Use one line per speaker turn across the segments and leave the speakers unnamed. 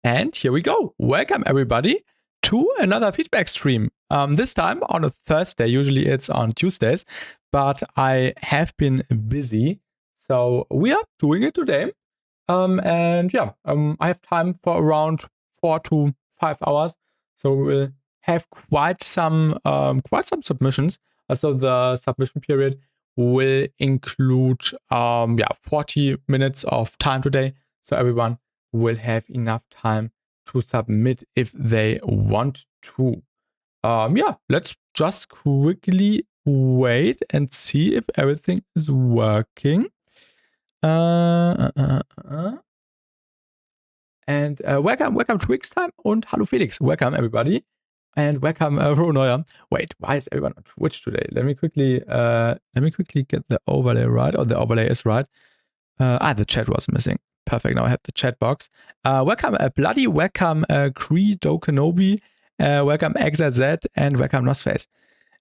And here we go. Welcome everybody to another feedback stream. This time on a Thursday. Usually it's on Tuesdays, but I have been busy, so we are doing it today. I have time for around 4 to 5 hours, so we'll have quite some submissions. So the submission period will include 40 minutes of time today, so everyone will have enough time to submit if they want to. Let's just quickly wait and see if everything is working. And welcome to X-Time und hallo Felix. Welcome everybody. And welcome Neuer. Wait, why is everyone on Twitch today? Let me quickly get the overlay right, or the overlay is right. The chat was missing. Perfect. Now I have the chat box. Welcome Bloody, welcome Credo Kenobi, welcome XZ, and welcome Nosface.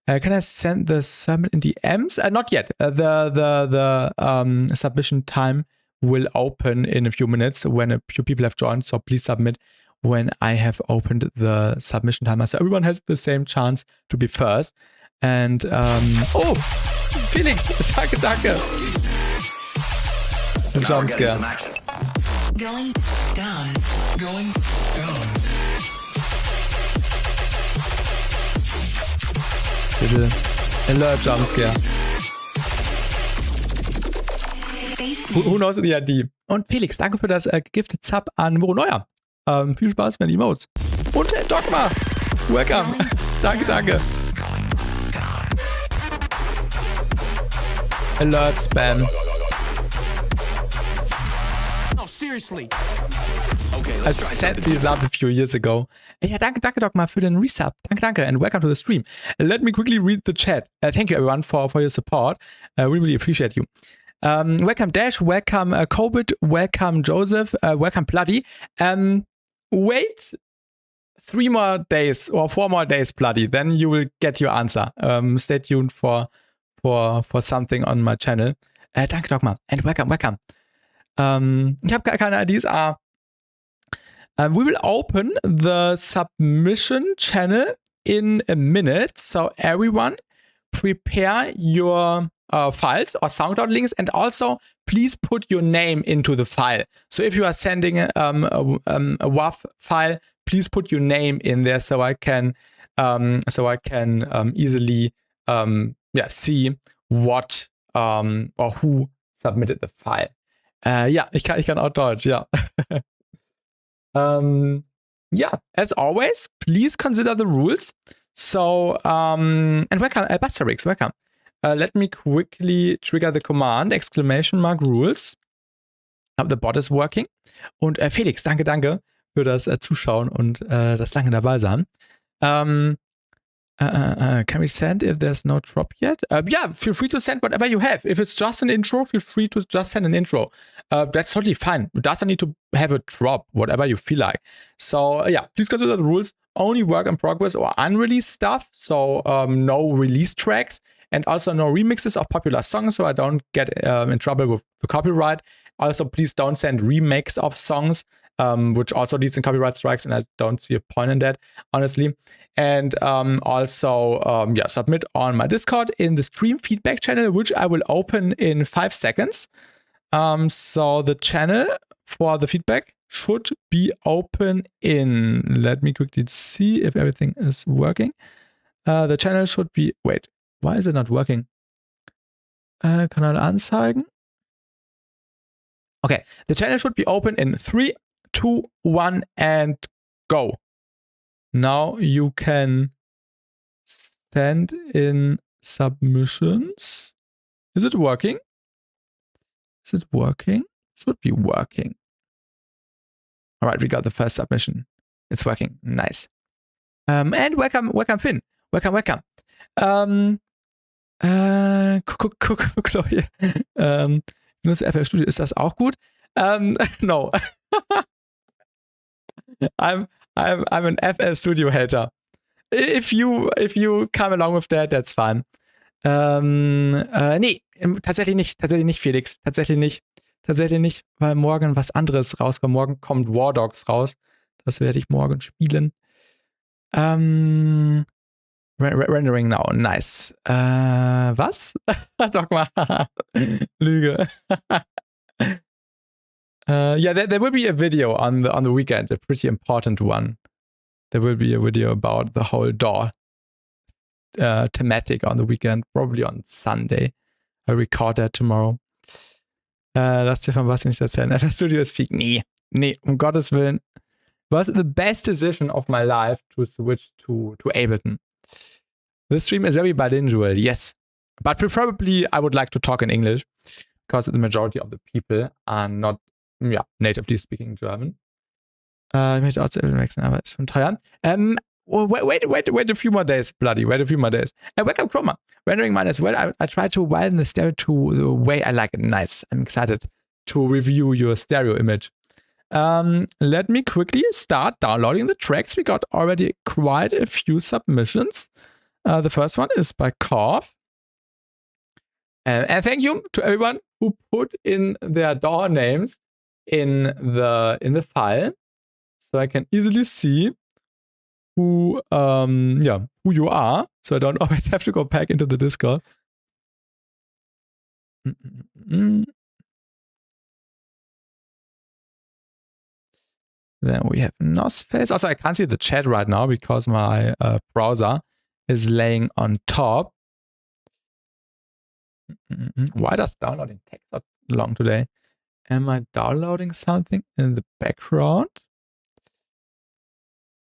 Can I send the summit in DMs? Not yet. The submission time will open in a few minutes when a few people have joined. So please submit when I have opened the submission timer. So everyone has the same chance to be first. And oh, Felix, danke. The jump scare.
Going down.
Bitte. Alert jump scare. Who knows the ID? Und Felix, danke für das gegiftet Sub an Neuer. Viel Spaß mit den Emotes. Und Dogma. Welcome. Danke. Alert Spam.
Seriously.
I set these up a few years ago. Ja, danke Dogma für den Resub. Danke. And welcome to the stream. Let me quickly read the chat. Thank you everyone for your support. We really appreciate you. Welcome Dash, welcome Kobit, welcome Joseph, welcome Bloody. Wait 3 more days or 4 more days, Bloody, then you will get your answer. Stay tuned for something on my channel. Danke Dogma and welcome. Ich habe keine IDs. We will open the submission channel in a minute, so everyone prepare your files or SoundCloud links, and also please put your name into the file. So if you are sending a WAV file, please put your name in there so I can easily see what or who submitted the file. Ich kann auch Deutsch, ja. As always, please consider the rules. So, and welcome, BassTi, welcome. Let me quickly trigger the command, !rules. The bot is working. Und Felix, danke für das Zuschauen und das lange dabei sein. Can we send if there's no drop yet? Feel free to send whatever you have. If it's just an intro, feel free to just send an intro. That's totally fine. It doesn't need to have a drop, whatever you feel like. So please consider the rules. Only work in progress or unreleased stuff. So no release tracks and also no remixes of popular songs, so I don't get in trouble with the copyright. Also, please don't send remakes of songs, which also leads in copyright strikes, and I don't see a point in that, honestly. And submit on my Discord in the stream feedback channel, which I will open in 5 seconds. So the channel for the feedback should be open in, let me quickly see if everything is working. The channel should be, wait, why is it not working? Kanal anzeigen. Okay, the channel should be open in 3, 2, 1, and go. Now you can send in submissions. Is it working? Should be working. All right, we got the first submission. It's working. Nice. And welcome Finn. Welcome. Guck doch hier. Das FL Studio, ist das auch gut? No. I'm an FL Studio hater. If you come along with that, that's fine. Nee, tatsächlich nicht, Felix. Tatsächlich nicht, weil morgen was anderes rauskommt. Morgen kommt War Dogs raus. Das werde ich morgen spielen. Rendering now, nice. Was? Doch mal. Lüge. Yeah, there will be a video on the weekend, a pretty important one. There will be a video about the whole DAW thematic on the weekend, probably on Sunday. I record that tomorrow. Lass dir von was nicht erzählen. FL Studio ist Fake. Nee, um Gottes Willen. Was the best decision of my life to switch to Ableton. This stream is very bilingual, yes. But preferably I would like to talk in English because the majority of the people are not natively speaking German. Ich möchte auch zu Ableton wechseln, aber ist schon teuer. Wait a few more days, bloody. Wait a few more days. Welcome, Chroma. Rendering mine as well. I try to widen the stereo to the way I like it. Nice. I'm excited to review your stereo image. Let me quickly start downloading the tracks. We got already quite a few submissions. The first one is by Korf. And thank you to everyone who put in their DAW names in the file, so I can easily see who you are, so I don't always have to go back into the Discord. Then we have Nosface. Also, I can't see the chat right now because my browser is laying on top. Why does downloading take so long today? Am I downloading something in the background?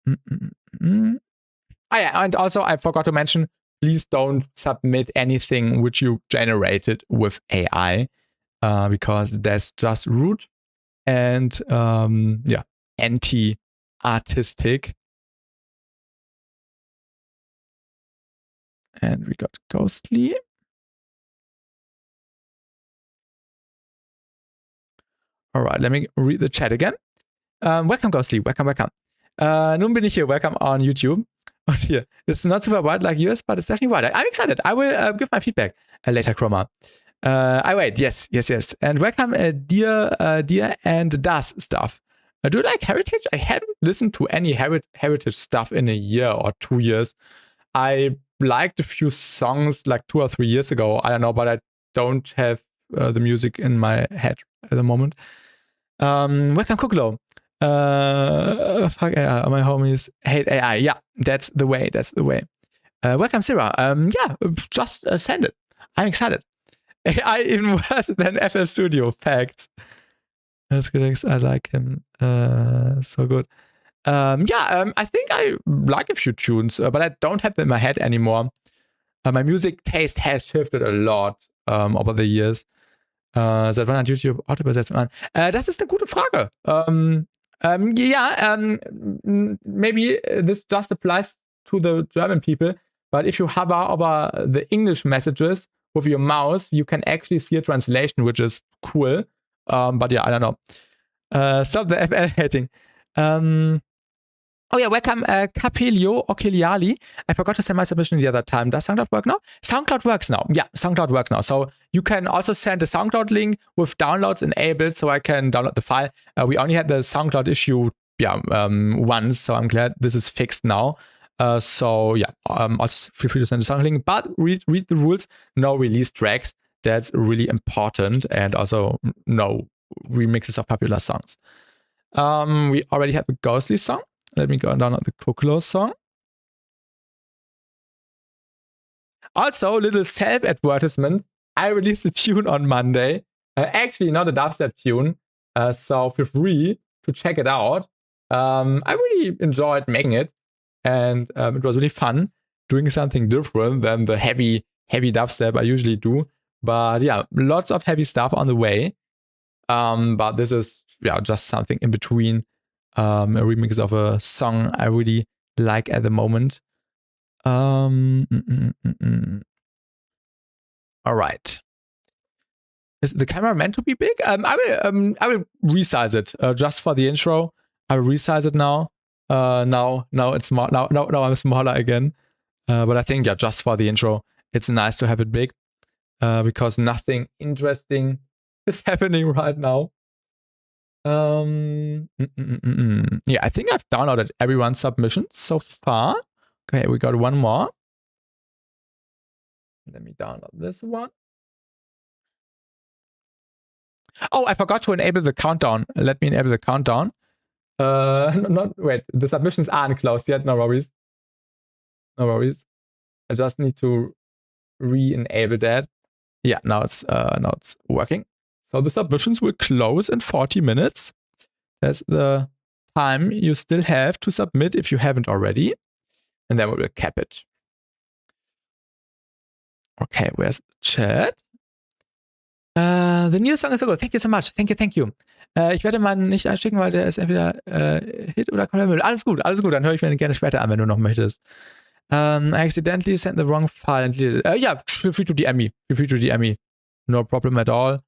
Oh yeah, and also I forgot to mention, please don't submit anything which you generated with AI because that's just rude and anti-artistic. And we got Ghostly. All right, let me read the chat again. Welcome, Ghostly. Welcome. Nun bin ich hier. Welcome on YouTube. Und hier, it's not super wide like yours, but it's definitely wide. I'm excited. I will give my feedback later, Chroma. I wait. Yes. And welcome, dear and Das stuff. Do you like Heritage? I haven't listened to any Heritage stuff in a year or 2 years. I liked a few songs like 2 or 3 years ago. I don't know, but I don't have the music in my head at the moment. Welcome, Kuklo. Fuck AI. My homies hate AI. Yeah, that's the way. Welcome, Sarah. Just send it. I'm excited. AI even worse than FL Studio. Facts. That's good. I like him. So good. I think I like a few tunes, but I don't have them in my head anymore. My music taste has shifted a lot over the years. Seit wann hat YouTube Autoübersetzung an? Das ist eine gute Frage. Maybe this just applies to the German people, but if you hover over the English messages with your mouse, you can actually see a translation, which is cool. But yeah, I don't know. Stop the FL hating. Oh yeah, welcome Capelio Occhiali. I forgot to send my submission the other time. Does SoundCloud work now? SoundCloud works now. Yeah, SoundCloud works now. So you can also send a SoundCloud link with downloads enabled so I can download the file. We only had the SoundCloud issue once, so I'm glad this is fixed now. Also feel free to send a SoundCloud link, but read the rules. No release tracks. That's really important. And also no remixes of popular songs. We already have the Ghostly song. Let me go download the Kuklo song. Also, little self-advertisement. I released a tune on Monday. Actually, not a dubstep tune. So feel free to check it out. I really enjoyed making it. And it was really fun doing something different than the heavy dubstep I usually do. But yeah, lots of heavy stuff on the way. But this is just something in between. A remix of a song I really like at the moment. All right. Is the camera meant to be big? I will resize it just for the intro. I will resize it now. Now it's small. Now I'm smaller again. But I think just for the intro, it's nice to have it big because nothing interesting is happening right now. Yeah, I think I've downloaded everyone's submissions so far. Okay, we got one more. Let me download this one. Oh, I forgot to enable the countdown. Let me enable the countdown. Wait, the submissions aren't closed yet. No worries. No worries. I just need to re-enable that. Yeah, now it's working. So the submissions will close in 40 minutes. That's the time you still have to submit if you haven't already. And then we will cap it. Okay, where's the chat? The new song is so good. Thank you so much. Thank you. Ich werde meinen nicht einschicken, weil der ist entweder Hit oder Compatible. Alles gut. Dann höre ich mir den gerne später an, wenn du noch möchtest. I accidentally sent the wrong file and deleted it. Yeah, feel free to DM me. No problem at all.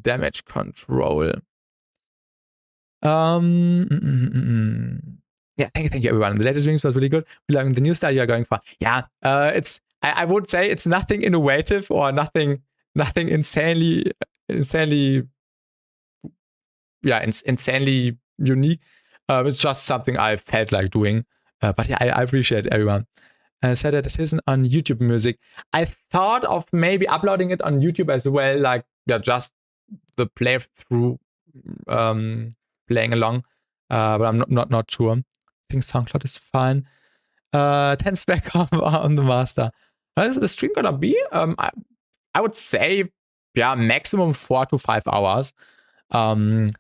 Damage control. Yeah, thank you everyone. The latest wings was really good. We learned the new style you are going for. Yeah, I would say it's nothing innovative or nothing insanely unique. It's just something I felt like doing. But yeah, I appreciate everyone. Said that it isn't on YouTube Music. I thought of maybe uploading it on YouTube as well, like just the playthrough, playing along. But I'm not sure. I think SoundCloud is fine. 10 spec on the master. How is the stream gonna be? I would say, maximum 4 to 5 hours.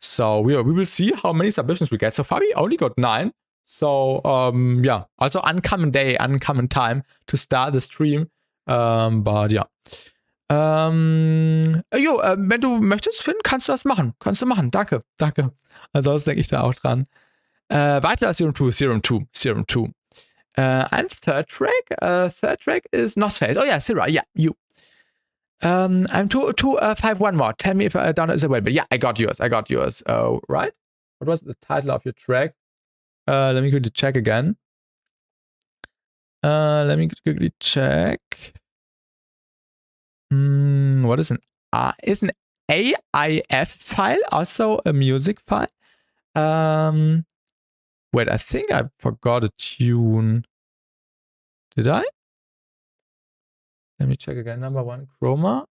So we will see how many submissions we get. So far, we only got 9. So, also uncommon time to start the stream. But ja. Wenn du möchtest, Finn, kannst du das machen. Danke. Ansonsten denke ich da auch dran. Weiter Serum 2. And third track is Nosface. Oh yeah, Syrah, yeah, you. I'm 251 more. Tell me if I download is available. Yeah, I got yours. Right? What was the title of your track? Let me quickly check again. What is is an AIF file also a music file? Wait, I think I forgot a tune. Did I? Let me check again. Number 1, Chroma.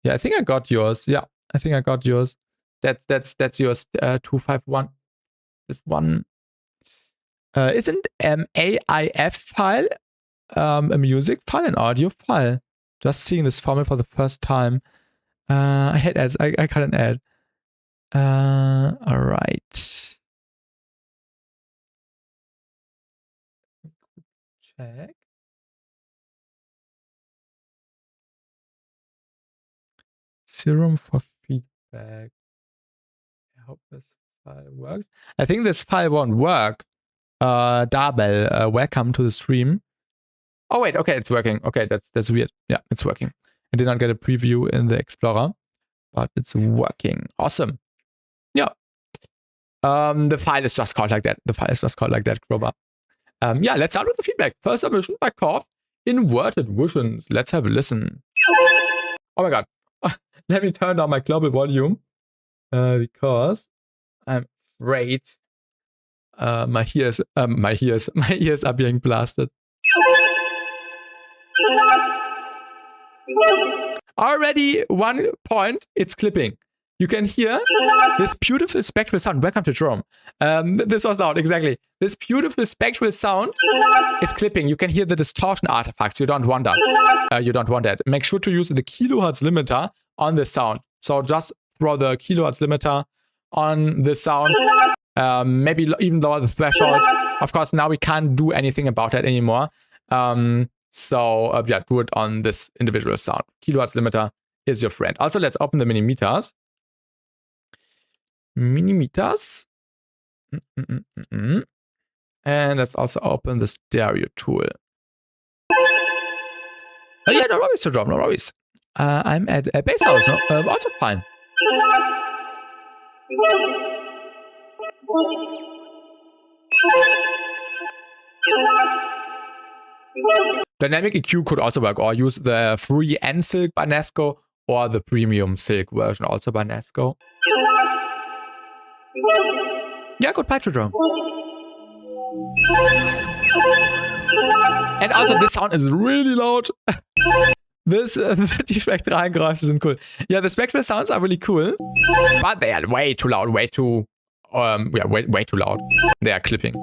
Yeah, I think I got yours. Yeah, I think I got yours. That's yours. 251. This one isn't AIF file a music file, an audio file. Just seeing this format for the first time. I hate ads. I cut an ad. All right. Check. Serum for feedback. I hope this file works. I think this file won't work. Darbel, welcome to the stream. Oh wait, okay, it's working. Okay, that's weird. Yeah, it's working. I did not get a preview in the Explorer, but it's working. Awesome. Yeah. The file is just called like that. Grover. Yeah, let's start with the feedback. First submission by Korf. Inverted visions. Let's have a listen. Oh my god. Let me turn down my global volume. Because I'm afraid my ears are being blasted. Already 1 point, it's clipping. You can hear this beautiful spectral sound. Welcome to Jerome. This was loud, exactly. This beautiful spectral sound is clipping. You can hear the distortion artifacts. You don't want that. Make sure to use the kilohertz limiter on the sound. So just throw the kilohertz limiter on the sound. Maybe even lower the threshold. Of course, now we can't do anything about that anymore. So do it on this individual sound. Kilohertz limiter is your friend. Also, let's open the mini meters. And let's also open the stereo tool. Oh yeah, no worries to drop, no worries. I'm at bass house, also fine. Dynamic EQ could also work, or use the free N-Silk by Nesco, or the premium Silk version also by Nesco. Yeah, good pitch drone. And also this sound is really loud. This die spektralen Geräusche sind cool. Yeah, the spectral sounds are really cool, but they are way too loud, way too loud. They are clipping.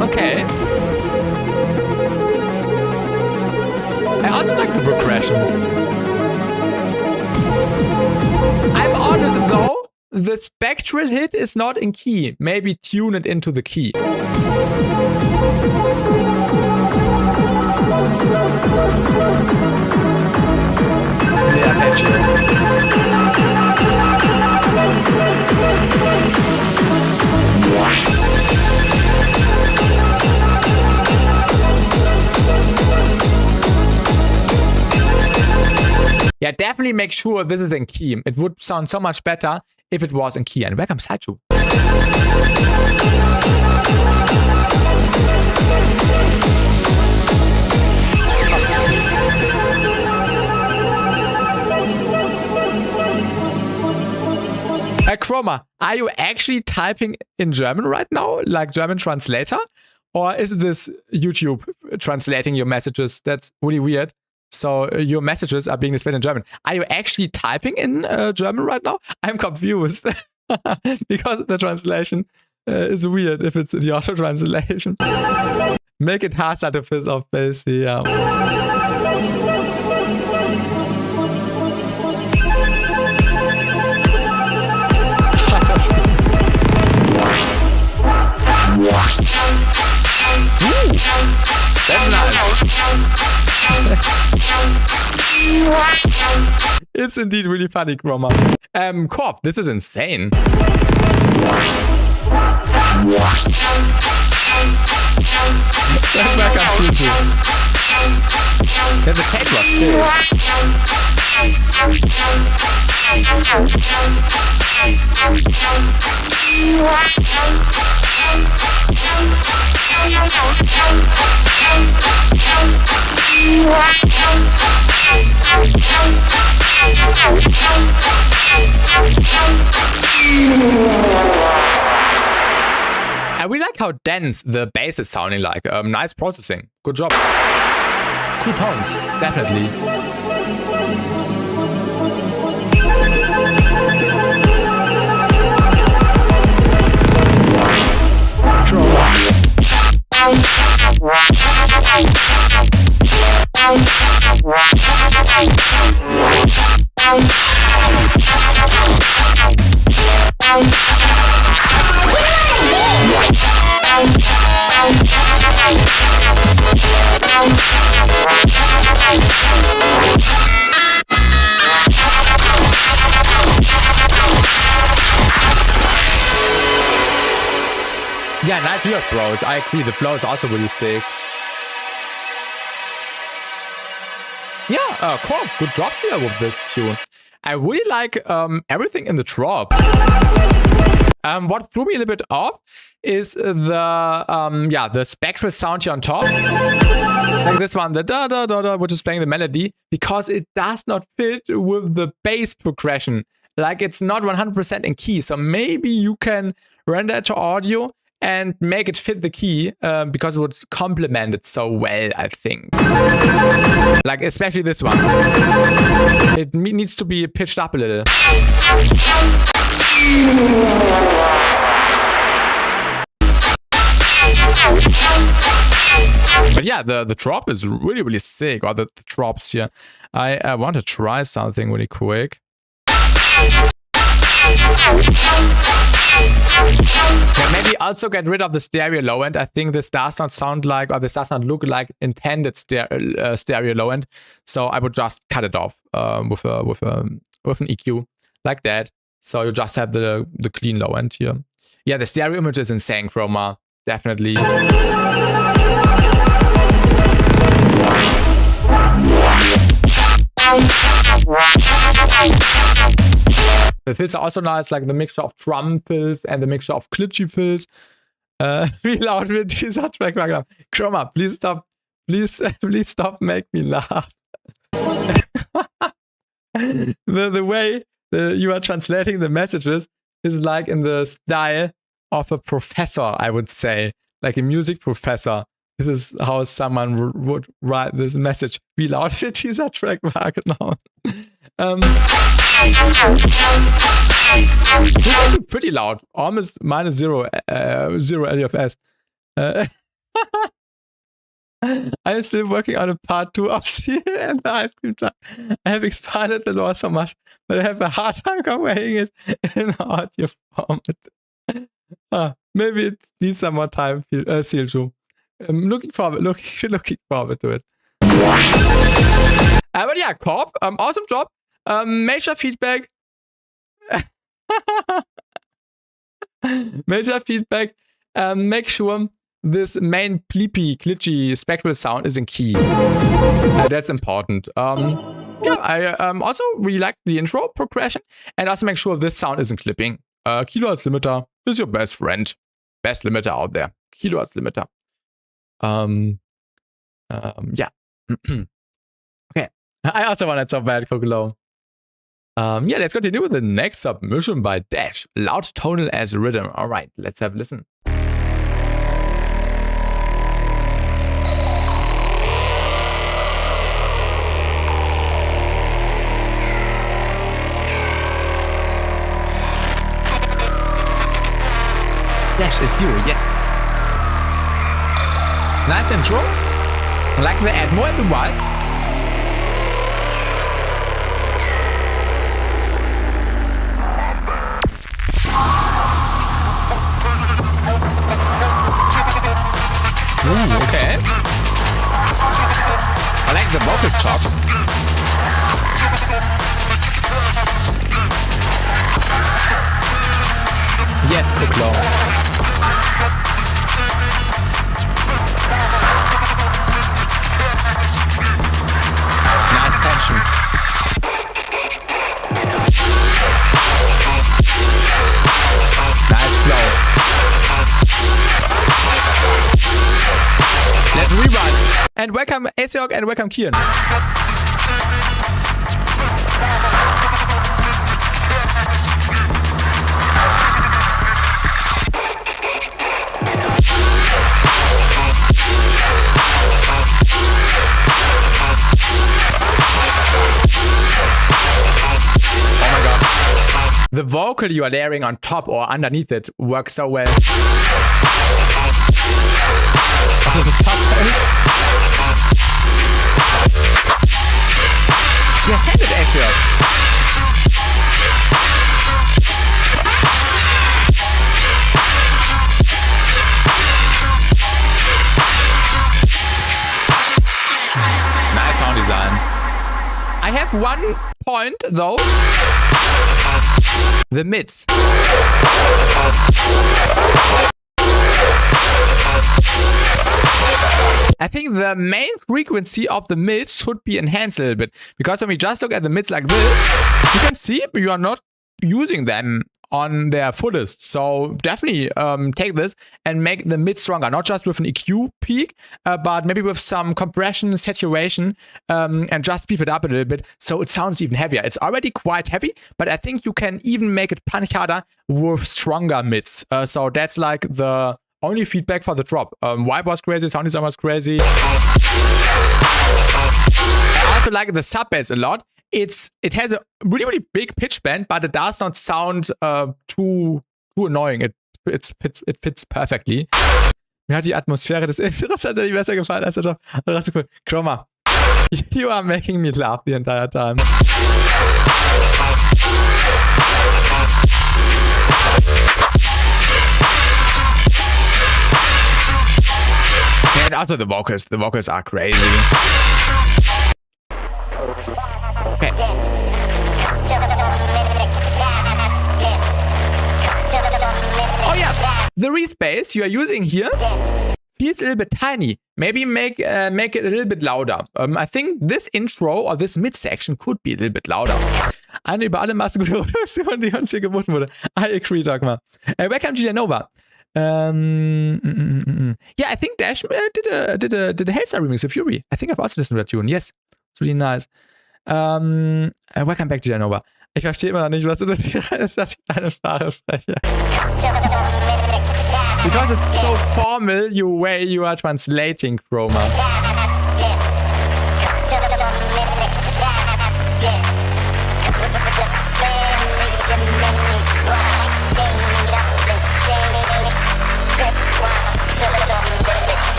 Okay. I also like the progression. I'm honest though, the spectral hit is not in key. Maybe tune it into the key. Yeah, patchy. Yeah, definitely make sure this is in key. It would sound so much better if it was in key. And welcome, Saichu. Chroma, are you actually typing in German right now? Like German translator? Or is this YouTube translating your messages? That's really weird. So your messages are being displayed in German. Are you actually typing in German right now? I'm confused because the translation is weird if it's the auto translation. Make it harder to fizz off BassTi. Yeah. That's nice. It's indeed really funny, Chroma. Corp, this is insane. That's back up to you. Yeah, the tape was sick. I really like how dense the bass is sounding like. Nice processing. Good job. Cool tones, definitely. Yeah, nice work, bros. I agree. The flow is also really sick. Yeah, cool. Good job here with this tune. I really like everything in the drops. What threw me a little bit off is the spectral sound here on top. Like this one, the da da da da, which is playing the melody, because it does not fit with the bass progression. Like it's not 100% in key. So maybe you can render it to audio and make it fit the key, because it would complement it so well, I think. Like, especially this one. It needs to be pitched up a little. But yeah, the drop is really, really sick, or the drops here. I want to try something really quick. Yeah, maybe also get rid of the stereo low end. I think this does not sound like, or this does not look like intended stereo low end. So I would just cut it off with an EQ like that. So you just have the clean low end here. Yeah, the stereo image is insane, Chroma. definitely. The fills are also nice, like the mixture of drum fills and the mixture of glitchy fills. Wie laut wird dieser Track wahrgenommen? Chroma, please stop. Please stop, make me laugh. the way you are translating the messages is like in the style of a professor, I would say. Like a music professor. This is how someone would write this message. Wie laut wird dieser Track wahrgenommen? Pretty loud. Almost minus zero LFS. I'm still working on a part 2 of Seal and the Ice Cream Truck. I have expanded the lore so much, but I have a hard time conveying it in audio format. Maybe it needs some more time, Seal too. I'm looking forward to it. But yeah, Korf, awesome job. Major feedback. Major feedback. Make sure this main bleepy, glitchy, spectral sound is in key. That's important. Yeah, I also really like the intro progression, and also make sure this sound isn't clipping. Kilohertz limiter is your best friend. Best limiter out there. Kilohertz limiter. Yeah. Okay. I also wanted so bad, Kokolo. Yeah, let's continue with the next submission by Dash. Loud tonal as rhythm. All right, let's have a listen. Dash is you, yes. Nice intro. Like the Atmo and the Wild. Ooh, okay. I like the vocal chops. Yes, Kuklo. Nice tension. Nice flow. Let's rewind. And welcome Aseok and welcome Kian. The vocal you are layering on top or underneath it works so well. Also the subbass. Yeah, send it, Aseok. Nice sound design. I have one point though. The mids. I think the main frequency of the mids should be enhanced a little bit. Because when we just look at the mids like this, you can see you are not using them on their fullest. So definitely take this and make the mid stronger. Not just with an EQ peak, but maybe with some compression, saturation, and just beef it up a little bit so it sounds even heavier. It's already quite heavy, but I think you can even make it punch harder with stronger mids. So that's like the only feedback for the drop. Vibe was crazy, sound design was crazy. I also like the sub bass a lot. It has a really big pitch bend, but it does not sound too annoying. It fits perfectly. Mir hat die Atmosphäre des Intros tatsächlich besser gefallen als der Job. Das ist so cool. Chroma, you are making me laugh the entire time. And also the vocals are crazy. Okay. Oh yeah, the respace you are using here feels a little bit tiny. Maybe make it a little bit louder. I think this intro or this midsection could be a little bit louder. Eine über alle Massen gute Produktion, die uns hier geboten wurde. I agree, Dogma. Welcome to Genova. Yeah, I think Dash did a Hellstar remix of Fury. I think I've also listened to that tune. Yes, it's really nice. Welcome back to Genova. Ich verstehe immer noch nicht, was interessiert ist, dass ich deine Sprache spreche. Because it's so formal, way you are translating, Chroma.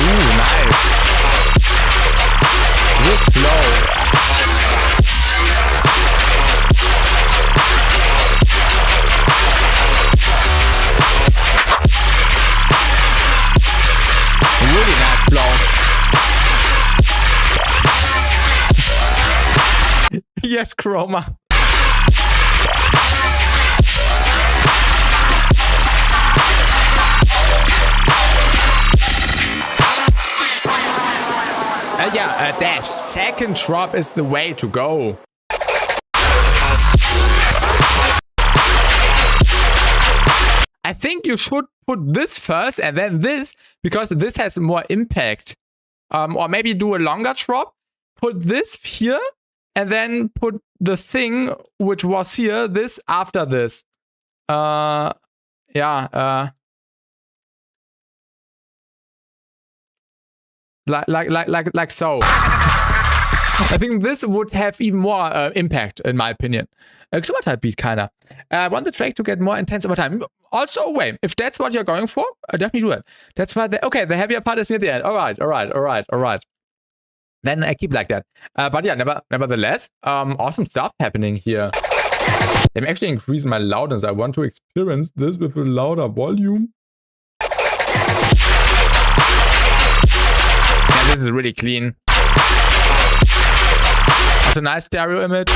Ooh, nice. This flow. Really nice flow. Yes, Chroma. Yeah, Dash. Second drop is the way to go. I think you should put this first and then this, because this has more impact. Or maybe do a longer drop. Put this here and then put the thing which was here, this after this. Like so. I think this would have even more impact, in my opinion. Summer type beat, kinda. I want the track to get more intense over time. Also, wait, if that's what you're going for, definitely do it. That's why the heavier part is near the end. All right. Then I keep like that. But yeah, nevertheless, awesome stuff happening here. I'm actually increasing my loudness. I want to experience this with a louder volume. This is really clean. That's a nice stereo image.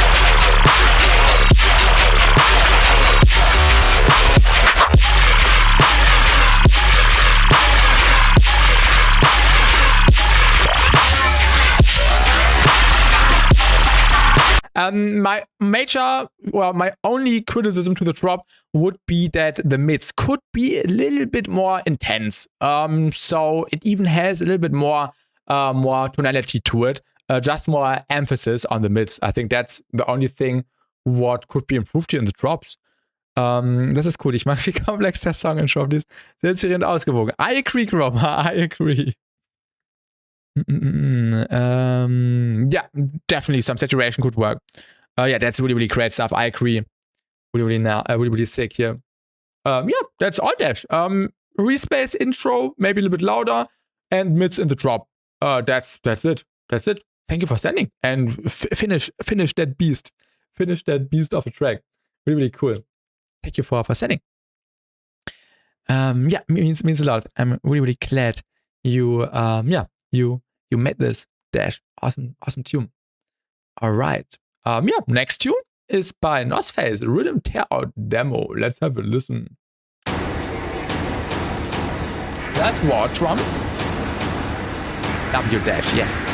My only criticism to the drop would be that the mids could be a little bit more intense. So it even has a little bit more tonality to it, just more emphasis on the mids. I think that's the only thing what could be improved here in the drops. Das ist cool. Ich mag, wie komplex der Song in Drop ist. Sehr inspirierend ausgewogen. I agree, Roma. I agree. Yeah, definitely some saturation could work. Yeah, that's really great stuff. I agree. Really sick here. Yeah, that's all Dash. Respace intro, maybe a little bit louder, and mids in the drop. That's it. Thank you for sending and finish that beast. Finish that beast of a track. Really cool. Thank you for sending. Yeah, means a lot. I'm really glad you you made this, Dash. Awesome tune. All right. Yeah, next tune is by Nosface, Rhythm Tear Out Demo. Let's have a listen. That's war drums. W Dash, yes.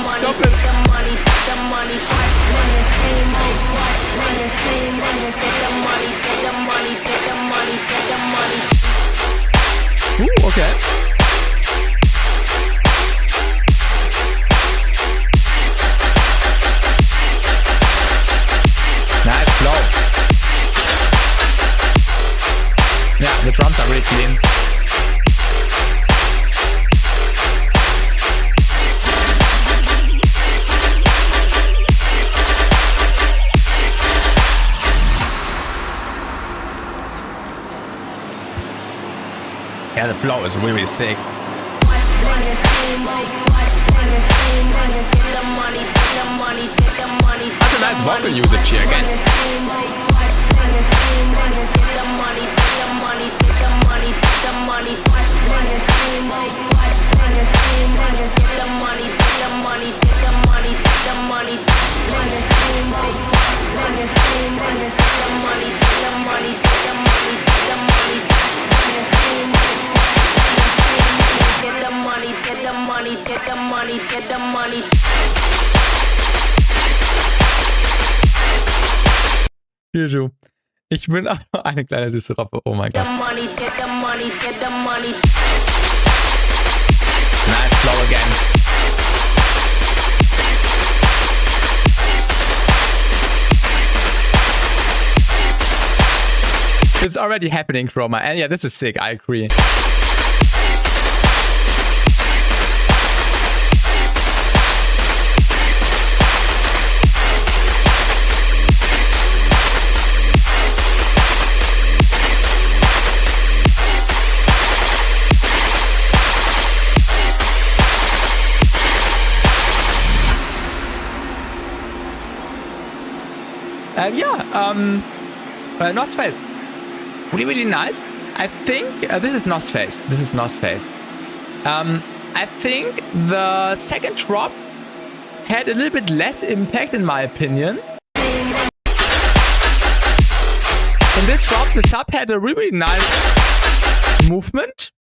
Stop it. Ooh, okay. Nice flow. Yeah, the drums are really clean. Yeah, the flow is really sick. That's a nice vocal usage here again.
money, get the money.
Juju. Ich bin auch eine kleine süße Robbe. Oh mein Gott.
The money, get the money, get the money.
Nice flow again. It's already happening, Chroma. And yeah, this is sick. I agree. North Face. Really, really nice. I think this is North Face. This is North Face. I think the second drop had a little bit less impact in my opinion. In this drop, the sub had a really nice movement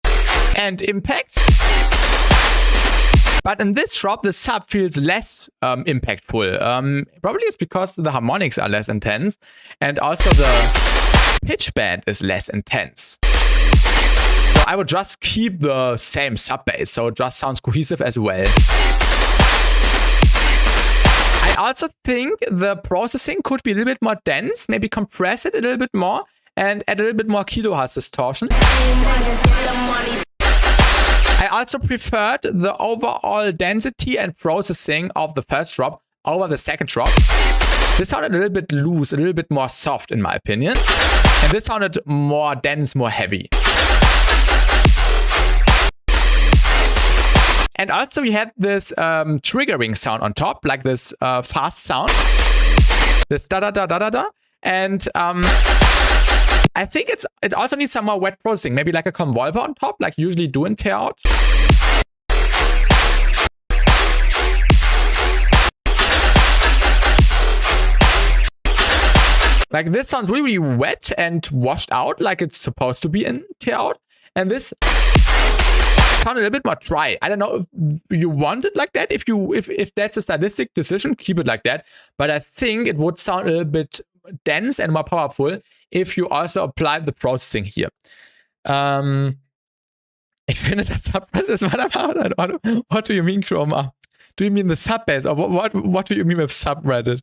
and impact. But in this drop, the sub feels less impactful. Probably it's because the harmonics are less intense and also the pitch bend is less intense. So I would just keep the same sub bass, so it just sounds cohesive as well. I also think the processing could be a little bit more dense, maybe compress it a little bit more and add a little bit more kilohertz distortion. I also preferred the overall density and processing of the first drop over the second drop. This sounded a little bit loose, a little bit more soft in my opinion. And this sounded more dense, more heavy. And also we had this triggering sound on top, like this fast sound. This da-da-da-da-da-da. And I think it also needs some more wet processing, maybe like a convolver on top, like you usually do in tear out. Like this sounds really, really wet and washed out, like it's supposed to be in tear out. And this sounded a little bit more dry. I don't know if you want it like that. If that's a stylistic decision, keep it like that. But I think it would sound a little bit dense and more powerful if you also apply the processing here. Ich finde, das Subreddit ist meiner Meinung nach. What do you mean, Chroma? Do you mean the sub-bass? Or what do you mean with subreddit?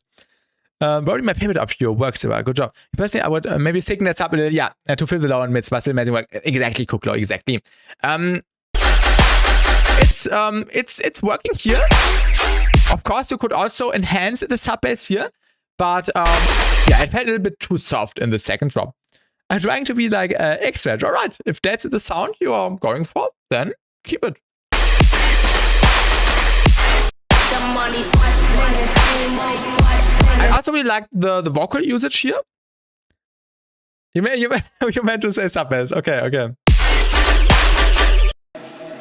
Probably my favorite of your works, Sarah. Good job. Personally, I would maybe thicken that up a little, yeah, to fill the low and mids, but still amazing work. Exactly, Kuklo, exactly. It's working here. Of course, you could also enhance the sub-bass here, but yeah, it felt a little bit too soft in the second drop. I'm trying to be like extra. All right, if that's the sound you are going for, then keep it. I also really like the vocal usage here. You meant to say sub-bass. Okay.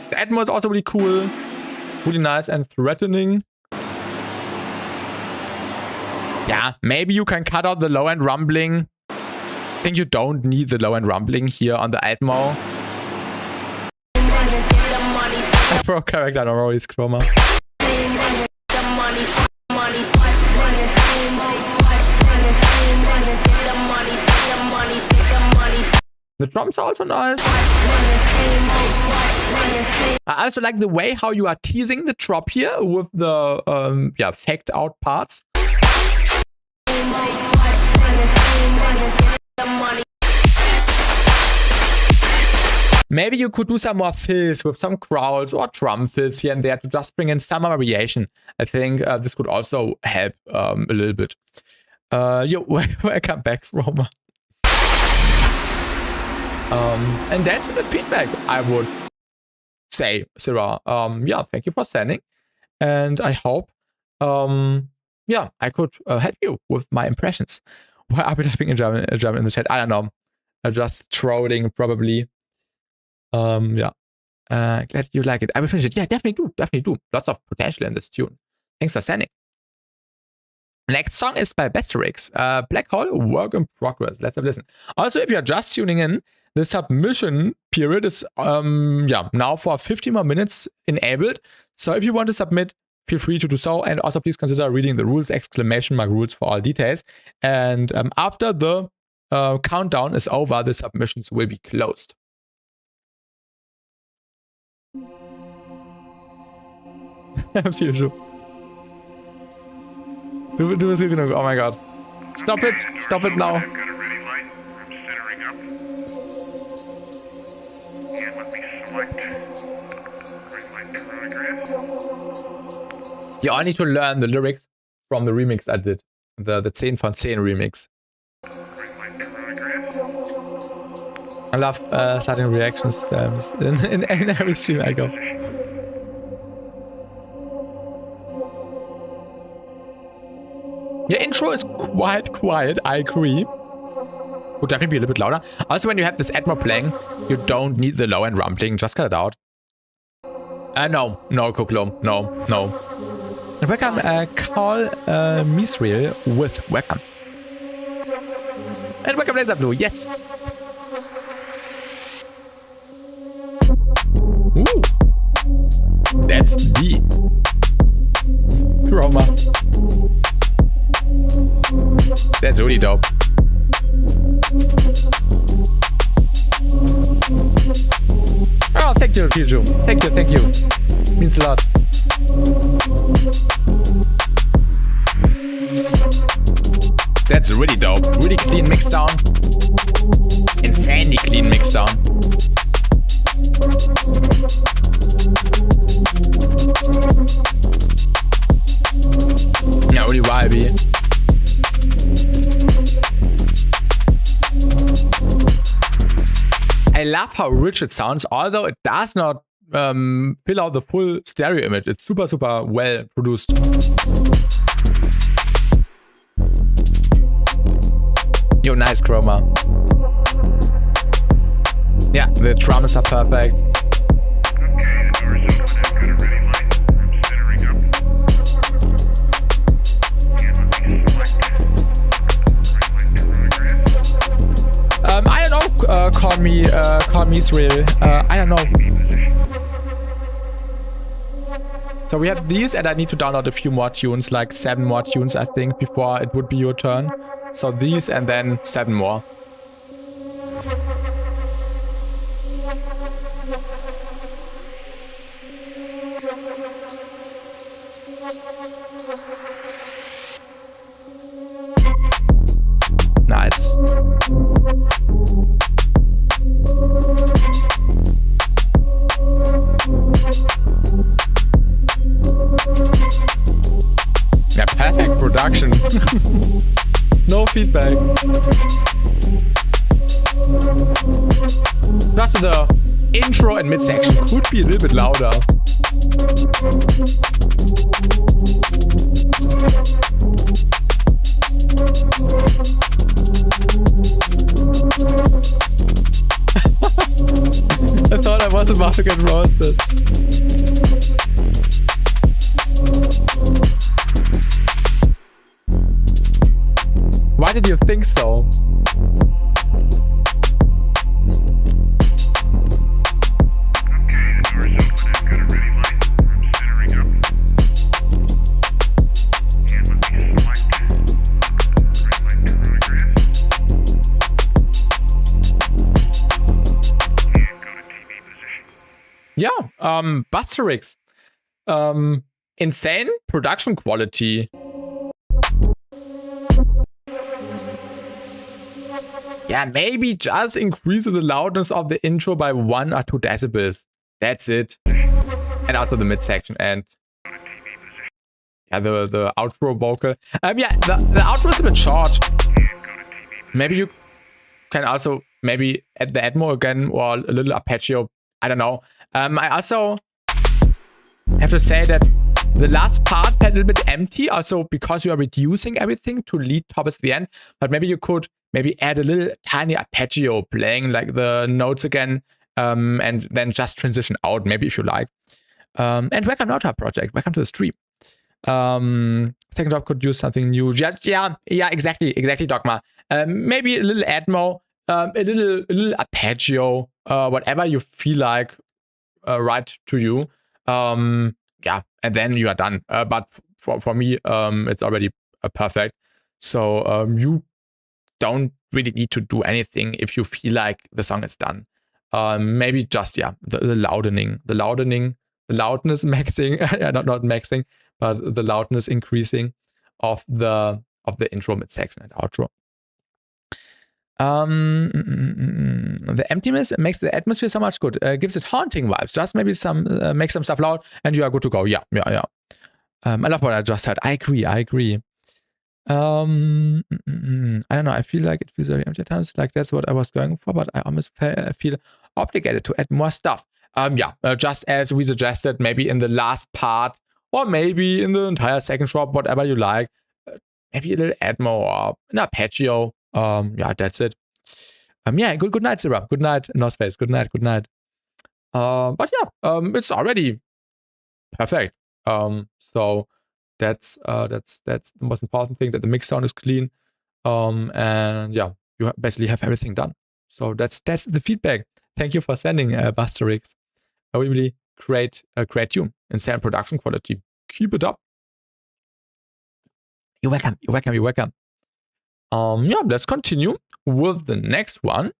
The Atmo is also really cool. Really nice and threatening. Yeah, maybe you can cut out the low-end rumbling. I think you don't need the low-end rumbling here on the Atmo. Pro character, no worries, Chroma. The drums are also nice. I also like the way how you are teasing the drop here with the faked out parts. Maybe you could do some more fills with some growls or drum fills here and there to just bring in some variation. I think this could also help a little bit. Yo, welcome back, Roma. And that's the feedback, I would say, Sarah. Yeah, thank you for sending. And I hope, I could help you with my impressions. Why are we typing in German in the chat? I don't know. Just trolling, probably. Glad you like it. I will finish it. Yeah, definitely do. Lots of potential in this tune. Thanks for sending. Next song is by BassTi, Black Hole, Work in Progress. Let's have a listen. Also, if you're just tuning in, the submission period is now for 50 more minutes enabled. So if you want to submit, feel free to do so. And also please consider reading the rules, !rules for all details. And after the countdown is over, the submissions will be closed. Du bist gut genug. Oh my god. Stop it. Stop it now.
I've got a ready light. I'm centering up. And let me select green light to progress.
You all need to learn the lyrics from the remix I did. The 10 von 10 remix.
Green light to progress.
I love starting reactions in every stream I go. Your intro is quite quiet, I agree. Would definitely be a little bit louder. Also, when you have this Atmo playing, you don't need the low end rumbling, just cut it out. No, Kuklo, no. And welcome, Carl Misrael with welcome. And welcome, Laser Blue, yes. Ooh. That's the Chroma. That's really dope. Oh, thank you, Fiju. Thank you. Means a lot. That's really dope. Really clean mix down. Insanely clean mix down. Yeah, really vibey. I love how rich it sounds, although it does not fill out the full stereo image. It's super well produced. Yo, nice chroma. Yeah, the drums are perfect.
Okay, the door's open. I've got a ready light. I'm centering up. And let me select green light to progress.
I don't know. Call me Israel. I don't know. So we have these, and I need to download a few more tunes, like 7 more tunes, I think, before it would be your turn. So these, and then 7 more. Nice. Yeah, perfect production. No feedback. Just the intro and mid-section could be a little bit louder. I thought I was about to get roasted. Why did you think so?
Okay, the door's open. I've got a ready light. I'm centering up. And let me select green light to progress. And go to TV position.
Yeah, BassTi. Insane production quality. Yeah, maybe just increase the loudness of the intro by 1 or 2 decibels. That's it. And also the midsection and yeah, the outro vocal. Yeah, the outro is a bit short. Maybe you can also maybe add the Atmo again or a little arpeggio. I don't know. I also have to say that the last part felt a little bit empty, also because you are reducing everything to lead towards the end. But maybe you could maybe add a little tiny arpeggio playing like the notes again, and then just transition out, maybe if you like. And welcome to our project. Welcome to the stream. Second Drop could use something new. Yeah, exactly, Dogma. Maybe a little Atmo, a little arpeggio, whatever you feel like right to you. yeah, and then you are done. But for me, it's already perfect. So you don't really need to do anything if you feel like the song is done. Maybe just the loudness maxing, yeah, not maxing, but the loudness increasing of the intro, mid section, and outro. The emptiness makes the atmosphere so much good. Gives it haunting vibes. Just maybe make some stuff loud, and you are good to go. Yeah. I love what I just said. I agree. I don't know. I feel like it feels very empty at times. Like that's what I was going for, but I almost feel obligated to add more stuff. Just as we suggested, maybe in the last part, or maybe in the entire second drop, whatever you like. Maybe a little Atmo or an arpeggio. That's it. Good night, Sarah. Good night, Nosface. Good night. It's already perfect. So that's the most important thing, that the mix sound is clean. And yeah, you basically have everything done. So that's the feedback. Thank you for sending BassTi. A really great tune and sound production quality. Keep it up. You're welcome. Let's continue with the next one.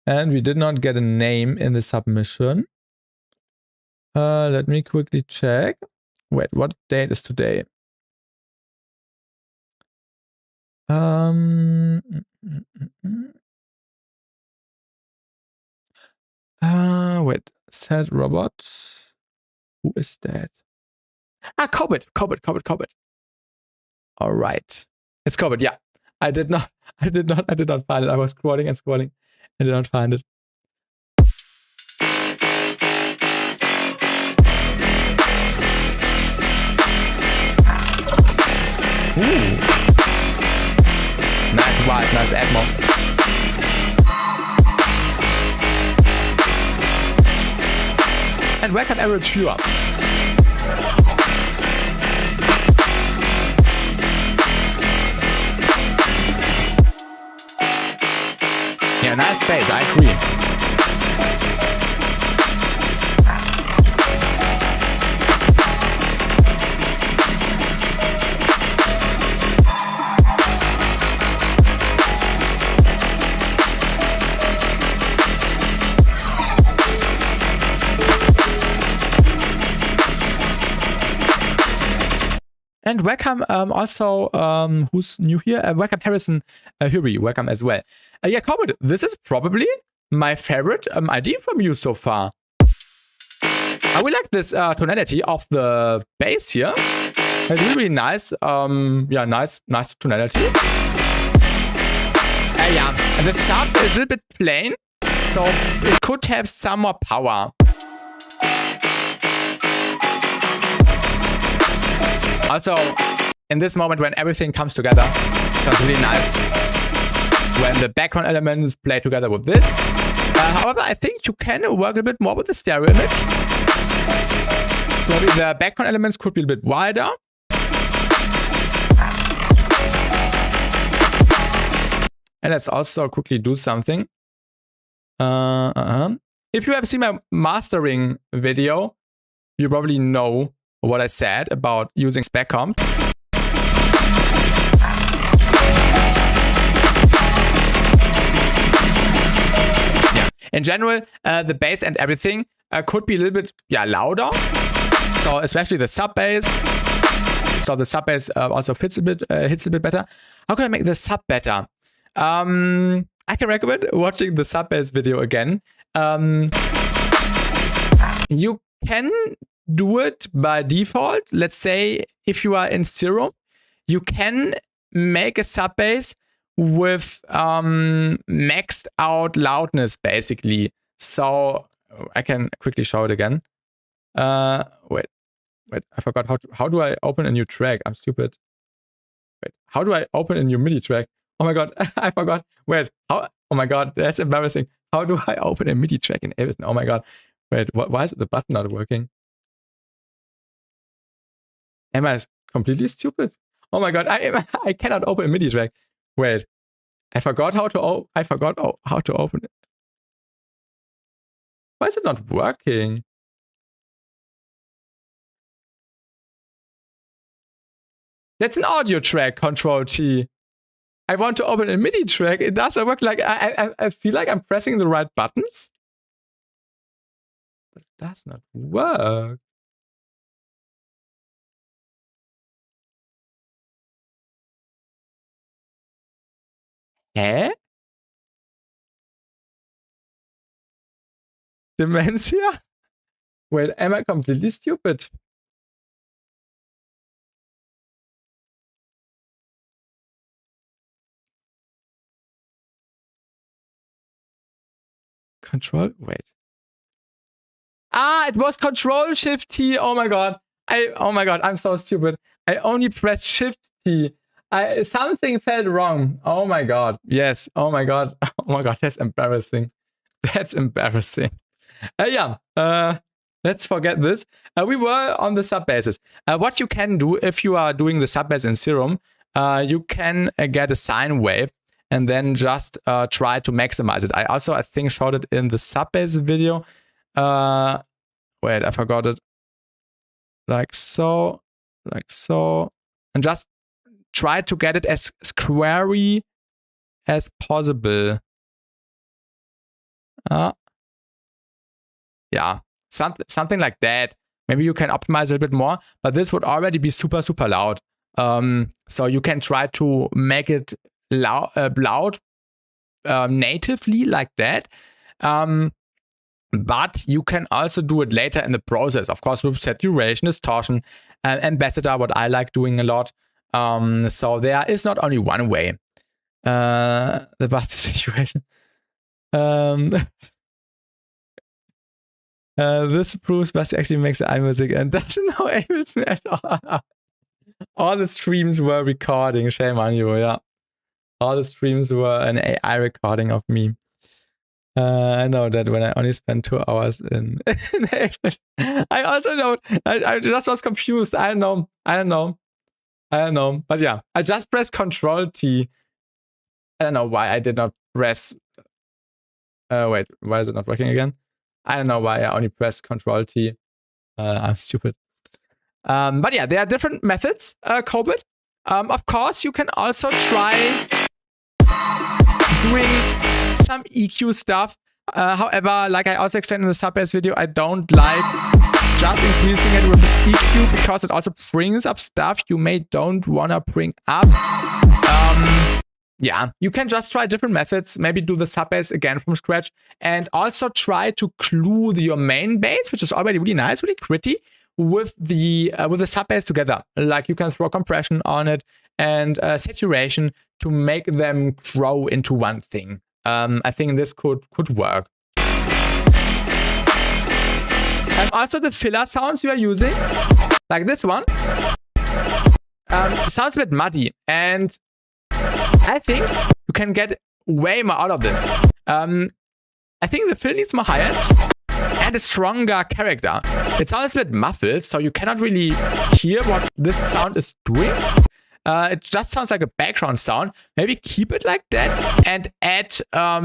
And we did not get a name in the submission. Let me quickly check. Wait, what date is today? Wait, said robot. Who is that? COVID. All right. It's COVID, yeah. I did not find it. I was scrolling and I did not find it. Ooh. Nice vibe, nice Atmo. And welcome Average Viewer. Yeah, nice bass, I agree. And welcome also, who's new here? Welcome Harrison Huri, welcome as well. COVID, this is probably my favorite idea from you so far. I really like this tonality of the bass here. It's really nice. Nice tonality. And the sub is a little bit plain, so it could have some more power. Also, in this moment when everything comes together, sounds really nice. When the background elements play together with this. However, I think you can work a bit more with the stereo image. Maybe the background elements could be a bit wider. And let's also quickly do something. If you have seen my mastering video, you probably know what I said about using spec comp. Yeah. In general, the bass and everything could be a little bit louder. So especially the sub bass. So the sub bass also hits a bit better. How can I make the sub better? I can recommend watching the sub bass video again. You can do it by default. Let's say if you are in Serum, you can make a sub bass with maxed out loudness basically. So I can quickly show it again. Wait, I forgot how do I open a new track? I'm stupid. Wait, how do I open a new MIDI track? Oh my god, I forgot. Wait, how? Oh my god, that's embarrassing. How do I open a MIDI track in Ableton? Oh my god. Wait, why is the button not working? Am I completely stupid? Oh my god, I cannot open a MIDI track. Wait, I forgot how to open it. Why is it not working? That's an audio track, Control T. I want to open a MIDI track. It doesn't work. Like I feel like I'm pressing the right buttons, but it does not work. Hä? Dementia? Wait, am I completely stupid? Control, wait. Ah, it was Control Shift T. Oh my god. Oh my god, I'm so stupid. I only pressed Shift T. Something felt wrong. Oh my god. Yes. Oh my god. Oh my god, that's embarrassing. That's embarrassing. Let's forget this. We were on the sub basses. What you can do if you are doing the sub bass in Serum, you can get a sine wave and then just try to maximize it. I think showed it in the sub bass video. Wait, I forgot it. Like so, and just try to get it as squarey as possible. Yeah, something like that. Maybe you can optimize it a bit more, but this would already be super, super loud. So you can try to make it loud natively like that. But you can also do it later in the process, of course, with saturation, distortion, ambassador, what I like doing a lot. So there is not only one way. The BassTi situation. This proves BassTi actually makes the iMusic and doesn't know Ableton at all. All the streams were recording. Shame on you, yeah. All the streams were an AI recording of me. I know that when I only spend 2 hours in Ableton. I also don't. I just was confused. I don't know. But yeah, I just pressed Control T. I don't know why I did not press. Wait, why is it not working again? I don't know why I only pressed Control T. I'm stupid. But yeah, there are different methods, Cobit. Of course, you can also try doing some EQ stuff. However, like I also explained in the sub bass video, I don't like just increasing it with an EQ because it also brings up stuff you may don't wanna bring up. Yeah, you can just try different methods, maybe do the sub bass again from scratch, and also try to glue your main bass, which is already really nice, really pretty, with the sub bass together. Like you can throw compression on it and saturation to make them grow into one thing. I think this could work. And also the filler sounds you are using, like this one, sounds a bit muddy, and I think you can get way more out of this. I think the fill needs more high end and a stronger character. It sounds a bit muffled, so you cannot really hear what this sound is doing. It just sounds like a background sound. Maybe keep it like that and add a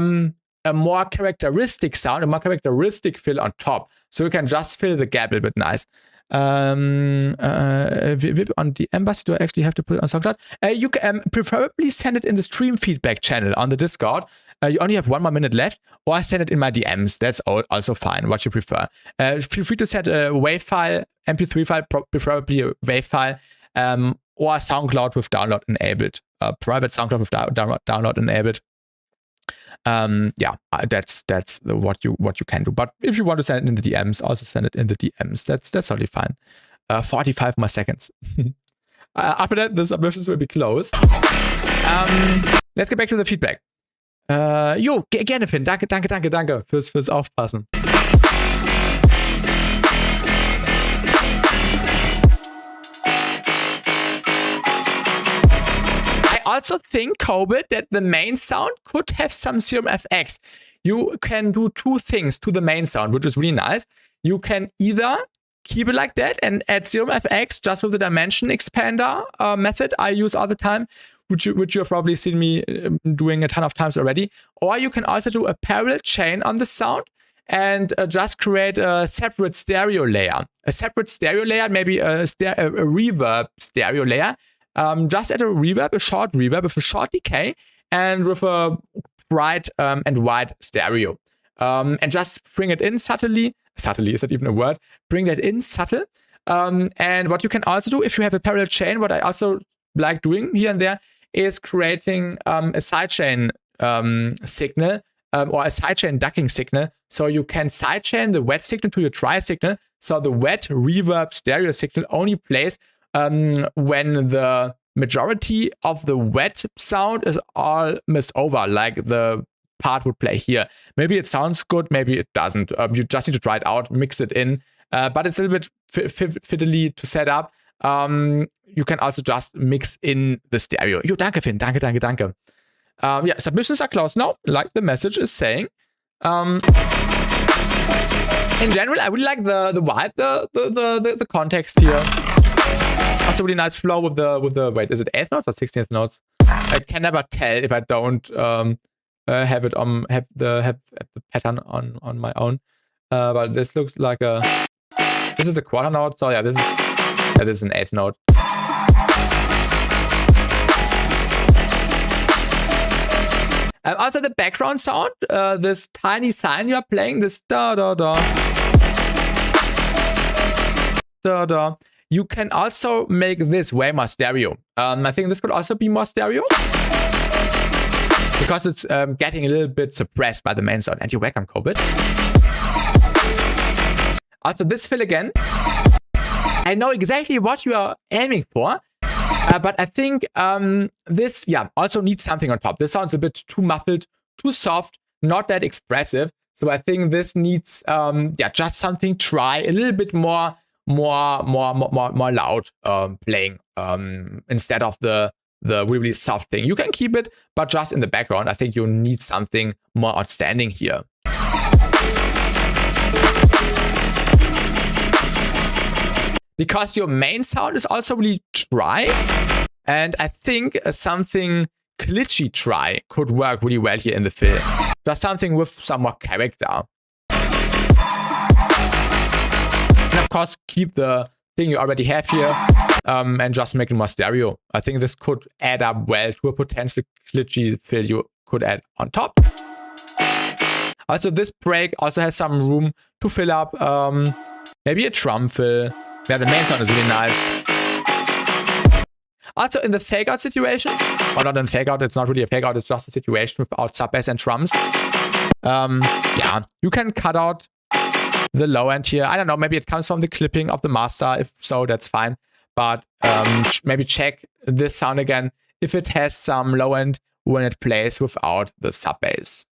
more characteristic sound, a more characteristic fill on top. So you can just fill the gap a little bit nice. VIP on the embassy, do I actually have to put it on SoundCloud? You can preferably send it in the stream feedback channel on the Discord. You only have 1 more minute left, or send it in my DMs. That's also fine, what you prefer. Feel free to send a WAV file, MP3 file, preferably a WAV file, or SoundCloud with download enabled. Private SoundCloud with download enabled. Yeah, that's what you can do. But if you want to send it in the DMs, also send it in the DMs. That's totally fine. 45 more seconds. After that, the submissions will be closed. Let's get back to the feedback. Gerne, Finn. Danke fürs Aufpassen. I also think, Cobit, that the main sound could have some Serum FX. You can do 2 things to the main sound, which is really nice. You can either keep it like that and add Serum FX just with the dimension expander method I use all the time, which you have probably seen me doing a ton of times already. Or you can also do a parallel chain on the sound and just create a separate stereo layer. A separate stereo layer, maybe a reverb stereo layer, just add a reverb, a short reverb with a short decay, and with a bright and wide stereo. And just bring it in subtly. Subtly, is that even a word? Bring that in subtle. And what you can also do, if you have a parallel chain, what I also like doing here and there, is creating a sidechain signal or a sidechain ducking signal. So you can sidechain the wet signal to your dry signal. So the wet reverb stereo signal only plays when the majority of the wet sound is almost over, like the part would play here. Maybe it sounds good, maybe it doesn't. You just need to try it out, mix it in. But it's a little bit fiddly to set up. You can also just mix in the stereo. Jo, danke, Finn. Danke. Yeah, submissions are closed now, like the message is saying. In general, I really like the vibe, the context here. Also really nice flow with the wait, is it 8th notes or 16th notes? I can never tell if I don't have the pattern on my own. But this looks like this is a quarter note, so yeah, this is an 8th note. Also the background sound, this tiny sine you are playing, this da da da da da. You can also make this way more stereo. I think this could also be more stereo because it's getting a little bit suppressed by the main sound. And you're welcome, COVID. Also this fill again. I know exactly what you are aiming for, but I think this, yeah, also needs something on top. This sounds a bit too muffled, too soft, not that expressive. So I think this needs, yeah, just something dry, a little bit more loud playing instead of the really soft thing. You can keep it, but just in the background. I think you need something more outstanding here. Because your main sound is also really dry, and I think something glitchy dry could work really well here in the fill. Just something with some more character. And of course, keep the thing you already have here and just make it more stereo. I think this could add up well to a potential glitchy fill you could add on top. Also, this break also has some room to fill up maybe a drum fill. Yeah, the main sound is really nice. Also, in the fake out situation, or not in fake out, it's not really a fake out, it's just a situation without sub bass and drums. Yeah, you can cut out the low end here. I don't know, maybe it comes from the clipping of the master. If so, that's fine. But maybe check this sound again if it has some low end when it plays without the sub bass.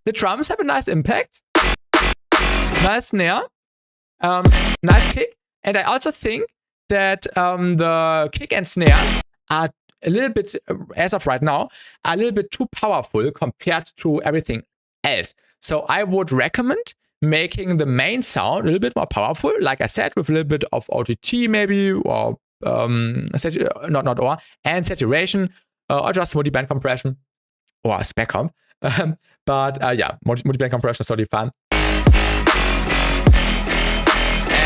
The drums have a nice impact. Nice snare. Nice kick. And I also think that the kick and snare are a little bit, as of right now, a little bit too powerful compared to everything else. So I would recommend making the main sound a little bit more powerful, like I said, with a little bit of OTT maybe, or and saturation, or just multi-band compression, or spec comp. But yeah, multi-band compression is totally fine.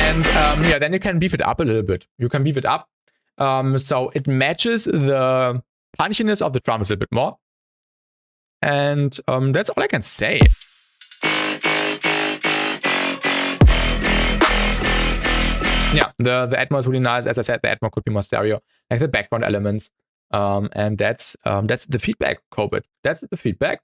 And yeah, then you can beef it up a little bit. You can beef it up so it matches the punchiness of the drums a little bit more. And that's all I can say. Yeah, the Atmo is really nice. As I said, the Atmo could be more stereo, like the background elements. And that's the feedback, COVID. That's the feedback.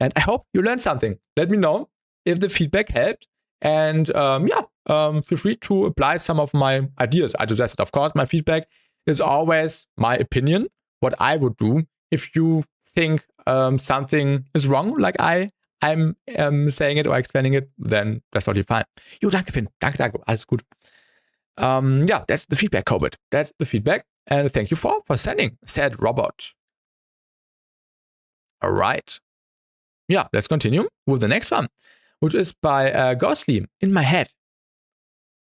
And I hope you learned something. Let me know if the feedback helped. And yeah, feel free to apply some of my ideas I suggested. Of course, my feedback is always my opinion, what I would do. If you think something is wrong, like I'm saying it or explaining it, then that's totally fine. Jo, danke, Finn. Danke. Alles gut. Yeah, that's the feedback, COVID. That's the feedback. And thank you for sending, said Robot. All right. Yeah, let's continue with the next one, which is by Ghostly, In My Head.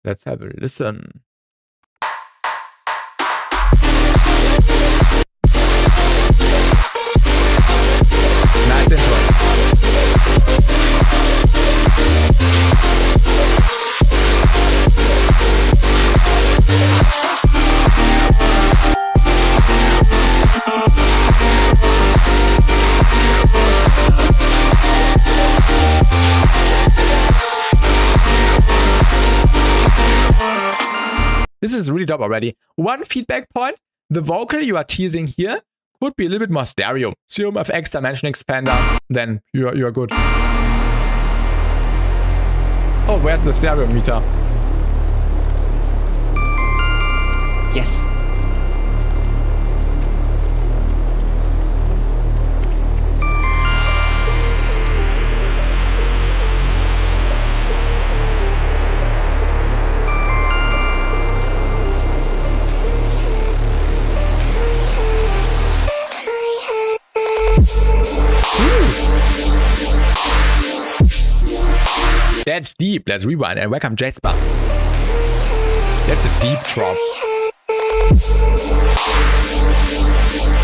Let's have a listen. Nice intro. This is really dope already. One feedback point, the vocal you are teasing here could be a little bit more stereo. Serum FX dimension expander, then you're good. Oh, where's the stereo meter? Yes. That's deep. Let's rewind and welcome Jasper. That's a deep drop.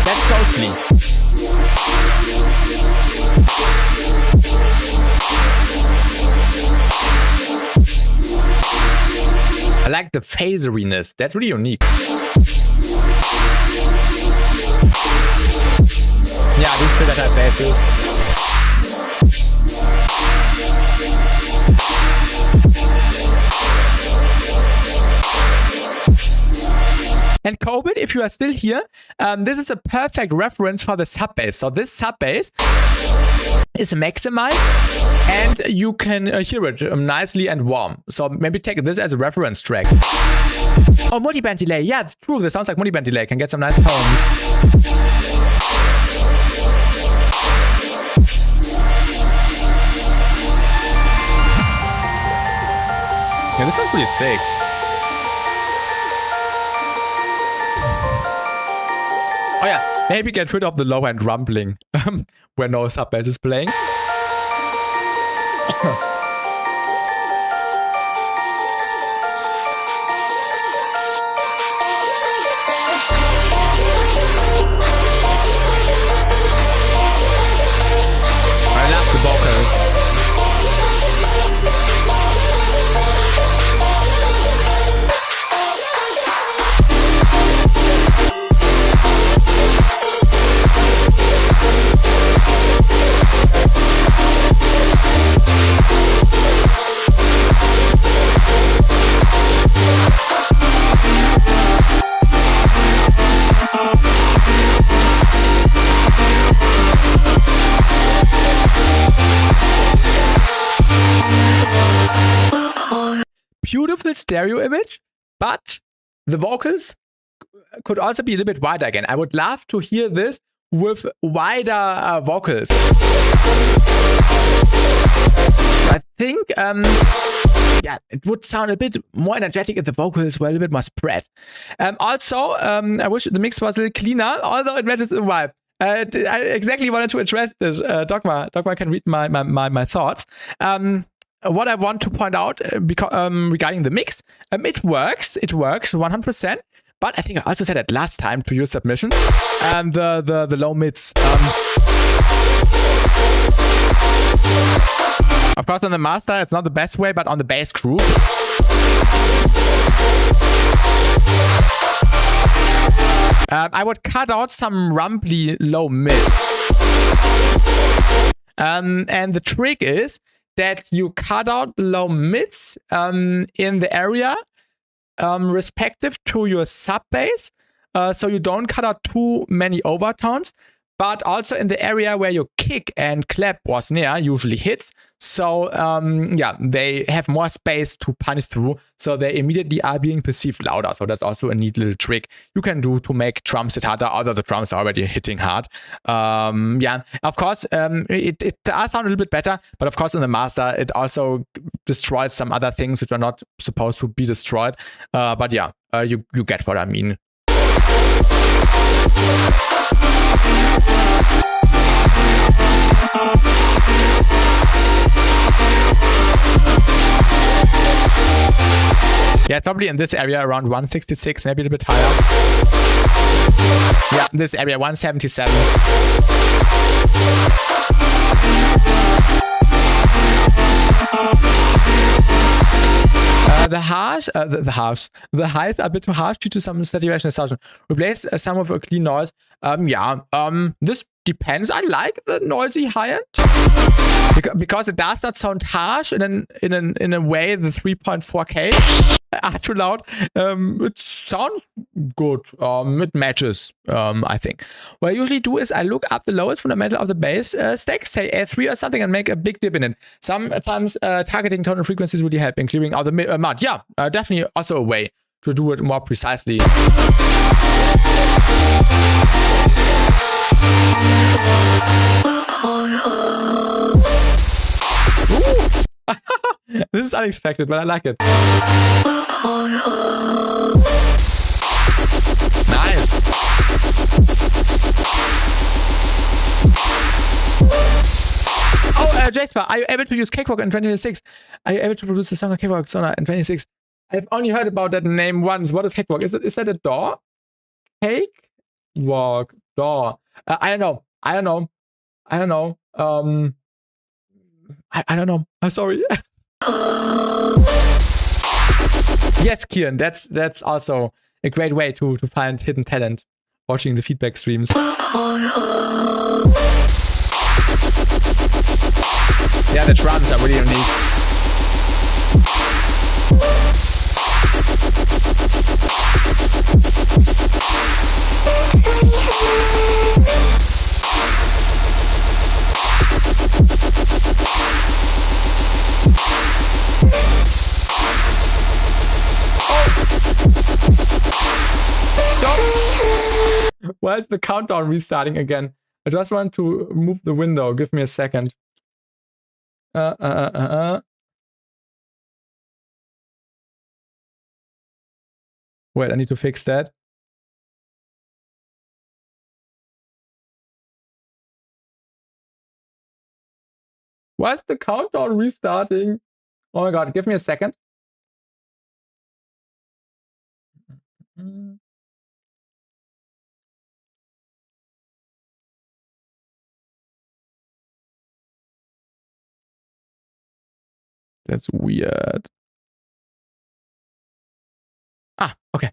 That's ghostly. I like the phaseriness. That's really unique. Yeah, these filter type basses. And Kobit, if you are still here, this is a perfect reference for the sub bass. So this sub bass is maximized and you can hear it nicely and warm. So maybe take this as a reference track. Oh, multiband delay. Yeah, it's true. This sounds like multiband delay. Can get some nice tones. Yeah, this sounds pretty sick. Oh yeah, maybe get rid of the low end rumbling when no sub bass is playing. I love the vocals. Beautiful stereo image, but the vocals could also be a little bit wider again. I would love to hear this with wider vocals. So I think, yeah, it would sound a bit more energetic if the vocals were a little bit more spread. Also, I wish the mix was a little cleaner, although it matches the vibe. I exactly wanted to address this. Dogma can read my thoughts. What I want to point out regarding the mix, it works 100%. But I think I also said it last time to your submission. The low mids. Of course, on the master, it's not the best way, but on the bass group. I would cut out some rumbly low mids. And the trick is that you cut out the low mids in the area respective to your sub bass, so you don't cut out too many overtones, but also in the area where your kick and clap or snare usually hits. So yeah, they have more space to punch through, so they immediately are being perceived louder. So that's also a neat little trick you can do to make drums hit harder, although the drums are already hitting hard. Yeah, of course, it does sound a little bit better, but of course in the master, it also destroys some other things which are not supposed to be destroyed. But yeah, you get what I mean. Yeah, it's probably in this area around 166, maybe a little bit higher. Yeah, this area 177. The highs are a bit too harsh due to some saturation distortion. Replace some of a clean noise. This depends. I like the noisy high end because it does not sound harsh in a way the 3.4K too loud. It sounds good. It matches, I think. What I usually do is I look up the lowest fundamental of the bass stack, say A3 or something, and make a big dip in it. Sometimes targeting tone and frequencies really help in clearing out the mud. Yeah, definitely also a way to do it more precisely. This is unexpected, but I like it. Nice. Oh, Jasper, are you able to use Cakewalk in 2026? Are you able to produce a song on Cakewalk Sonar in 2026? I've only heard about that name once. What is Cakewalk? Is that a DAW? Cakewalk DAW. I don't know. I don't know. I'm sorry. Yes, Kieran, that's also a great way to find hidden talent, watching the feedback streams. Yeah, the drums are really unique. Why is the countdown restarting again? I just want to move the window. Give me a second. Wait, I need to fix that. Why is the countdown restarting? Oh my god, give me a second. That's weird. Ah, okay.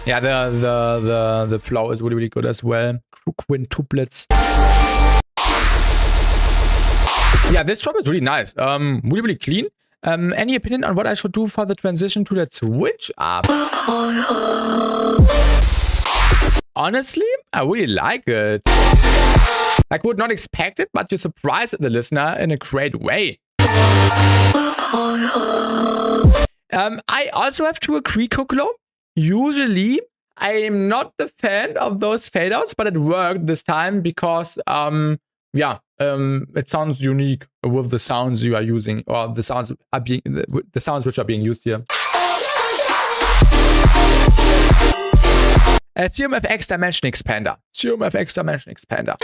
Yeah, the flow is really, really good as well. Quintuplets. Yeah, this drop is really nice. Really, really clean. Any opinion on what I should do for the transition to that switch up? Honestly, I really like it. I would not expect it, but you surprised the listener in a great way. I also have to agree, Koklo. Usually, I'm not the fan of those fade outs, but it worked this time because, it sounds unique with the sounds you are using, or the sounds which are being used here. CMFX Dimension Expander. CMFX Dimension Expander.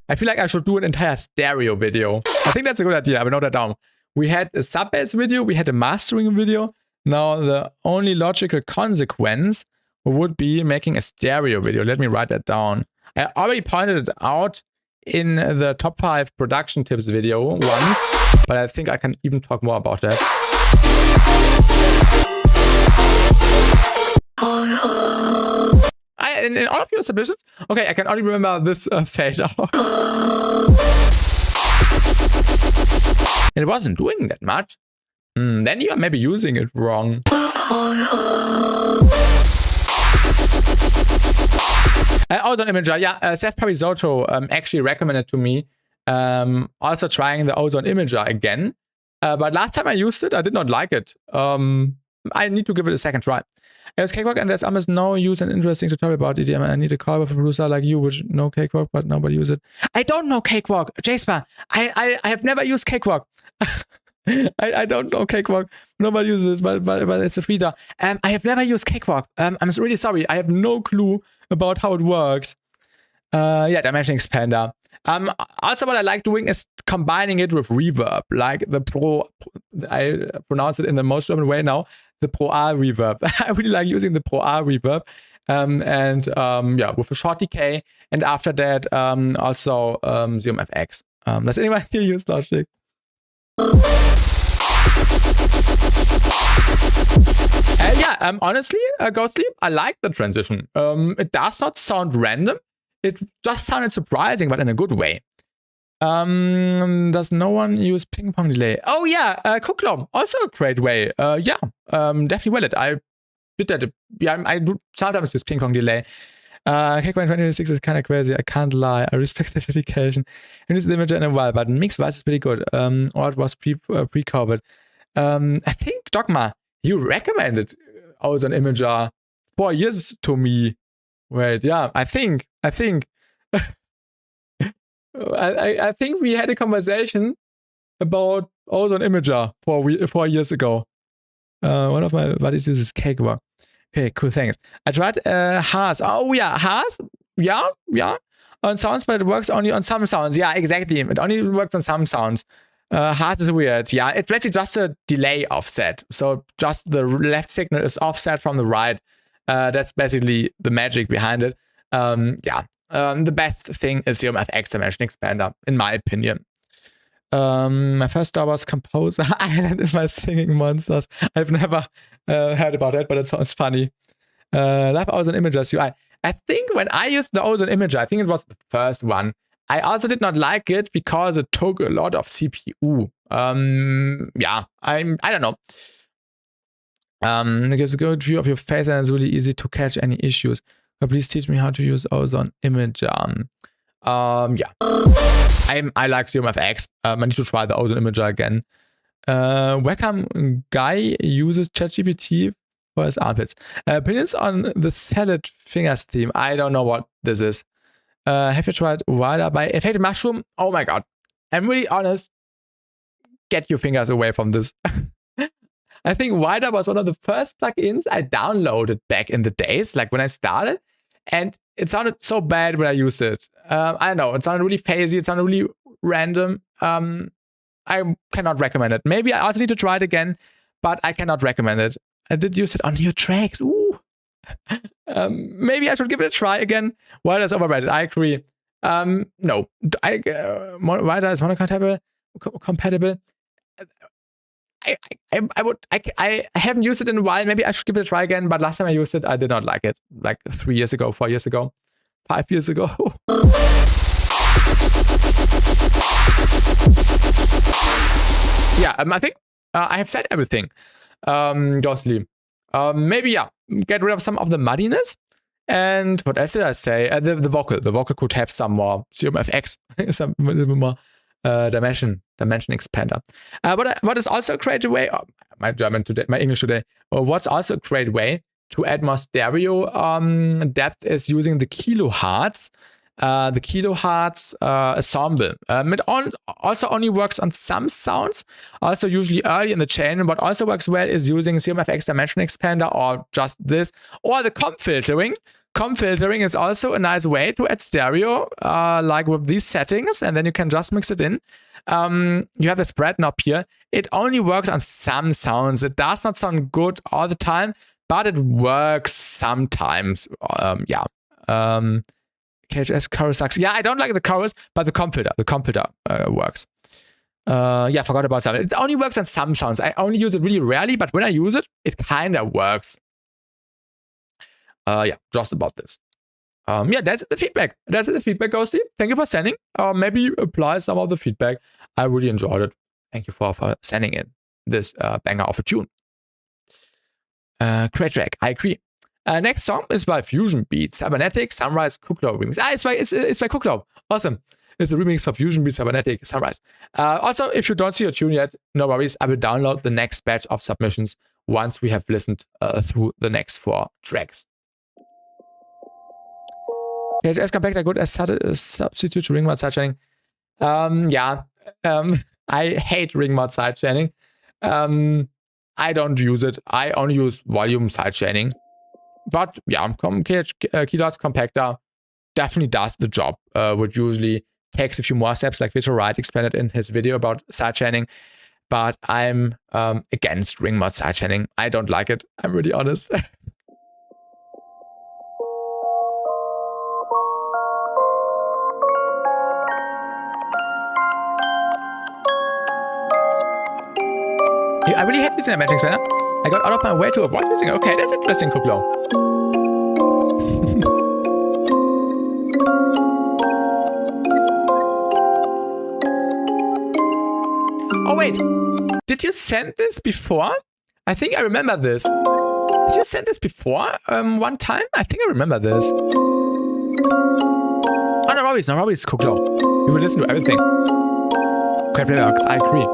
I feel like I should do an entire stereo video. I think that's a good idea. I will note that down. We had a sub bass video, we had a mastering video. Now, the only logical consequence would be making a stereo video. Let me write that down. I already pointed it out in the top 5 production tips video once, but I think I can even talk more about that. In all of your submissions? Okay, I can only remember this fade out. It wasn't doing that much. Then you are maybe using it wrong. Ozone Imager, yeah, Seth Parisotto actually recommended to me also trying the Ozone Imager again. But last time I used it, I did not like it. I need to give it a second try. It was Cakewalk, and there's almost no use and interesting tutorial about EDM. I need a call with a producer like you, which know Cakewalk, but nobody use it. I don't know Cakewalk, Jasper. I have never used Cakewalk. I don't know Cakewalk. Nobody uses it, but it's a free DAW. I have never used Cakewalk. I'm really sorry. I have no clue about how it works. Yeah, Dimension Expander. Also, what I like doing is combining it with reverb, like the Pro. I pronounce it in the most German way now. The Pro A reverb. I really like using the Pro A reverb Yeah, with a short decay. And after that, also ZMFX. Does anyone here use Logic? Yeah, honestly, Ghostly, I like the transition. It does not sound random. It just sounded surprising, but in a good way. Does no one use ping pong delay? Oh yeah, Kuklom, also a great way. Yeah, definitely valid. I did that. Yeah, I do sometimes use ping pong delay. Cake 2026 is kind of crazy. I can't lie. I respect the dedication. And this image in a while, but mixed voice is pretty good. Or it was pre-COVID. I think Dogma, you recommended Ozone Imager 4 years to me. Wait, yeah, I think I think we had a conversation about Ozone Imager 4 years ago. One of my buddies uses Cakewalk. Okay, cool, thanks. I tried Haas. Oh yeah, Haas. Yeah. On sounds, but it works only on some sounds. Yeah, exactly. It only works on some sounds. Haas is weird. Yeah, it's basically just a delay offset. So just the left signal is offset from the right. That's basically the magic behind it. The best thing is ZMFX Dimension Expander, in my opinion. My first star was Composer. I had it in my Singing Monsters. I've never heard about that, but it sounds funny. Live Ozone Imagers UI. I think when I used the Ozone Imager, I think it was the first one, I also did not like it because it took a lot of CPU. Yeah, I don't know. It gives a good view of your face and it's really easy to catch any issues. But please teach me how to use Ozone Imager. Yeah. I like ZMFX. I need to try the Ozone Imager again. Wacom Guy uses ChatGPT for his armpits. Opinions on the Salad Fingers theme. I don't know what this is. Have you tried Wider by Effective Mushroom? Oh my god. I'm really honest. Get your fingers away from this. I think Wider was one of the first plugins I downloaded back in the days, like when I started. And it sounded so bad when I used it. I don't know. It sounded really phasey. It sounded really random. I cannot recommend it. Maybe I also need to try it again, but I cannot recommend it. I did use it on new tracks. Ooh. Maybe I should give it a try again. Wider is overrated. I agree. No. Wider is monocompatible. I haven't used it in a while. Maybe I should give it a try again. But last time I used it, I did not like it. Like 3 years ago, 4 years ago, 5 years ago. Yeah, I think I have said everything. Ghostly. Maybe, yeah, get rid of some of the muddiness. And what else did I say? The vocal. The vocal could have some more ZMFX, some little bit more dimension expander. What is also a great way, my English today, what's also a great way to add more stereo depth is using the kilohertz. The kilohertz ensemble. It also only works on some sounds, also usually early in the chain. What also works well is using ZMFX Dimension Expander or just this, or the comp filtering. Comp filtering is also a nice way to add stereo, like with these settings, and then you can just mix it in. You have the spread knob here. It only works on some sounds. It does not sound good all the time, but it works sometimes. KHS chorus sucks. Yeah, I don't like the chorus, but the comp filter works. Yeah, forgot about that. It only works on some sounds. I only use it really rarely, but when I use it, it kind of works. Yeah, just about this. Yeah, that's the feedback. That's the feedback, Ghosty. Thank you for sending. Maybe apply some of the feedback. I really enjoyed it. Thank you for sending in this banger of a tune. Great track. I agree. Next song is by Fusion Beats, Cybernetic Sunrise Kuklov remix. It's by Kuklov. Awesome. It's a remix for Fusion Beats, Cybernetic Sunrise. Also, if you don't see your tune yet, no worries. I will download the next batch of submissions once we have listened through the next 4 tracks. KHS Compactor good as substitute to ring mod sidechaining. I hate ring mod sidechaining. I don't use it. I only use volume sidechaining. But yeah, Kilohertz Compactor definitely does the job, which usually takes a few more steps, like Visual Wright explained it in his video about sidechaining. But I'm against ring mod sidechaining. I don't like it. I'm really honest. I really hate using a magic spanner. I got out of my way to avoid using it. Okay, that's interesting, Kuklo. Oh, wait. Did you send this before? I think I remember this. Did you send this before one time? I think I remember this. Oh, no worries, Kuklo. You will listen to everything. Great playbacks, I agree.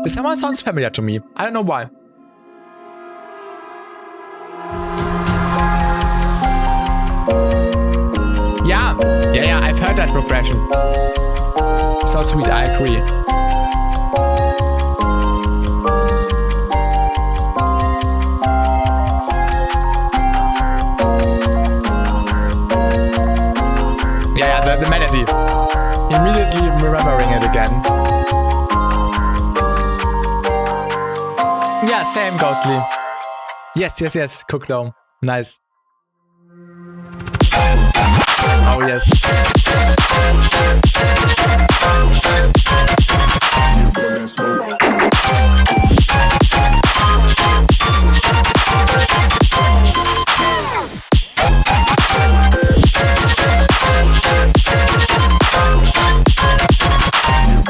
This somehow sounds familiar to me. I don't know why. Yeah, I've heard that progression. So sweet, I agree. Yeah, the melody. Immediately remembering it again. Yeah, same, Ghostly. Yes, Cookdown. Nice. Oh, yes.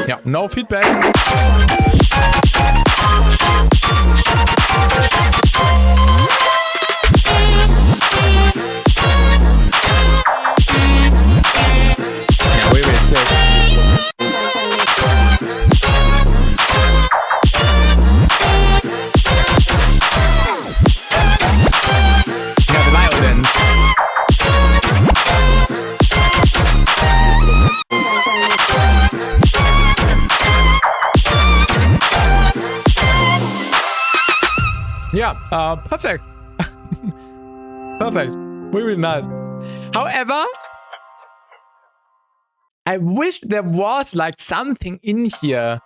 Yeah, no feedback. Yeah, perfect. Perfect. Really nice. However, I wish there was like something in here.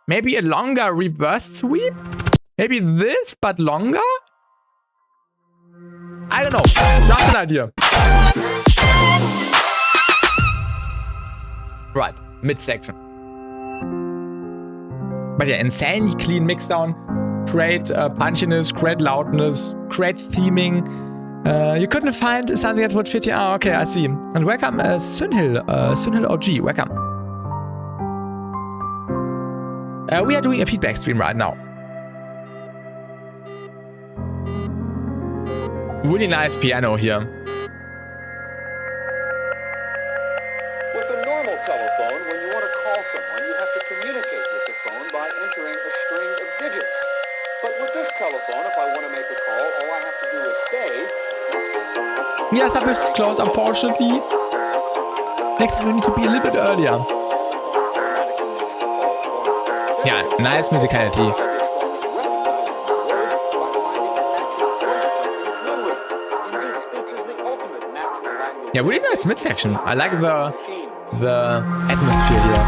Maybe a longer reverse sweep? Maybe this, but longer? I don't know. That's an idea. Right, midsection. But yeah, insanely clean mixdown. Great punchiness, great loudness, great theming. You couldn't find something that would fit here. Oh, okay, I see. And welcome, Sunhill OG. Welcome. We are doing a feedback stream right now. Really nice piano here.
With a normal telephone, when you want to call someone, you have to communicate with the phone by entering a string of digits. But with this telephone, if I want to make a call, all I have to do is say...
Yeah, submit is closed, unfortunately. Next time we need to be a little bit earlier. Yeah, nice musicality. Yeah, really nice midsection. I like the atmosphere here.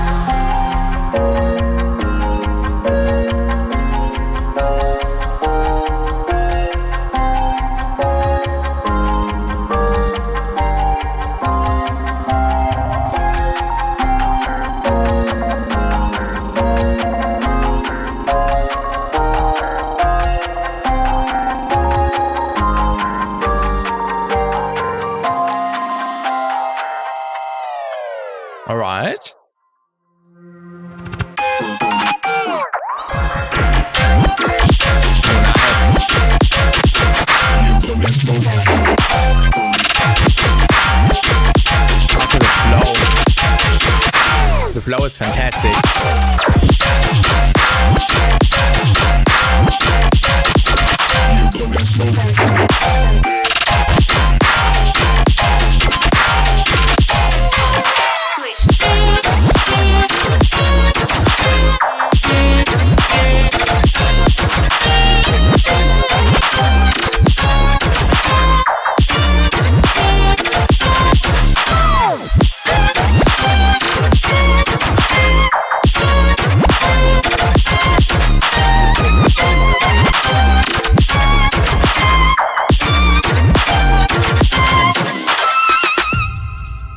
Alright. The flow is fantastic.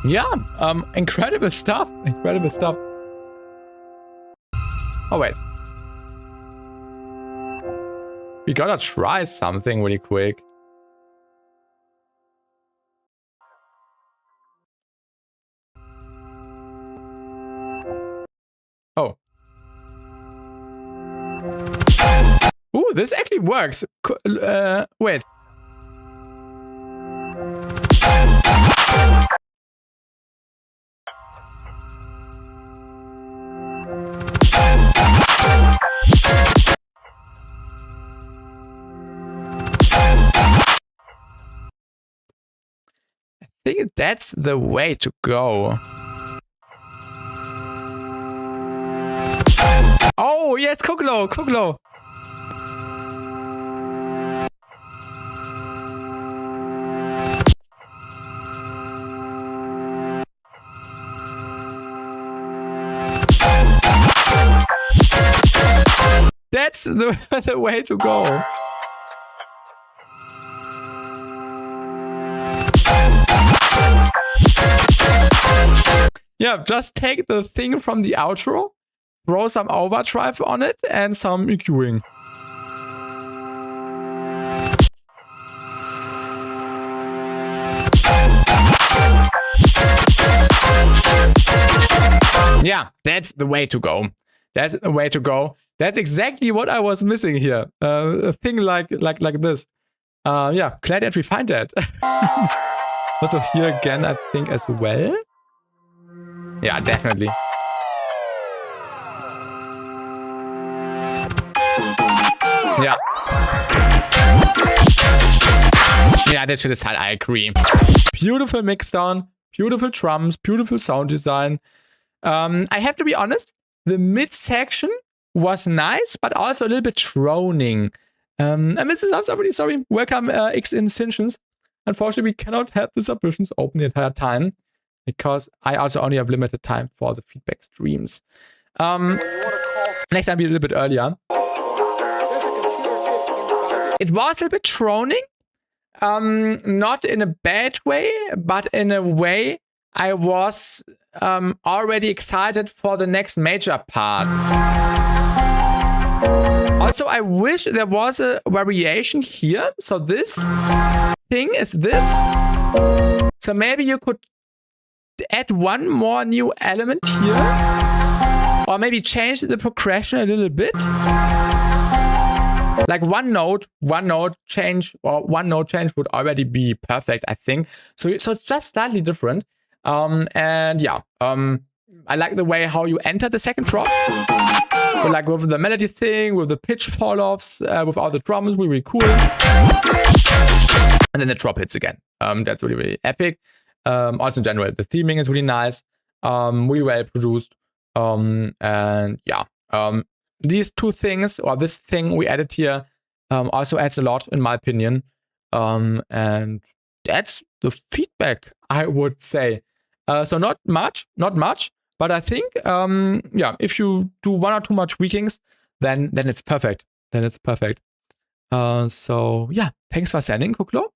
Yeah, incredible stuff. Incredible stuff. Oh, wait. We gotta try something really quick. Oh. Ooh, this actually works. Wait. I think that's the way to go. Oh, yes, Kuklo, Kuklo. That's the way to go. Yeah, just take the thing from the outro, throw some overdrive on it, and some EQing. Yeah, that's the way to go. That's the way to go. That's exactly what I was missing here. A thing like this. Yeah, glad that we find that. Also here again, I think as well. Yeah, definitely. Yeah. Yeah, that shit is tight. I agree. Beautiful mix down, beautiful drums, beautiful sound design. I have to be honest, the mid section was nice, but also a little bit droning. And this is, I'm really sorry. Welcome, X Incisions. Unfortunately, we cannot have the submissions open the entire time because I also only have limited time for the feedback streams. Next time, be a little bit earlier. It was a little bit droning. Not in a bad way, but in a way I was already excited for the next major part. Also, I wish there was a variation here. So this thing is this. So maybe you could add one more new element here. Or maybe change the progression a little bit. Like one note change would already be perfect, I think. So it's just slightly different. And yeah, I like the way how you enter the second drop. So like with the melody thing, with the pitch fall-offs, with all the drums, really cool. And then the drop hits again. That's really, really epic. Also in general, the theming is really nice, really well produced. And yeah, these two things, or this thing we added here, also adds a lot, in my opinion. And that's the feedback, I would say. So not much, but I think, yeah, if you do one or two more tweakings, then it's perfect. So yeah, thanks for sending, Kuklo.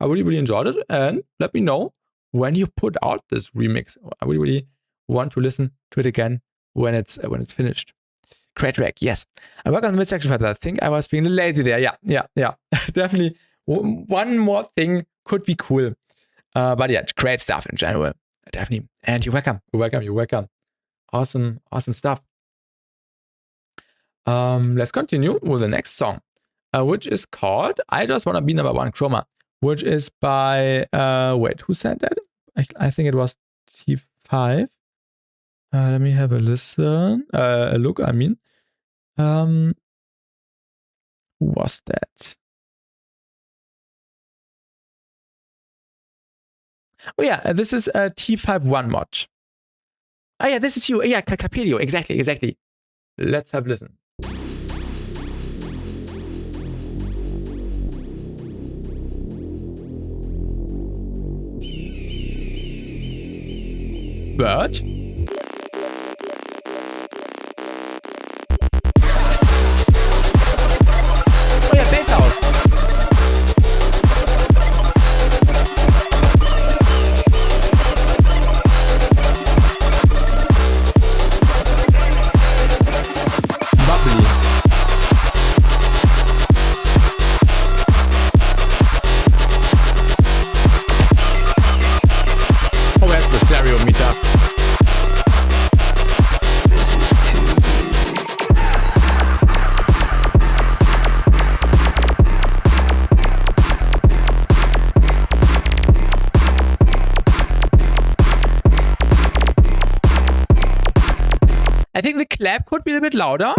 I really, really enjoyed it, and let me know when you put out this remix. I really, really want to listen to it again when it's finished. Great track, yes. I work on the midsection further. I think I was being a little lazy there. Yeah. Definitely one more thing could be cool. But yeah, great stuff in general. Definitely. And you're welcome. Awesome stuff. Let's continue with the next song, which is called I Just Wanna Be Number One Chroma, which is by, wait, who said that? I think it was T5. Let me have a listen. A look, I mean. Who was that? Oh yeah, this is a T51 mod. Oh yeah, this is you. Yeah, Capelio. Exactly. Let's have a listen. But oh yeah, bass house. stereo meter. I think the clap could be a bit louder.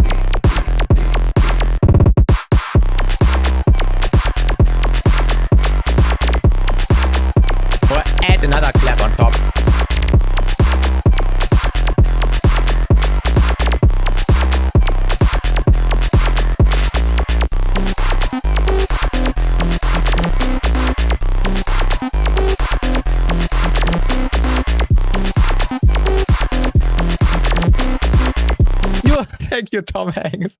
Or add another clap on top. Thank you, Tom Hanks.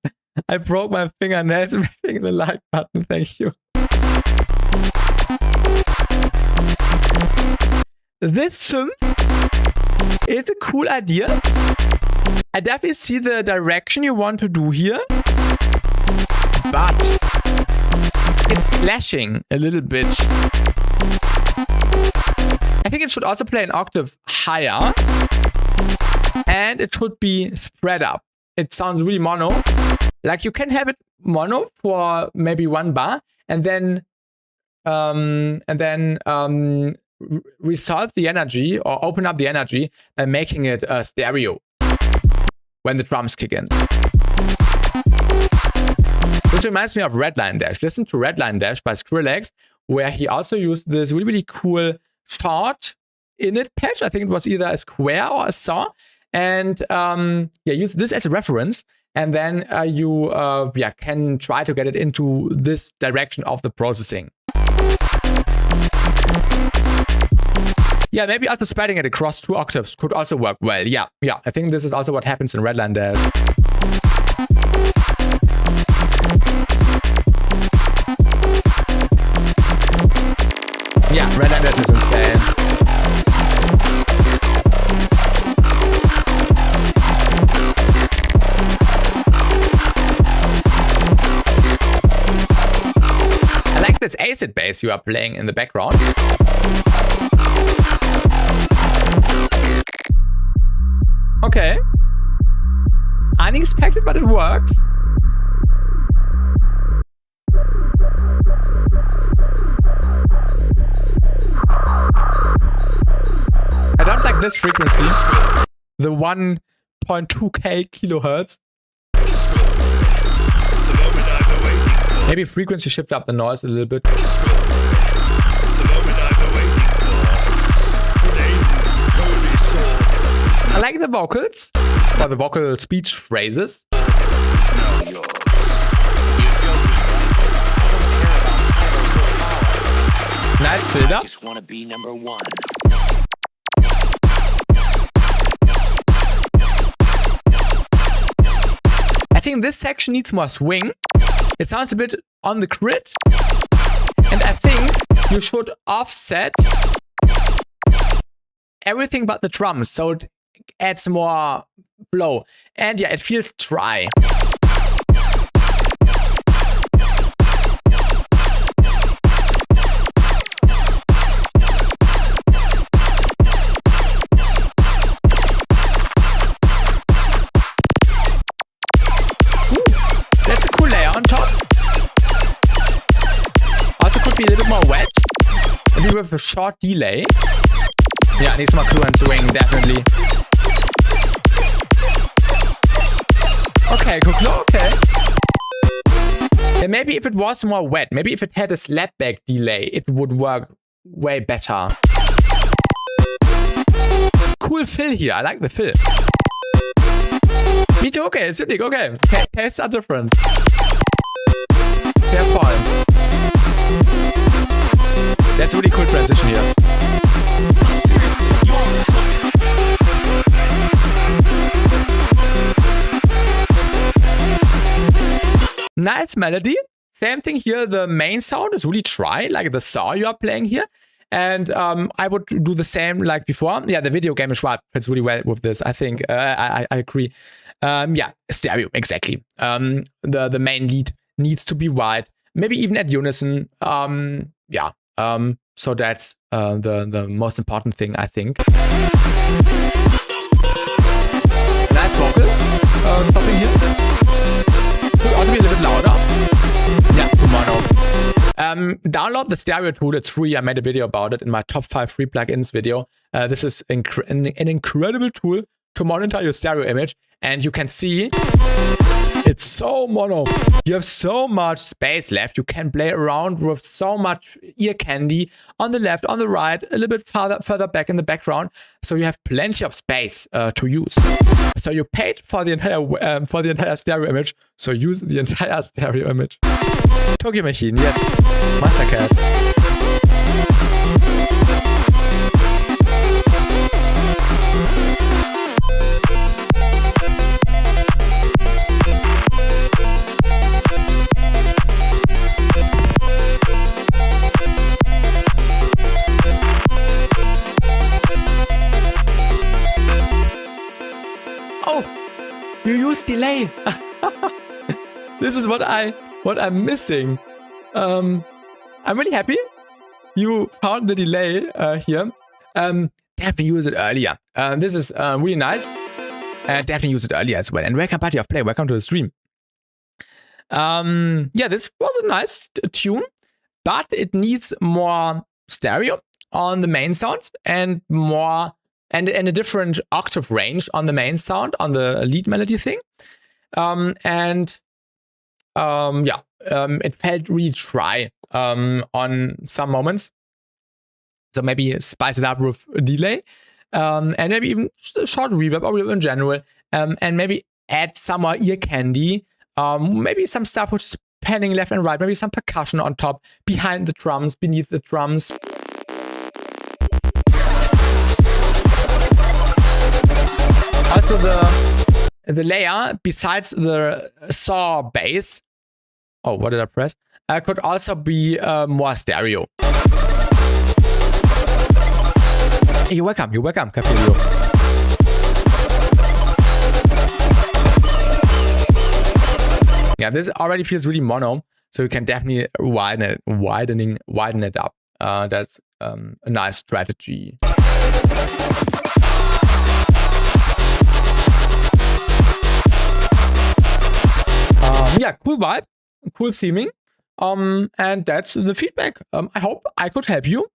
I broke my fingernails pressing the like button. Thank you. This synth is a cool idea. I definitely see the direction you want to do here, but it's clashing a little bit. I think it should also play an octave higher, and it should be spread up. It sounds really mono. Like you can have it mono for maybe one bar, and then resolve the energy or open up the energy by making it stereo when the drums kick in. This reminds me of Redline Dash. Listen to Redline Dash by Skrillex, where he also used this really, really cool short init patch. I think it was either a square or a saw. And use this as a reference, and then you can try to get it into this direction of the processing. Yeah, maybe also spreading it across 2 octaves could also work well. Yeah, I think this is also what happens in Redline Dash. Yeah, Redline Dash is insane. This acid bass you are playing in the background. Okay. Unexpected, but it works. I don't like this frequency. The 1.2k kilohertz. Maybe frequency shift up the noise a little bit. I like the vocals, or the vocal speech phrases. Nice build up.
Just wanna be number one.
I think this section needs more swing. It sounds a bit on the grid. And I think you should offset everything but the drums, so it adds more flow. And yeah, it feels dry. That's a cool layer on top. Also could be a little bit more wet. Maybe with a short delay. Yeah, needs more clue and swing, definitely. Okay, cool, okay. And maybe if it was more wet, maybe if it had a slapback delay, it would work way better. Cool fill here, I like the fill. Me too, okay, it's unique, okay. Tastes are different. Fair point. That's a really cool transition here. Nice melody. Same thing here, the main sound is really dry, like the saw you are playing here. And I would do the same like before. Yeah, the video game is right. Fits really well with this, I think. I agree. Yeah, stereo, exactly. The main lead needs to be wide, maybe even at unison. So that's the most important thing, I think. Nice vocal. Popping here. Could also be a little bit louder. Yeah, mono. Download the stereo tool. It's free. I made a video about it in my top 5 free plugins video. This is an incredible tool to monitor your stereo image, and you can see it's so mono. You have so much space left. You can play around with so much ear candy on the left, on the right, a little bit further back in the background. So you have plenty of space to use. So you paid for the entire stereo image. So use the entire stereo image. Tokyo Machine, yes. Mastercat. You use delay. This is what I'm missing. I'm really happy you found the delay here. Definitely use it earlier. This is really nice. Definitely use it earlier as well. And welcome, party of play. Welcome to the stream. Yeah, this was a nice tune, but it needs more stereo on the main sounds and more. And a different octave range on the main sound, on the lead melody thing. It felt really dry on some moments. So maybe spice it up with a delay. And maybe even just a short reverb or reverb in general. And maybe add some more ear candy. Maybe some stuff which is panning left and right. Maybe some percussion on top, behind the drums, beneath the drums. Also the layer besides the saw bass, oh, what did I press? Could also be more stereo. Hey, you're welcome, Capelio. Yeah, this already feels really mono, so you can definitely widen it up. That's a nice strategy. Yeah, cool vibe, cool theming, and that's the feedback. I hope I could help you.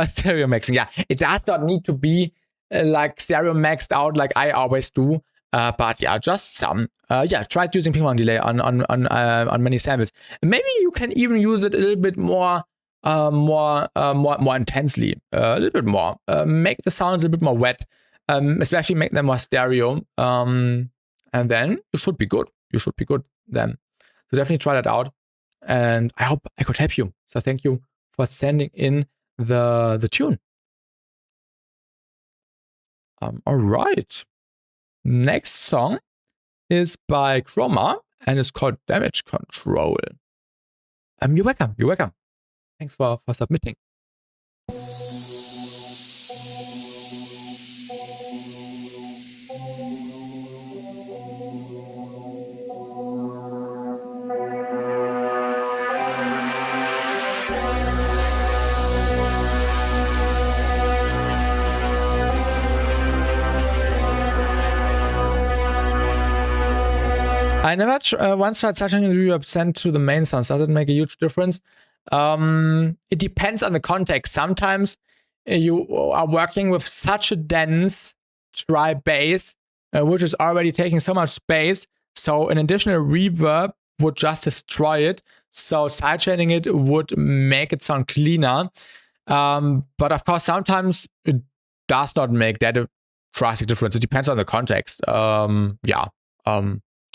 Stereo maxing, yeah, it does not need to be like stereo maxed out like I always do, but yeah, just some. Yeah, try using ping pong delay on many samples. Maybe you can even use it a little bit more intensely, a little bit more. Make the sounds a bit more wet, especially make them more stereo, and then you should be good. You should be good then. So definitely try that out, and I hope I could help you. So thank you for sending in the tune. All right. Next song is by Chroma and it's called Damage Control. You're welcome. You're welcome. Thanks for submitting. I never once tried such a reverb sent to the main sounds. Does it make a huge difference? It depends on the context. Sometimes you are working with such a dense, dry bass, which is already taking so much space. So an additional reverb would just destroy it. So sidechaining it would make it sound cleaner. But of course, sometimes it does not make that a drastic difference. It depends on the context.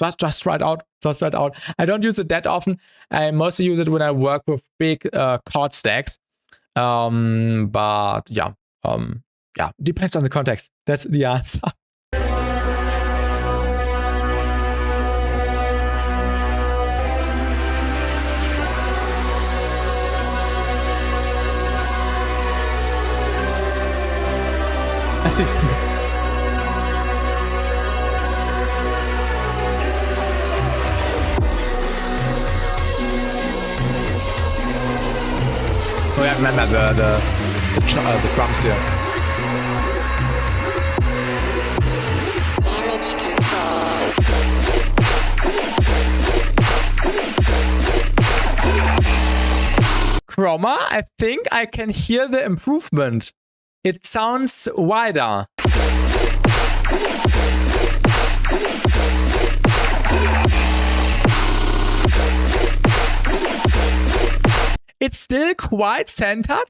Just try it out. Just try it out. I don't use it that often. I mostly use it when I work with big chord stacks. But yeah, depends on the context. That's the answer. I see. Oh yeah, remember the drums here. Chroma, I think I can hear the improvement. It sounds wider. It's still quite centered,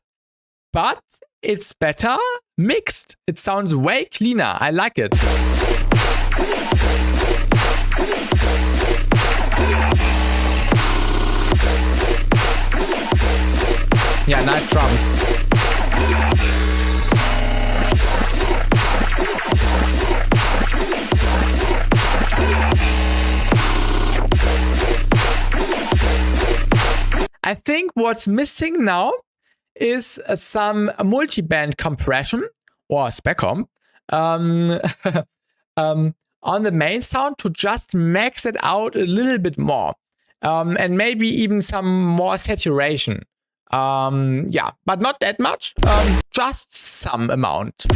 but it's better mixed. It sounds way cleaner. I like it. Yeah, nice drums. I think what's missing now is some multi-band compression or spec comp on the main sound to just max it out a little bit more. And maybe even some more saturation. Yeah, but not that much, just some amount.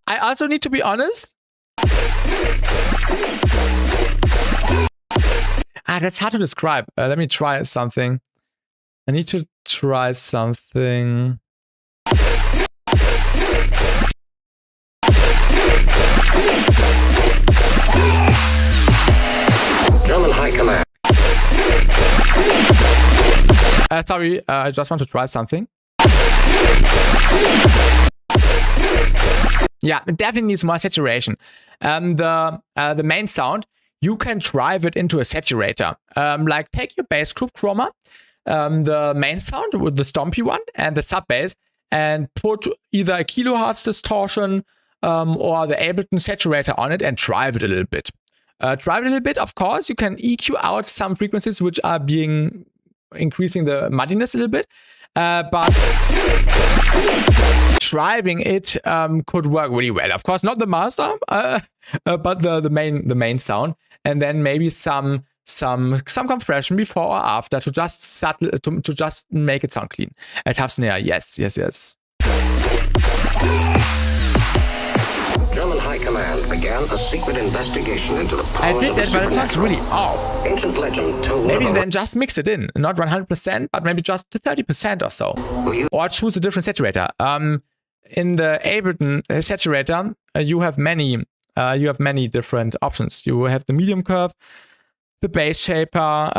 I also need to be honest. That's hard to describe. Let me try something. I need to try something.
German High Command.
Sorry, I just want to try something. Yeah, it definitely needs more saturation. The main sound, you can drive it into a saturator. Like take your bass group Chroma, the main sound with the stompy one and the sub bass, and put either a kilohertz distortion or the Ableton saturator on it and drive it a little bit. Drive it a little bit, of course. You can EQ out some frequencies which are increasing the muddiness a little bit, but driving it could work really well. Of course, not the master, but the main sound, and then maybe some compression before or after to just to just make it sound clean. A tough snare, yes.
German High Command began a secret investigation into the powers
I did
of the
that, but it sounds
supernatural.
really off.
Ancient legend told
Maybe
of a
then just mix it in, not 100%, but maybe just to 30% or so. Or choose a different saturator. In the Ableton saturator, you have many different options. You have the medium curve, the bass shaper,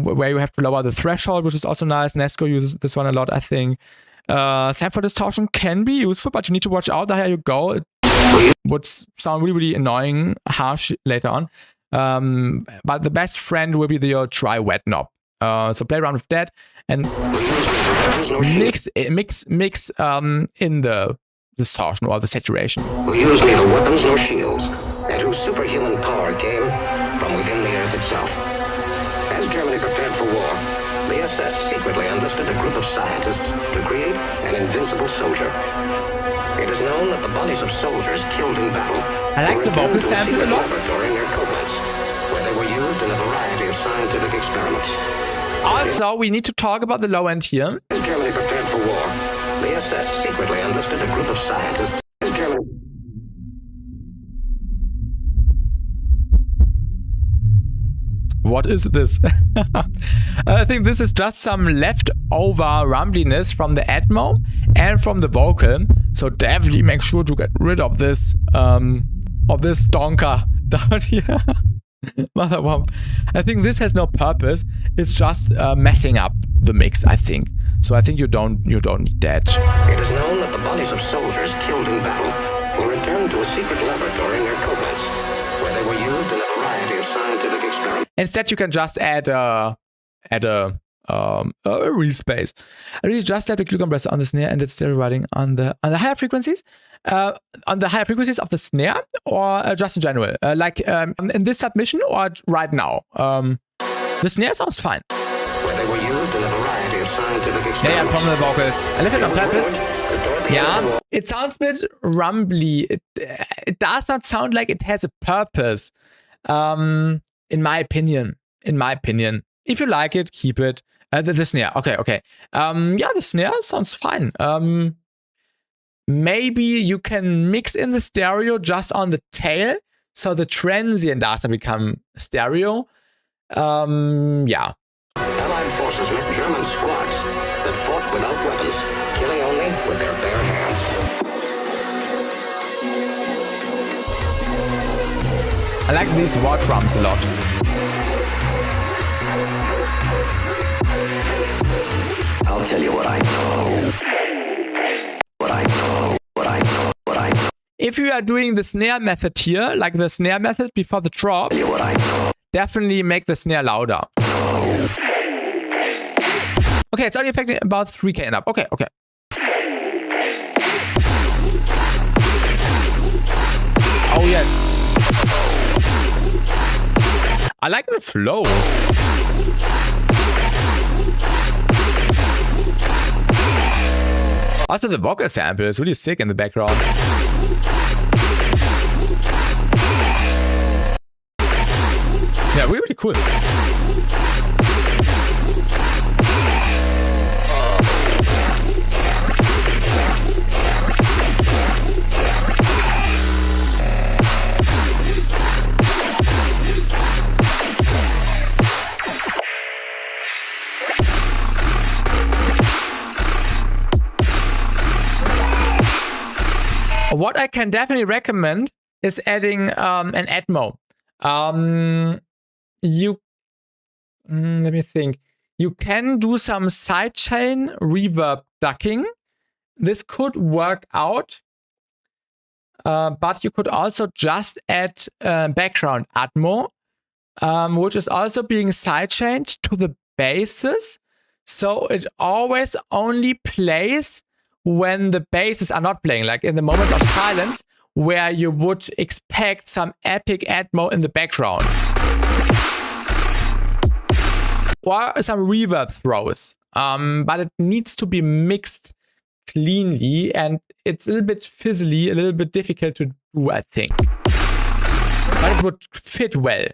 where you have to lower the threshold, which is also nice. Nesco uses this one a lot, I think. Sample distortion can be useful, but you need to watch out. The higher you go, it would sound really annoying, harsh later on. But the best friend will be the dry wet knob. So play around with that and mix in the distortion or the saturation.
who used neither weapons nor shields, and whose superhuman power came from within the earth itself. As Germany prepared for war, the SS secretly enlisted a group of scientists to create an invincible soldier. It is known that the bodies of soldiers killed in battle
I like
were
the vocal
returned to a
sample a
secret
lot.
laboratory near Koblenz, where they were used in a variety of scientific experiments.
Also, we need to talk about the low end here.
As Germany prepared for war, the SS secretly enlisted a group of scientists. As Germany
What is this? I think this is just some leftover rumbliness from the Atmo and from the vocal. So definitely make sure to get rid of this donker down here. Mother womp. I think this has no purpose. It's just messing up the mix, I think. So I think you don't need that.
It is known that the bodies of soldiers killed in battle were returned to a secret laboratory near Koblenz, where they were used in a variety of scientific experiments.
Instead, you can just add a respace. I really just have the glue compressor on the snare, and it's still riding on the higher frequencies. on the higher frequencies of the snare, or just in general? In this submission or right now? The snare sounds fine.
Where they were used in a variety of scientific experiments.
Yeah, from the vocals. I left it on purpose. Yeah, it sounds a bit rumbly. It does not sound like it has a purpose. In my opinion. If you like it, keep it. The snare. Okay. Yeah, the snare sounds fine. Maybe you can mix in the stereo just on the tail, so the transient doesn't become stereo. Yeah.
Allied forces met German squads that fought without weapons, killing only with their bare hands.
I like these war drums a lot.
I'll tell you what I know.
If you are doing the snare method here, like the snare method before the drop, definitely make the snare louder. Okay, it's only affecting about 3K and up. Okay. Oh, yes. I like the flow. Also, the vocal sample is really sick in the background. Yeah, really cool. What I can definitely recommend is adding an Atmo. Let me think. You can do some sidechain reverb ducking. This could work out, but you could also just add background Atmo, which is also being sidechained to the basses. So it always only plays when the basses are not playing, like in the moments of silence where you would expect some epic Atmo in the background. Or some reverb throws. But it needs to be mixed cleanly, and it's a little bit fizzly, a little bit difficult to do, I think. But it would fit well.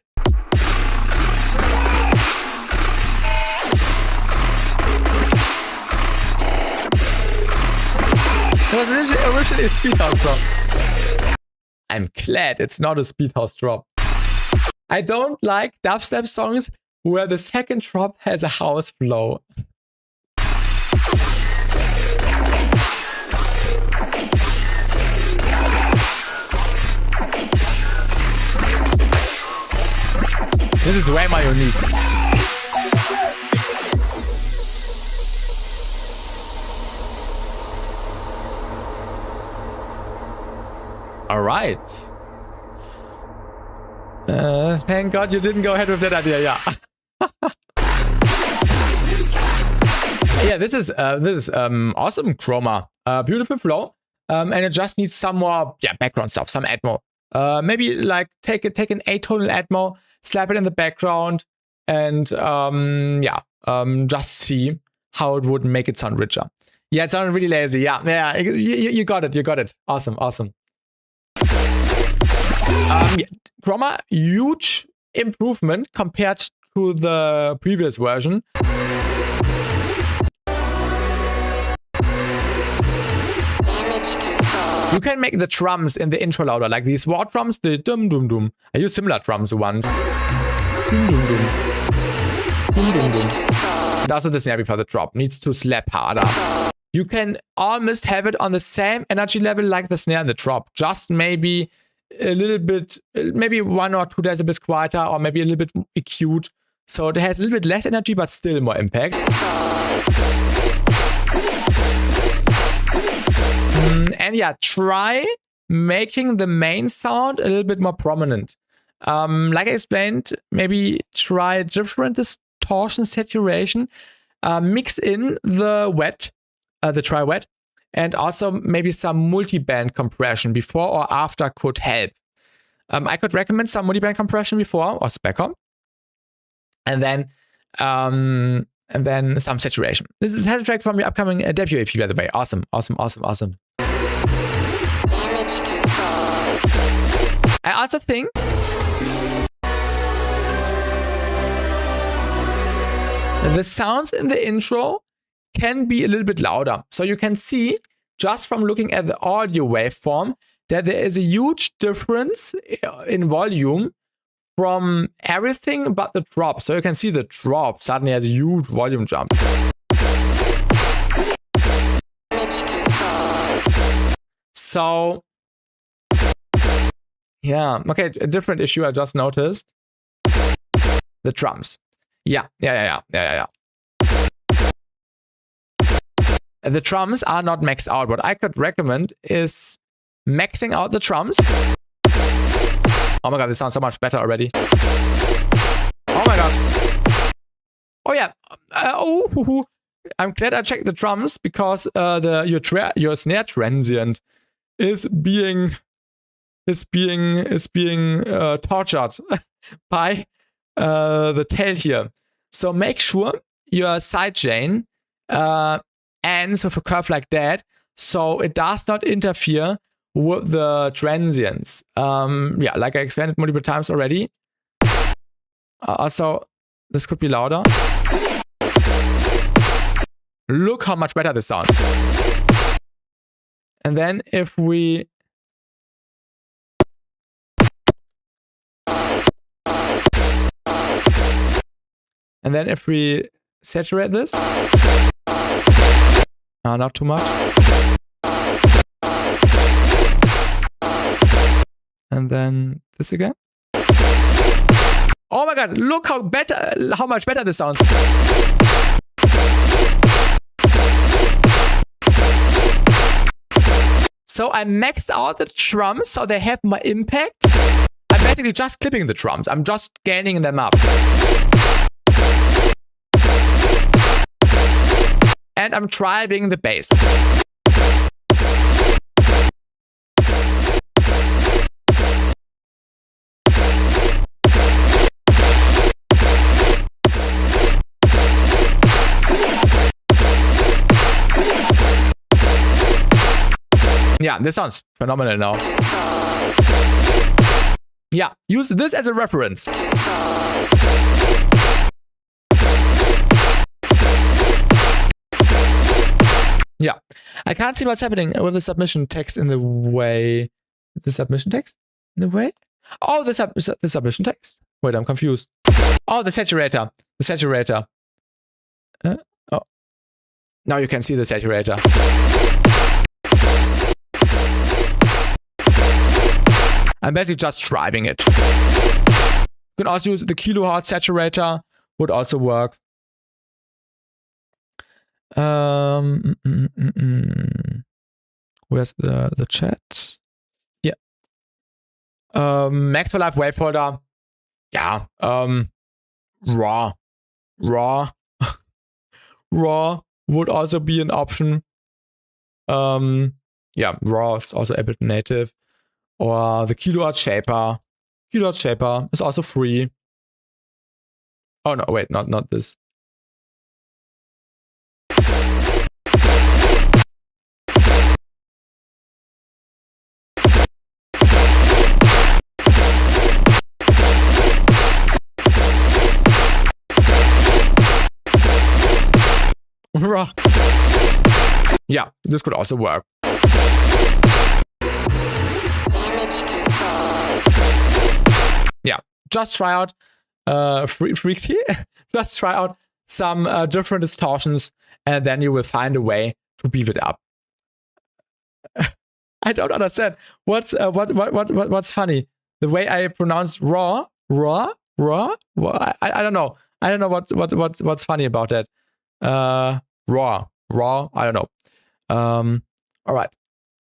It was originally a Speedhouse drop. I'm glad it's not a Speedhouse drop. I don't like dubstep songs where the second drop has a house flow. This is way more unique. All right. Thank God you didn't go ahead with that idea. Yeah. Yeah, this is awesome chroma. Beautiful flow. And it just needs some more background stuff, some Atmo. Maybe like take an atonal Atmo, slap it in the background, and just see how it would make it sound richer. Yeah, it sounded really lazy. Yeah, you got it. Awesome. Chroma, huge improvement compared to the previous version. You can make the drums in the intro louder, like these war drums, the dum dum dum. I used similar drums once. Dum dum dum. Dum dum dum. And also the snare before the drop needs to slap harder. You can almost have it on the same energy level like the snare and the drop, just maybe a little bit, maybe 1 or 2 decibels quieter, or maybe a little bit acute. So it has a little bit less energy, but still more impact. And yeah, try making the main sound a little bit more prominent. Like I explained, maybe try different distortion saturation. Mix in the wet, the tri-wet, and also maybe some multi-band compression before or after could help. I could recommend some multi-band compression before or specker, and then some saturation. This is a title track from your upcoming debut EP, by the way. Awesome. I also think the sounds in the intro can be a little bit louder. So you can see, just from looking at the audio waveform, that there is a huge difference in volume from everything but the drop. So you can see the drop suddenly has a huge volume jump. So, yeah, okay, a different issue I just noticed. The drums. Yeah. The drums are not maxed out. What I could recommend is maxing out the drums. Oh my god, this sounds so much better already. Oh my god. Oh yeah. I'm glad I checked the drums because your snare transient is being tortured by the tail here. So make sure your sidechain ends with a curve like that, so it does not interfere with the transients. Yeah, like I explained it multiple times already. Also, this could be louder. Look how much better this sounds. And then if we saturate this, not too much. And then this again. Oh my god, look how much better this sounds. So I maxed out the drums so they have my impact. I'm basically just clipping the drums. I'm just gaining them up. And I'm driving the bass. Yeah, this sounds phenomenal now. Yeah, use this as a reference. Yeah, I can't see what's happening with the submission text in the way. The submission text in the way? Oh, the submission text. Wait, I'm confused. Oh, the saturator. The saturator. Oh, now you can see the saturator. I'm basically just driving it. You can also use the kilohertz saturator, would also work. Where's the chat? Yeah. Max for Live wave folder. Yeah. Raw. Raw would also be an option. Yeah, Raw is also Ableton native. Or the kilohertz shaper. Kilohertz shaper is also free. Oh no, wait, not this. Yeah, this could also work. Yeah, just try out freaky. Just try out some different distortions, and then you will find a way to beef it up. I don't understand what's funny. The way I pronounce raw. I don't know. I don't know what's funny about that. Raw. I don't know. All right.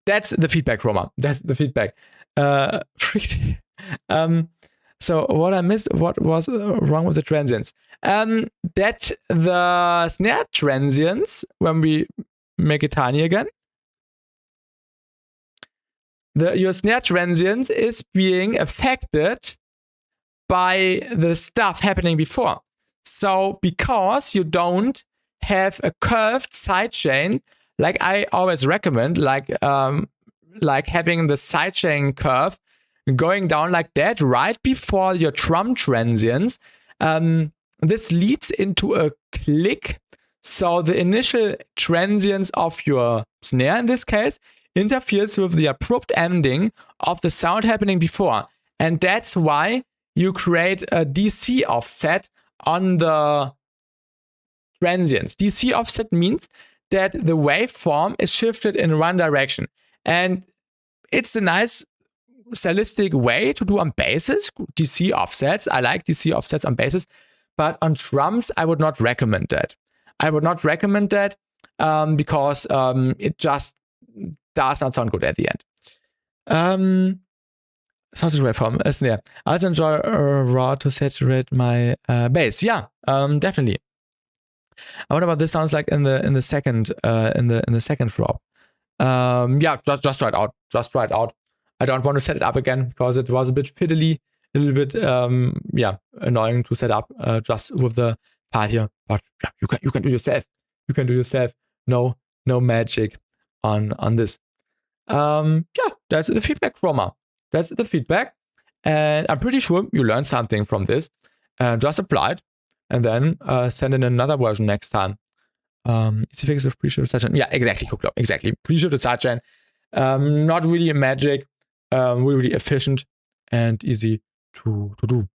That's the feedback, Roma. That's the feedback. So what I missed, what was wrong with the transients? That the snare transients, when we make it tiny again, your snare transients is being affected by the stuff happening before. So because you don't have a curved sidechain, like I always recommend, like having the sidechain curve going down like that right before your drum transients, this leads into a click. So the initial transients of your snare, in this case, interferes with the abrupt ending of the sound happening before. And that's why you create a DC offset on the transients. DC offset means that the waveform is shifted in one direction. And it's a nice stylistic way to do on basses, DC offsets. I like DC offsets on basses, but on drums, I would not recommend that. I would not recommend that because it just does not sound good at the end. Sounds away from a snare. I also enjoy raw to saturate my bass. Yeah, definitely. What about this? Sounds like in the second drop. Yeah, just try it out. Just try it out. I don't want to set it up again because it was a bit fiddly, a little bit annoying to set up just with the part here. But yeah, you can do yourself. You can do yourself. No magic on this. Yeah, that's the feedback, Roma. That's the feedback, and I'm pretty sure you learned something from this. Just apply it, and then send in another version next time. Easy fix of pre-shifted sidechain. Yeah, exactly, Cooklow. Exactly. Pre-shifted sidechain. Not really a magic. Really efficient and easy to do.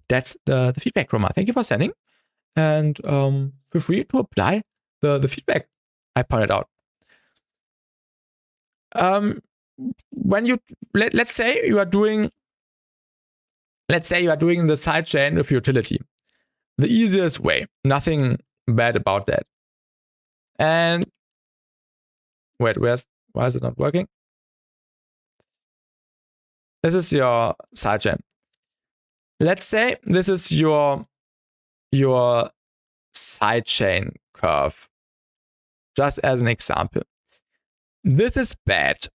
That's the feedback, Roma. Thank you for sending, and feel free to apply the feedback I pointed out. When you let's say you are doing the sidechain with utility, the easiest way, nothing bad about that. And wait, why is it not working? This is your sidechain. Let's say this is your sidechain curve. Just as an example. This is bad,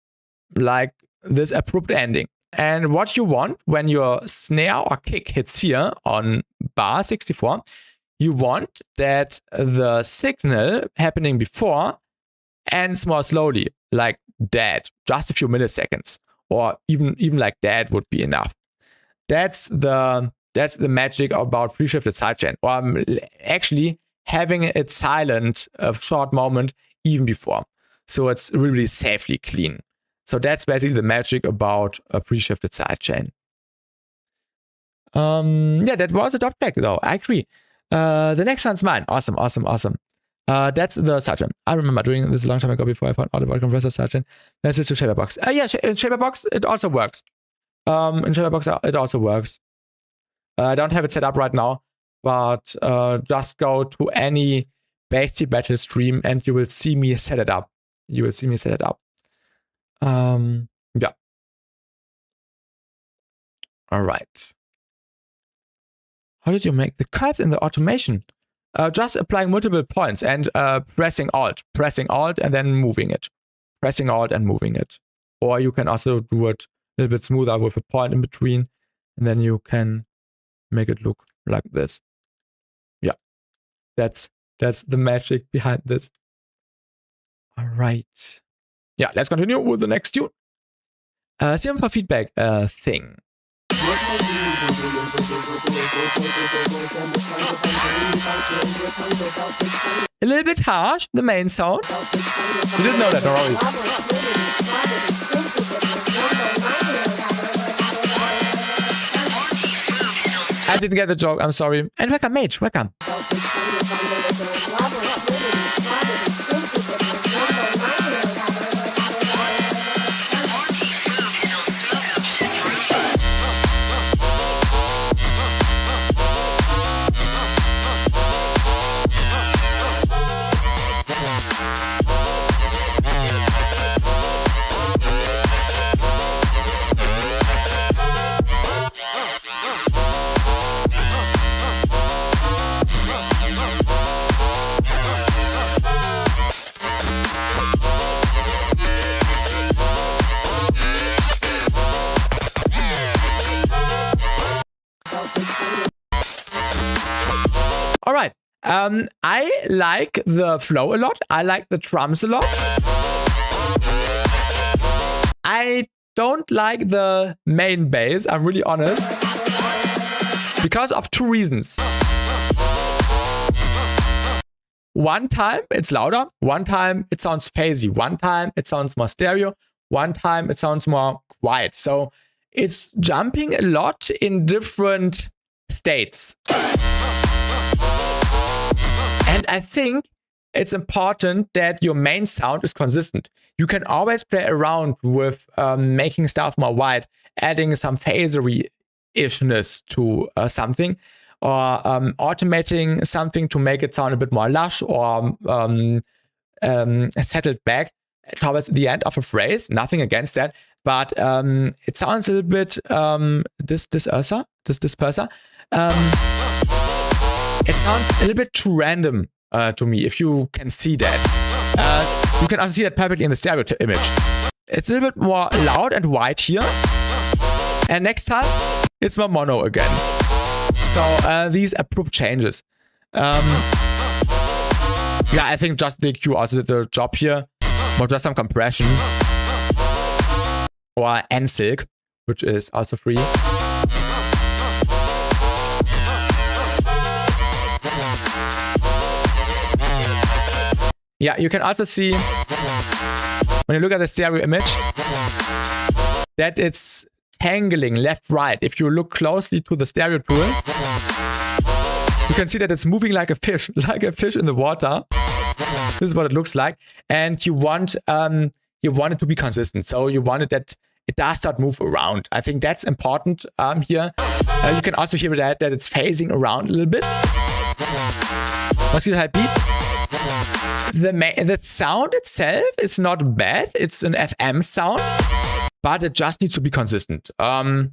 like this abrupt ending. And what you want when your snare or kick hits here on bar 64, you want that the signal happening before ends more slowly, like that, just a few milliseconds, or even like that would be enough. That's the magic about pre-shifted sidechain, or actually having it silent a short moment even before. So it's really safely clean. So that's basically the magic about a pre-shifted sidechain. Yeah, that was a dot track though. I agree. The next one's mine. Awesome. That's the sidechain. I remember doing this a long time ago before I found out about compressor sidechain. That's just a Shaperbox. Yeah, in Shaperbox it also works. In Shaperbox it also works. I don't have it set up right now, but just go to any BassTi battle stream and you will see me set it up. Yeah. All right. How did you make the cut in the automation? Just applying multiple points and pressing Alt, and then moving it. Pressing Alt and moving it. Or you can also do it a little bit smoother with a point in between, and then you can make it look like this. Yeah, that's the magic behind this. All right. Yeah, let's continue with the next tune. Simple feedback thing. A little bit harsh, the main sound. You didn't know that, no worries. I didn't get the joke, I'm sorry. And welcome, Mage, welcome. I like the flow a lot. I like the drums a lot. I don't like the main bass, I'm really honest. Because of two reasons. One time it's louder, one time it sounds phasey, one time it sounds more stereo, one time it sounds more quiet. So it's jumping a lot in different states. And I think it's important that your main sound is consistent. You can always play around with making stuff more wide, adding some phasery-ishness to something, or automating something to make it sound a bit more lush or settled back towards the end of a phrase. Nothing against that, but it sounds a little bit disperser. It sounds a little bit too random to me, if you can see that. You can also see that perfectly in the stereo image. It's a little bit more loud and wide here. And next time, it's more mono again. So these abrupt changes. Yeah, I think just the EQ also did the job here. Or just some compression. Or N-Silk, which is also free. Yeah, you can also see, when you look at the stereo image, that it's tangling left-right. If you look closely to the stereo tool, you can see that it's moving like a fish in the water. This is what it looks like. And you want it to be consistent. So you want it that it does not move around. I think that's important here. You can also hear that it's phasing around a little bit. Mosquito Type Beat. The sound itself is not bad. It's an FM sound, but it just needs to be consistent. Also,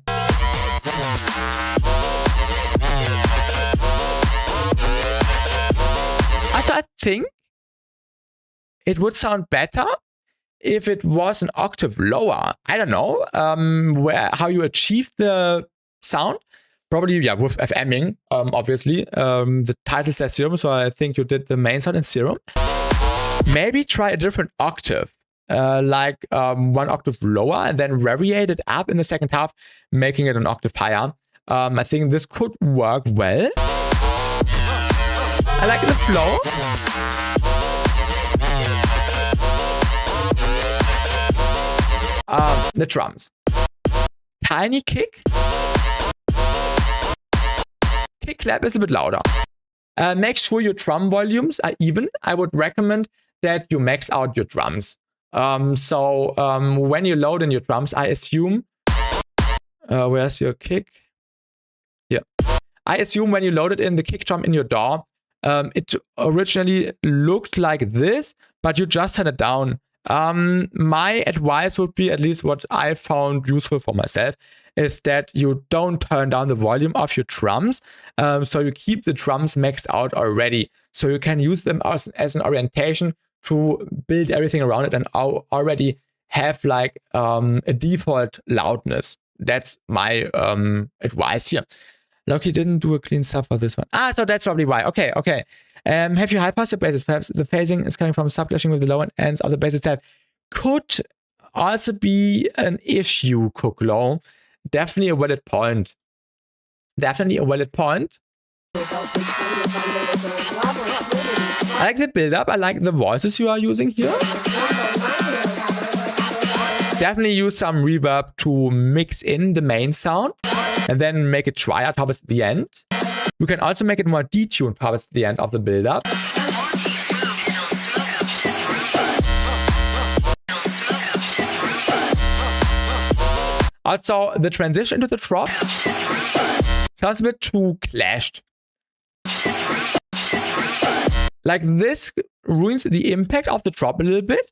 I think it would sound better if it was an octave lower. I don't know how you achieve the sound. Probably, yeah, with FMing, obviously. The title says Serum, so I think you did the main sound in Serum. Maybe try a different octave, like one octave lower, and then variate it up in the second half, making it an octave higher. I think this could work well. I like the flow. The drums. Tiny kick. Kick clap is a bit louder. Make sure your drum volumes are even. I would recommend that you max out your drums. When you load in your drums, I assume... where's your kick? Yeah. I assume when you loaded in the kick drum in your DAW, it originally looked like this, but you just turn it down. My advice would be, at least what I found useful for myself, is that you don't turn down the volume of your drums. So you keep the drums maxed out already. So you can use them as an orientation to build everything around it and already have like a default loudness. That's my advice here. Loki didn't do a clean sub for this one. So that's probably why. Okay. Have you high-passed your basses? Perhaps the phasing is coming from subclashing with the lower ends of the bass itself. Could also be an issue, Cooklow. Definitely a valid point. I like the build-up. I like the voices you are using here. Definitely use some reverb to mix in the main sound and then make it drier towards the end. You can also make it more detuned towards the end of the build-up. Also, the transition to the drop sounds a bit too clashed. Like this ruins the impact of the drop a little bit.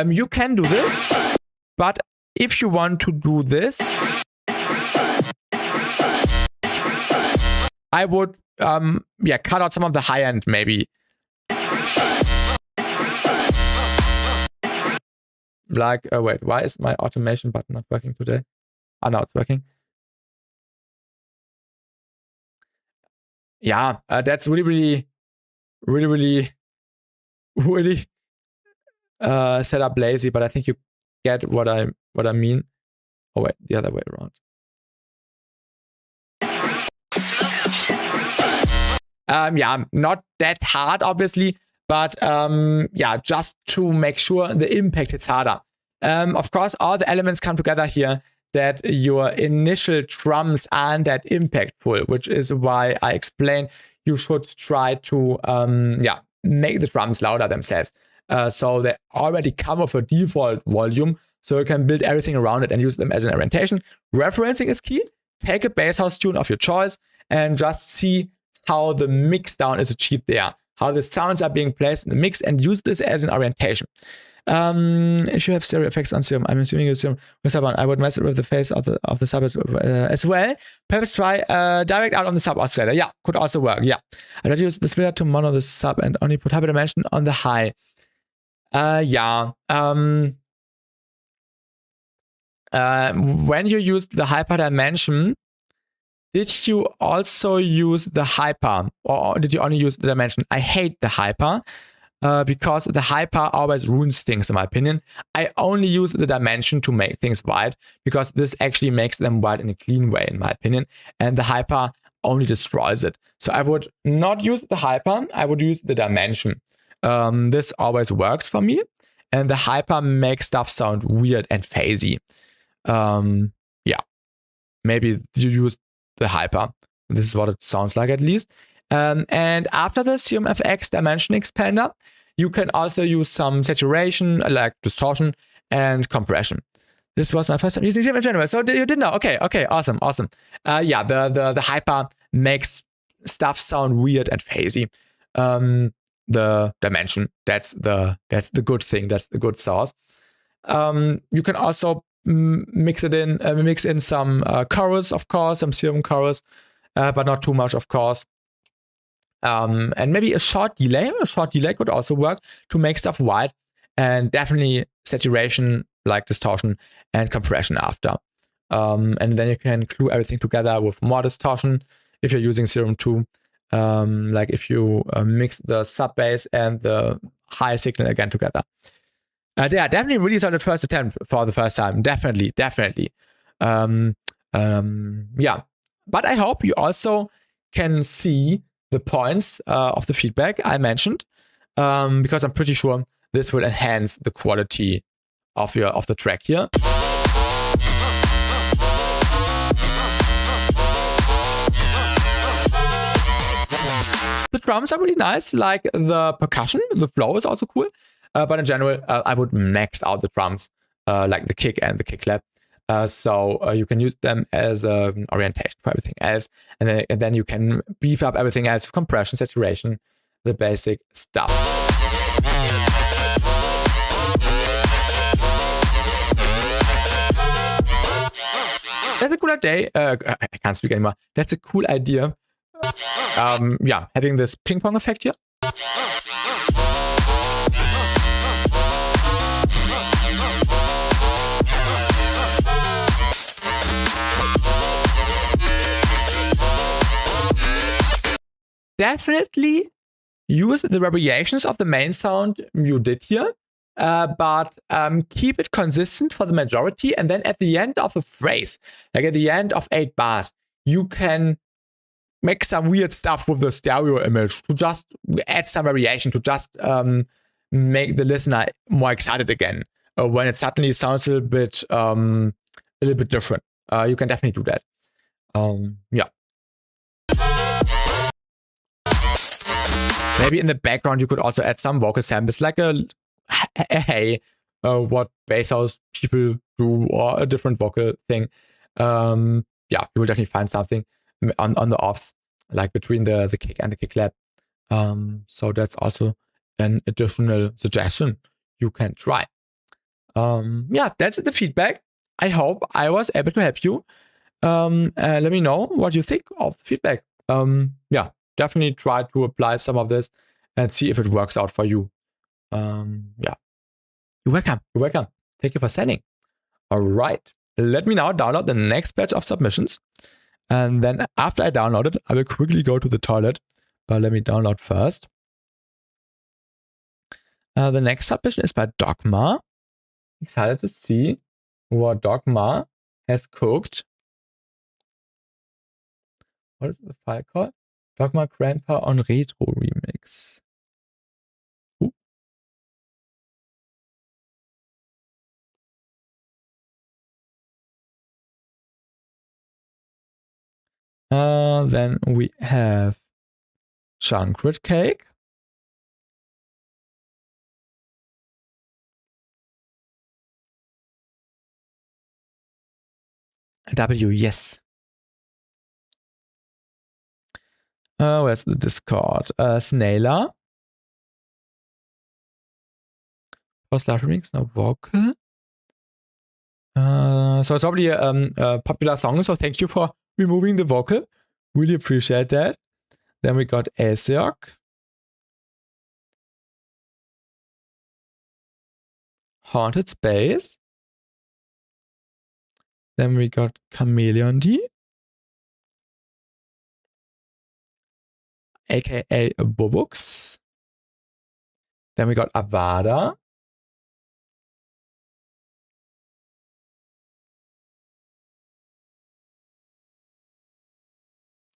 You can do this, but if you want to do this, I would cut out some of the high end maybe. Like, wait, why is my automation button not working today? Oh, no, it's working. yeah, that's really set up lazy, but I think you get what I mean. Oh wait, the other way around. Yeah, not that hard, obviously, but yeah, just to make sure the impact hits harder. Of course, all the elements come together here that your initial drums aren't that impactful, which is why I explained you should try to yeah, make the drums louder themselves. So they already come with a default volume, so you can build everything around it and use them as an orientation. Referencing is key. Take a bass house tune of your choice and just see how the mix down is achieved there, how the sounds are being placed in the mix, and use this as an orientation. If you have stereo effects on Serum, I'm assuming you Serum with sub on, I would mess it with the face of the sub as well. Perhaps try direct out on the sub oscillator. Yeah, could also work. Yeah, I would use the splitter to mono the sub and only put hyper dimension on the high. Yeah. When you use the hyper dimension, did you also use the hyper, or did you only use the dimension? I hate the hyper because the hyper always ruins things, in my opinion. I only use the dimension to make things wide because this actually makes them wide in a clean way, in my opinion. And the hyper only destroys it. So I would not use the hyper. I would use the dimension. This always works for me. And the hyper makes stuff sound weird and phasey. Yeah, maybe you use the hyper. This is what it sounds like, at least. And after the CMFX dimension expander, you can also use some saturation, like distortion and compression. This was my first time using CM in general, so you did know. Okay, awesome. Yeah, the hyper makes stuff sound weird and phasey. The dimension, that's the good thing. That's the good sauce. You can also mix in some chorus, of course, some serum chorus, but not too much, of course. And maybe a short delay. A short delay could also work to make stuff wide, and definitely saturation, like distortion and compression after. And then you can glue everything together with more distortion if you're using Serum 2. Like if you mix the sub bass and the high signal again together. Yeah, definitely really solid first attempt for the first time. Definitely. Yeah, but I hope you also can see the points of the feedback I mentioned, because I'm pretty sure this will enhance the quality of the track here. The drums are really nice, like the percussion, the flow is also cool. But in general, I would max out the drums, like the kick and the kick clap. So you can use them as an orientation for everything else. And then you can beef up everything else, compression, saturation, the basic stuff. That's a cool idea. I can't speak anymore. That's a cool idea. Yeah, having this ping pong effect here. Definitely use the variations of the main sound you did here, but keep it consistent for the majority. And then at the end of a phrase, like at the end of 8 bars, you can make some weird stuff with the stereo image to just add some variation, to just make the listener more excited again when it suddenly sounds a little bit different. You can definitely do that. Yeah. Maybe in the background you could also add some vocal samples, like a hey, what bass house people do, or a different vocal thing. Yeah, you will definitely find something on the offs, like between the kick and the kick clap. So that's also an additional suggestion you can try. Yeah, that's the feedback. I hope I was able to help you. Let me know what you think of the feedback. Yeah, definitely try to apply some of this and see if it works out for you. Yeah, you're welcome. Thank you for sending. All right, let me now download the next batch of submissions. And then after I download it, I will quickly go to the toilet. But let me download first. The next submission is by Dogma. Excited to see what Dogma has cooked. What is the file called? Dogma Grandpa on Retro Remix. Ooh. Then we have Chocolate Cake. W, yes. Where's the Discord? Snaila. Post live remix, no vocal. So it's probably a popular song, so thank you for removing the vocal. Really appreciate that. Then we got Asiok. Haunted Space. Then we got Chameleon D. AKA Bobux. Then we got Avada.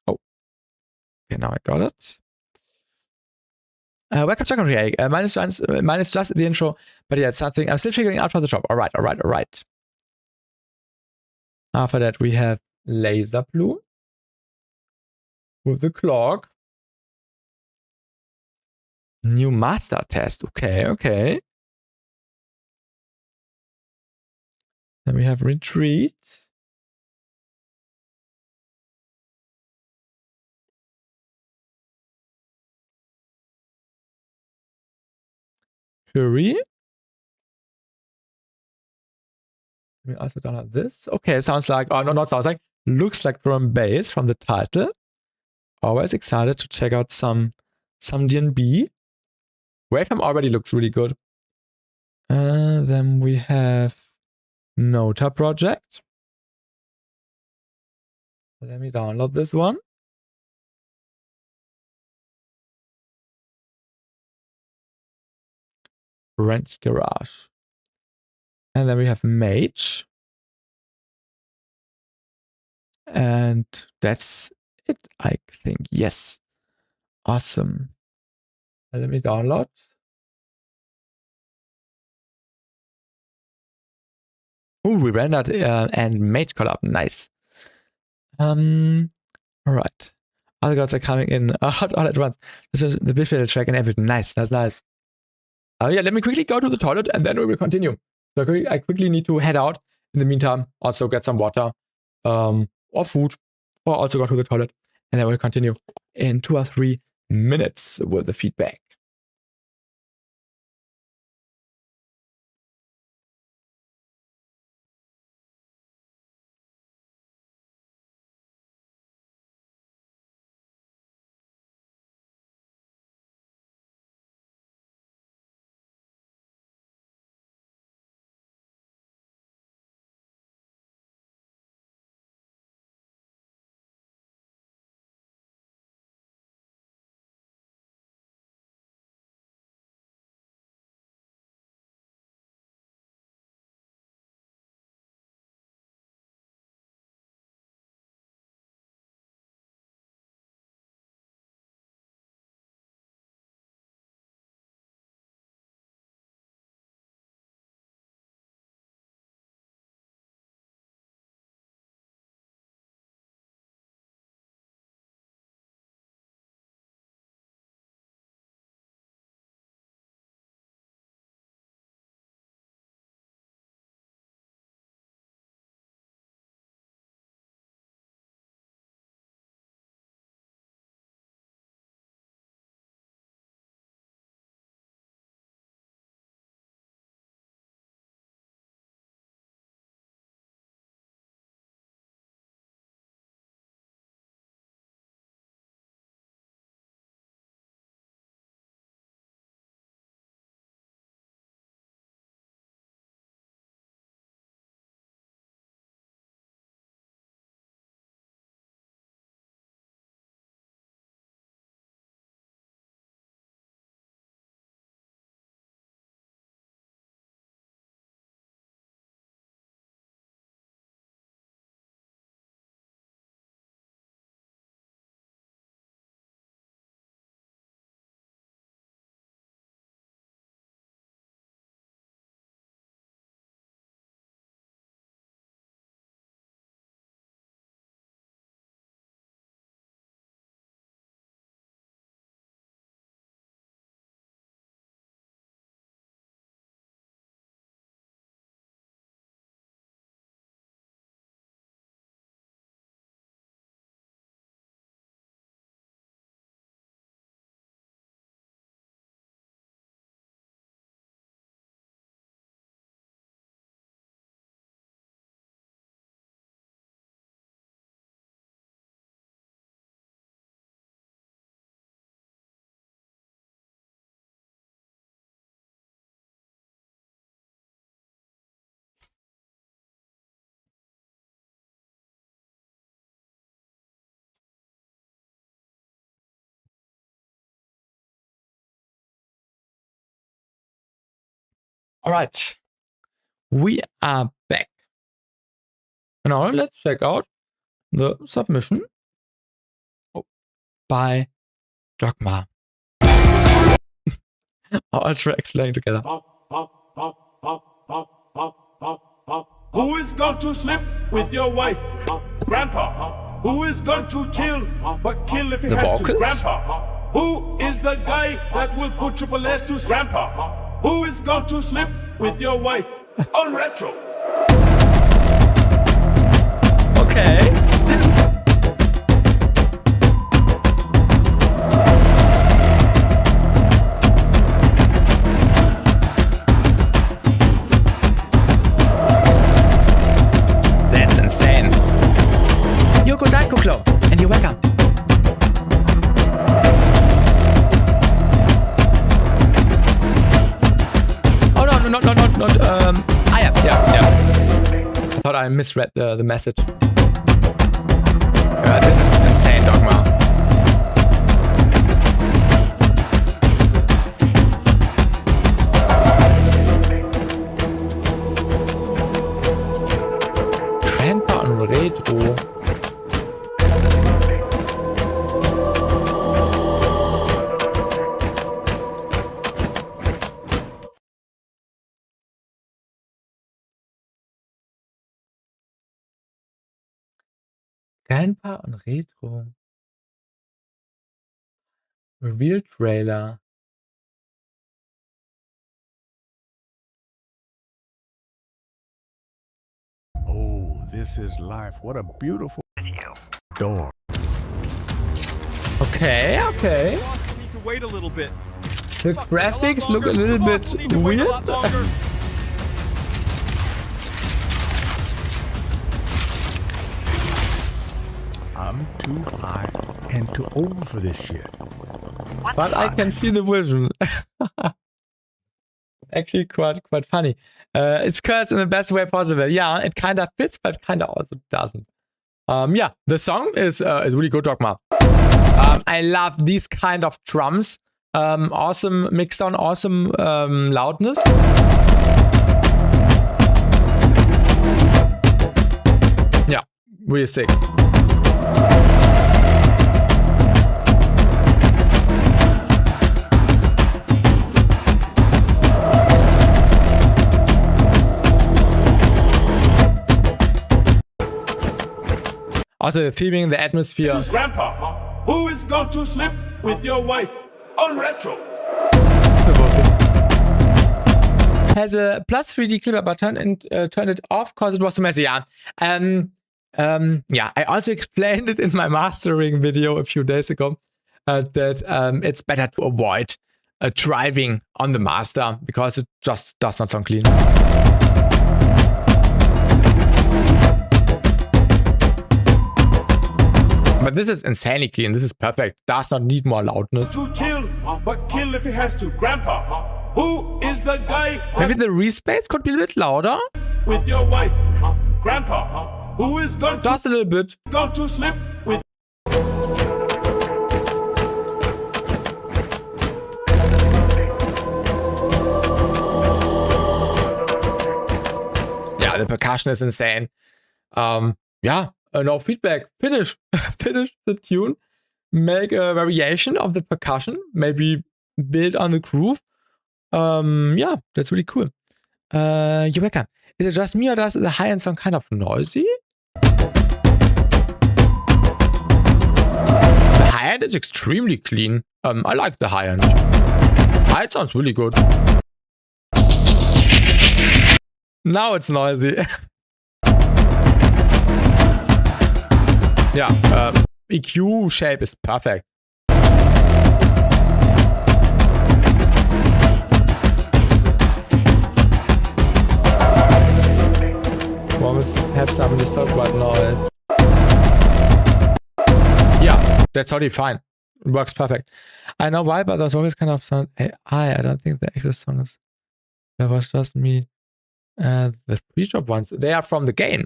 Oh. Okay, now I got it. Welcome to Chocolate Cake. Mine is just the intro, but yeah, it's something I'm still figuring out for the job. Alright. After that, we have Laser Blue with the clock. New master test. Okay. Then we have Retreat. Fury. We also download this. Okay, it sounds like, oh no, not sounds like, looks like drum bass from the title. Always excited to check out some DNB. Waveform already looks really good. Then we have Nota Project. Let me download this one. Wrench Garage. And then we have Mage. And that's it, I think. Yes. Awesome. Let me download. Ooh, we rendered and Mage collab. Nice. All right. Other gods are coming in hot all at once. This is the visual track and everything. Nice. Yeah, let me quickly go to the toilet and then we will continue. So I quickly need to head out. In the meantime, also get some water or food, or also go to the toilet. And then we'll continue in 2 or 3 minutes with the feedback. All right. We are back. Now let's check out the submission by Dogma. All tracks playing together.
Who is going to sleep with your wife? Grandpa. Who is going to chill but kill if he
The
has to?
vocals?
Grandpa. Who is the guy that will put triple S to? Grandpa. Who is going to sleep with your wife? On retro.
Okay. That's insane. Yoko Daikoklo, and you're welcome. Oh no, not yeah. I thought I misread the message. This is insane, Dogma. Grandpa und Retro. Grandpa und Retro. Reveal Trailer.
Oh, this is life. What a beautiful door.
Okay.
Need to wait a little bit.
The graphics look a little bit weird.
I'm too high and too old for this shit.
But I can see the vision. Actually quite funny. It's cursed in the best way possible. Yeah, it kind of fits, but kind of also doesn't. Yeah, the song is really good, Dogma. I love these kind of drums. Awesome mix on, awesome loudness. Yeah, really sick. Also the theming, the atmosphere.
Grandpa. Who is going to sleep with your wife? On retro.
Has a plus 3D clipper, but turned it off because it was too messy. Yeah. Yeah, I also explained it in my mastering video a few days ago that it's better to avoid driving on the master because it just does not sound clean. But this is insanely clean. This is perfect. Does not need more loudness.
To chill but kill if he has to. Grandpa. Who is the guy
Maybe the respace could be a bit louder.
with your wife? Grandpa. Who is going
Just a little bit.
to sleep with?
Yeah, the percussion is insane. Yeah, no feedback. Finish the tune. Make a variation of the percussion. Maybe build on the groove. Yeah, that's really cool. You're welcome. Is it just me or does the high-end sound kind of noisy? The high-end is extremely clean. I like the high-end. High-end sounds really good. Now it's noisy. Yeah, EQ shape is perfect. Always have some distorted white noise. Yeah, that's totally fine. It works perfect. I know why, but there's always kind of sound AI. I don't think the actual song is. That was just me. The pre-drop ones, they are from the game.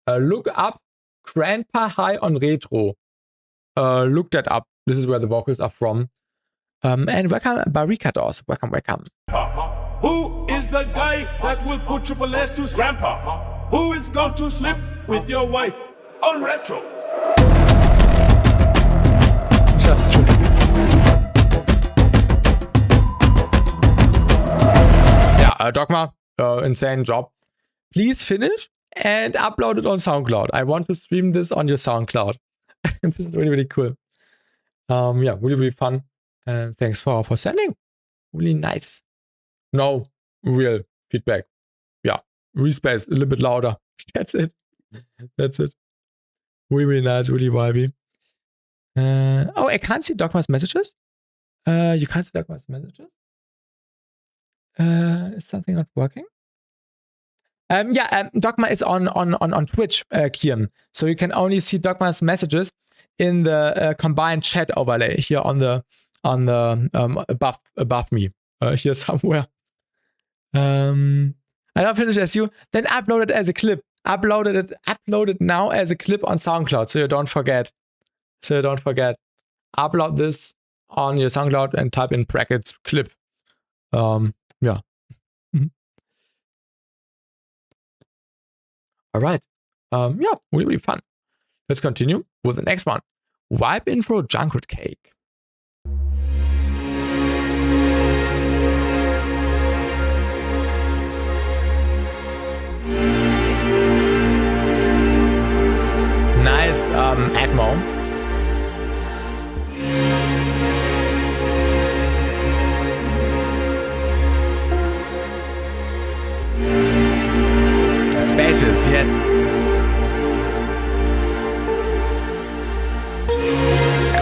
Look up Grandpa High on Retro. Look that up. This is where the vocals are from. And welcome, Barricadors. Welcome.
Who is the guy that will put Triple S to Grandpa? Who is going to sleep with your wife on retro?
Just true. Yeah, Dogma, insane job. Please finish and upload it on SoundCloud. I want to stream this on your SoundCloud. This is really, really cool. Yeah, really, really fun. And thanks for sending. Really nice. No real feedback. Yeah, respace a little bit louder. That's it. That's it. Really, really nice. Really vibey. Oh, I can't see Dogma's messages. You can't see Dogma's messages. Is something not working? Dogma is on Twitch, Kian. So you can only see Dogma's messages in the combined chat overlay here on the above me. Here somewhere. I don't finish as you. Then upload it as a clip. Upload it now as a clip on SoundCloud, so you don't forget. Upload this on your SoundCloud and type in brackets clip. Yeah. All right. Yeah, really fun. Let's continue with the next one. Vibe intro Junkrat Cake. Nice Atmo. Spacious, yes.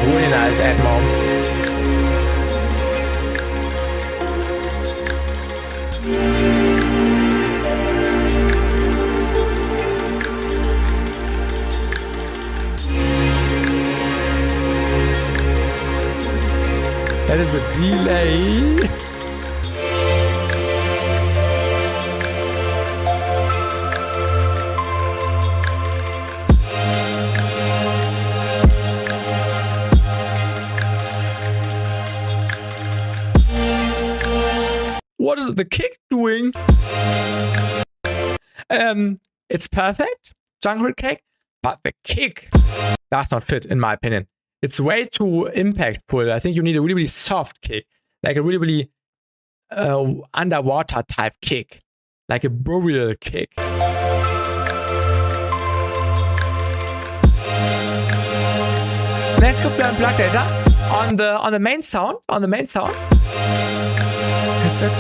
Really nice Atmo. That is a delay. What is the kick doing? It's perfect, Junkrat Cake, but the kick does not fit, in my opinion. It's way too impactful. I think you need a really, really soft kick, like a really, really underwater type kick, like a burial kick. Let's go play Unplugged data on the main sound. Is that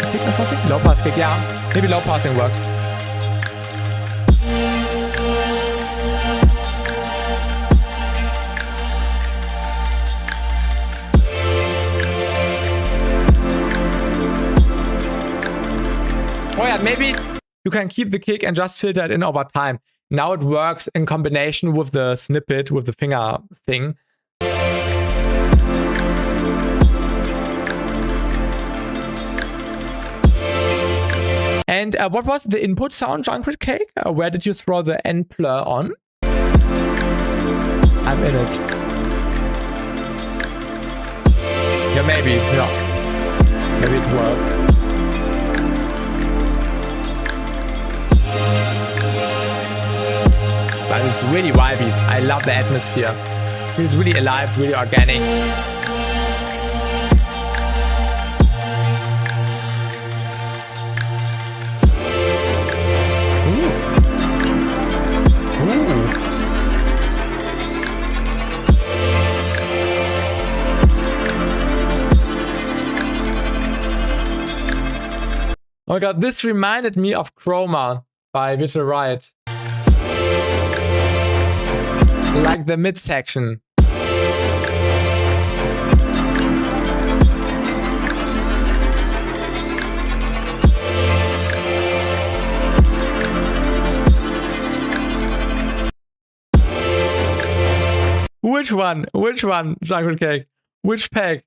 kick or something? Low pass kick, yeah. Maybe low passing works. Oh yeah, maybe you can keep the kick and just filter it in over time. Now it works in combination with the snippet, with the finger thing. And what was the input sound, Junkrat Cake? Where did you throw the end blur on? I'm in it. Yeah, maybe. Yeah. Maybe it worked. But it's really vibey. I love the atmosphere. Feels really alive, really organic. Oh my god, this reminded me of Chroma by Virtual Riot. Like the midsection. Which one? Which one, Junkrat Cake? Which pack?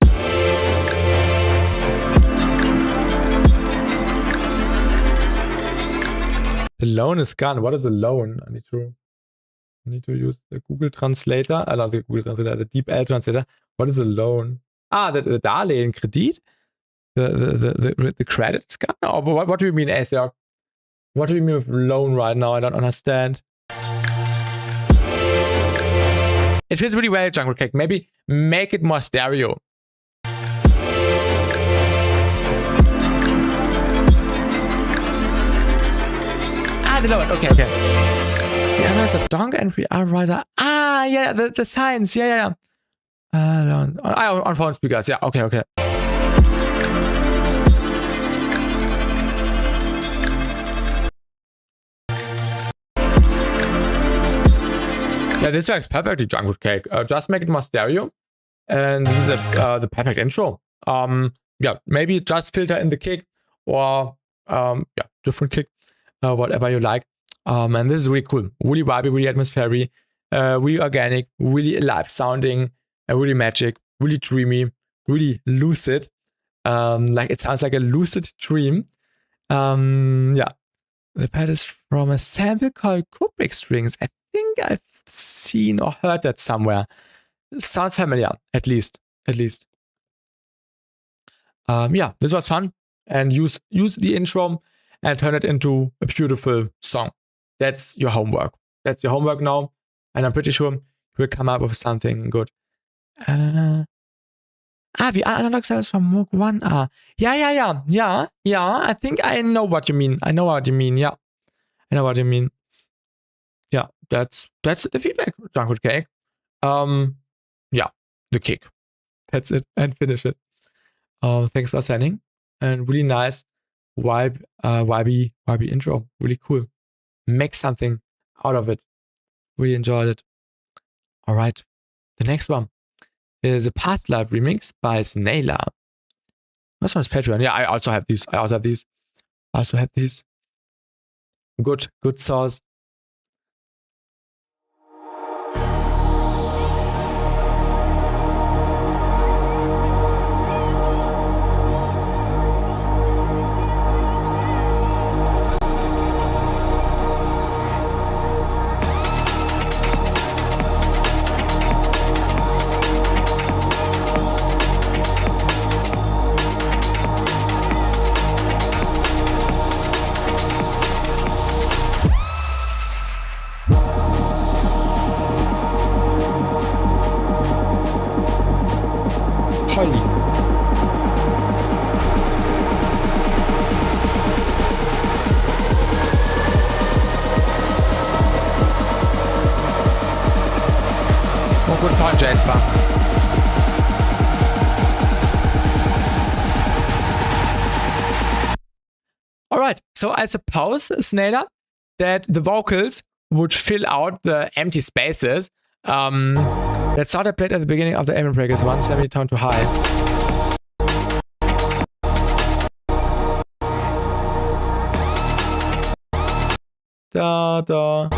The loan is gone. What is a loan? I need to use the Google Translator. I love the Google Translator, the DeepL Translator. What is a loan? Ah, the Darlehen, Kredit? the credits gone? No, but what do you mean, ASR? What do you mean with lone right now? I don't understand. It fits really well, Jungle Cake. Maybe make it more stereo. Ah, the low end. Okay, okay. Yeah, there's a donk and we are rather. Ah, yeah, the signs. Yeah. On phone speakers. Yeah, okay, okay. Yeah, this works perfectly, Jungle Cake. Just make it more stereo. And this is the perfect intro. Yeah, maybe just filter in the kick or yeah, different kick, whatever you like. And this is really cool, really vibey, really atmospheric, really organic, really alive sounding, really magic, really dreamy, really lucid. Like it sounds like a lucid dream. Yeah, the pad is from a sample called Kubrick Strings. I think I've seen or heard that somewhere. It sounds familiar, at least. Yeah, this was fun. And use the intro and turn it into a beautiful song. That's your homework. That's your homework now. And I'm pretty sure you will come up with something good. The analog cells from Moog 1R. Yeah. I think I know what you mean. Yeah. I know what you mean. Yeah, that's the feedback, Jungle Cake. Yeah, the kick. That's it, and finish it. Thanks for sending, and really nice vibey intro. Really cool. Make something out of it. Really enjoyed it. All right, the next one is a Past Life remix by Snaila. This one is Patreon. Yeah, I also have these. Good sauce. Good point, Jasper. All right, so I suppose, Snaila, that the vocals would fill out the empty spaces. That sound I played at the beginning of the ambient break is 1 semitone too high. Da.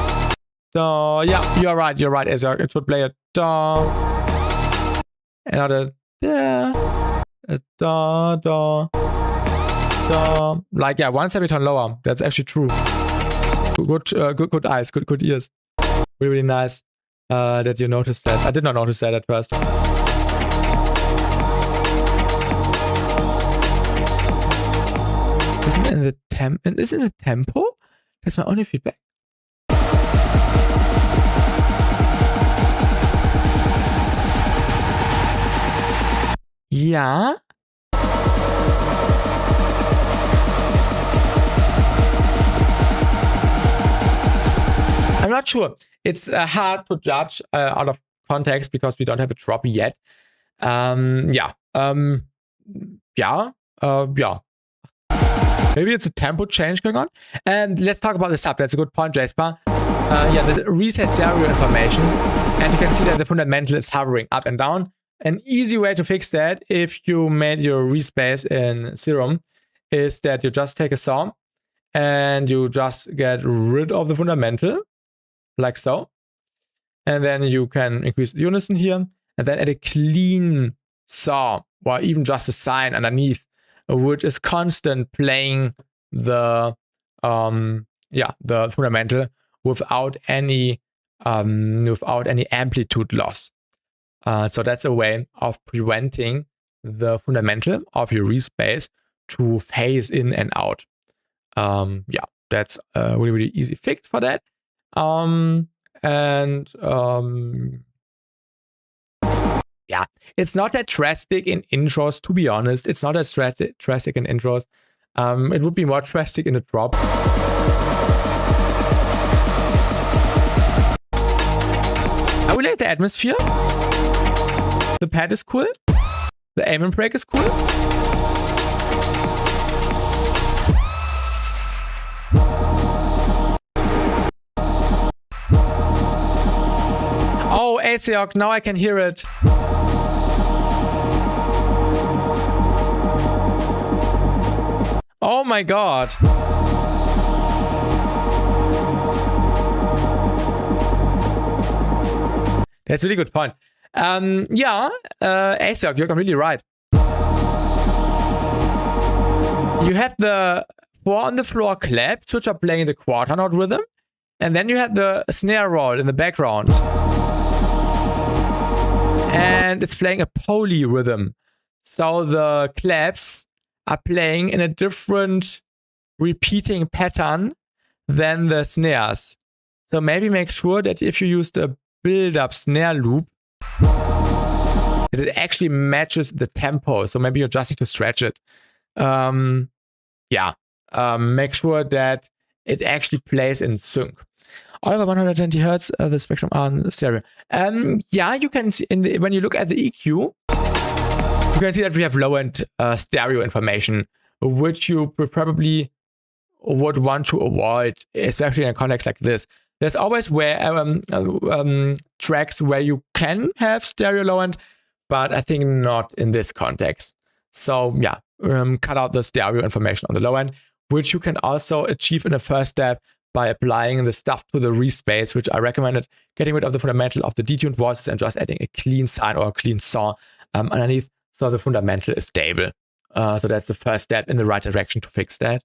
Yeah, you're right, Ezra. It should play a da. Another da. A da. Like, yeah, 1 semitone lower. That's actually true. Good eyes, good ears. Really nice that you noticed that. I did not notice that at first. Isn't it in the tempo? That's my only feedback. Yeah. I'm not sure. It's hard to judge out of context because we don't have a drop yet. Yeah. Maybe it's a tempo change going on. And let's talk about the sub. That's a good point, Jasper. Yeah, the reset stereo information. And you can see that the fundamental is hovering up and down. An easy way to fix that, if you made your respace in Serum, is that you just take a saw and you just get rid of the fundamental, like so. And then you can increase the unison here, and then add a clean saw, or even just a sine underneath, which is constant playing the fundamental without any amplitude loss. So that's a way of preventing the fundamental of your respace to phase in and out. Yeah, that's a really, really easy fix for that. Yeah, it's not that drastic in intros, to be honest. It's not that drastic in intros. It would be more drastic in the drop. I really like the atmosphere. The pad is cool. The aim and break is cool. Oh, Aseok, now I can hear it. Oh my god. That's a really good point. Yeah, Aseok, you're completely right. You have the 4 on the floor claps, which are playing the quarter note rhythm, and then you have the snare roll in the background. And it's playing a poly rhythm. So the claps are playing in a different repeating pattern than the snares. So maybe make sure that if you use the build-up snare loop, that it actually matches the tempo. So maybe you just need to stretch it. Yeah. Make sure that it actually plays in sync. Over 120 Hertz, the spectrum on stereo. Yeah, you can see when you look at the EQ, you can see that we have low-end stereo information, which you probably would want to avoid, especially in a context like this. There's always tracks where you can have stereo low-end, but I think not in this context. So yeah, cut out the stereo information on the low end, which you can also achieve in the first step by applying the stuff to the respace, which I recommended getting rid of the fundamental of the detuned voices and just adding a clean sine or a clean saw underneath, so the fundamental is stable. So that's the first step in the right direction to fix that.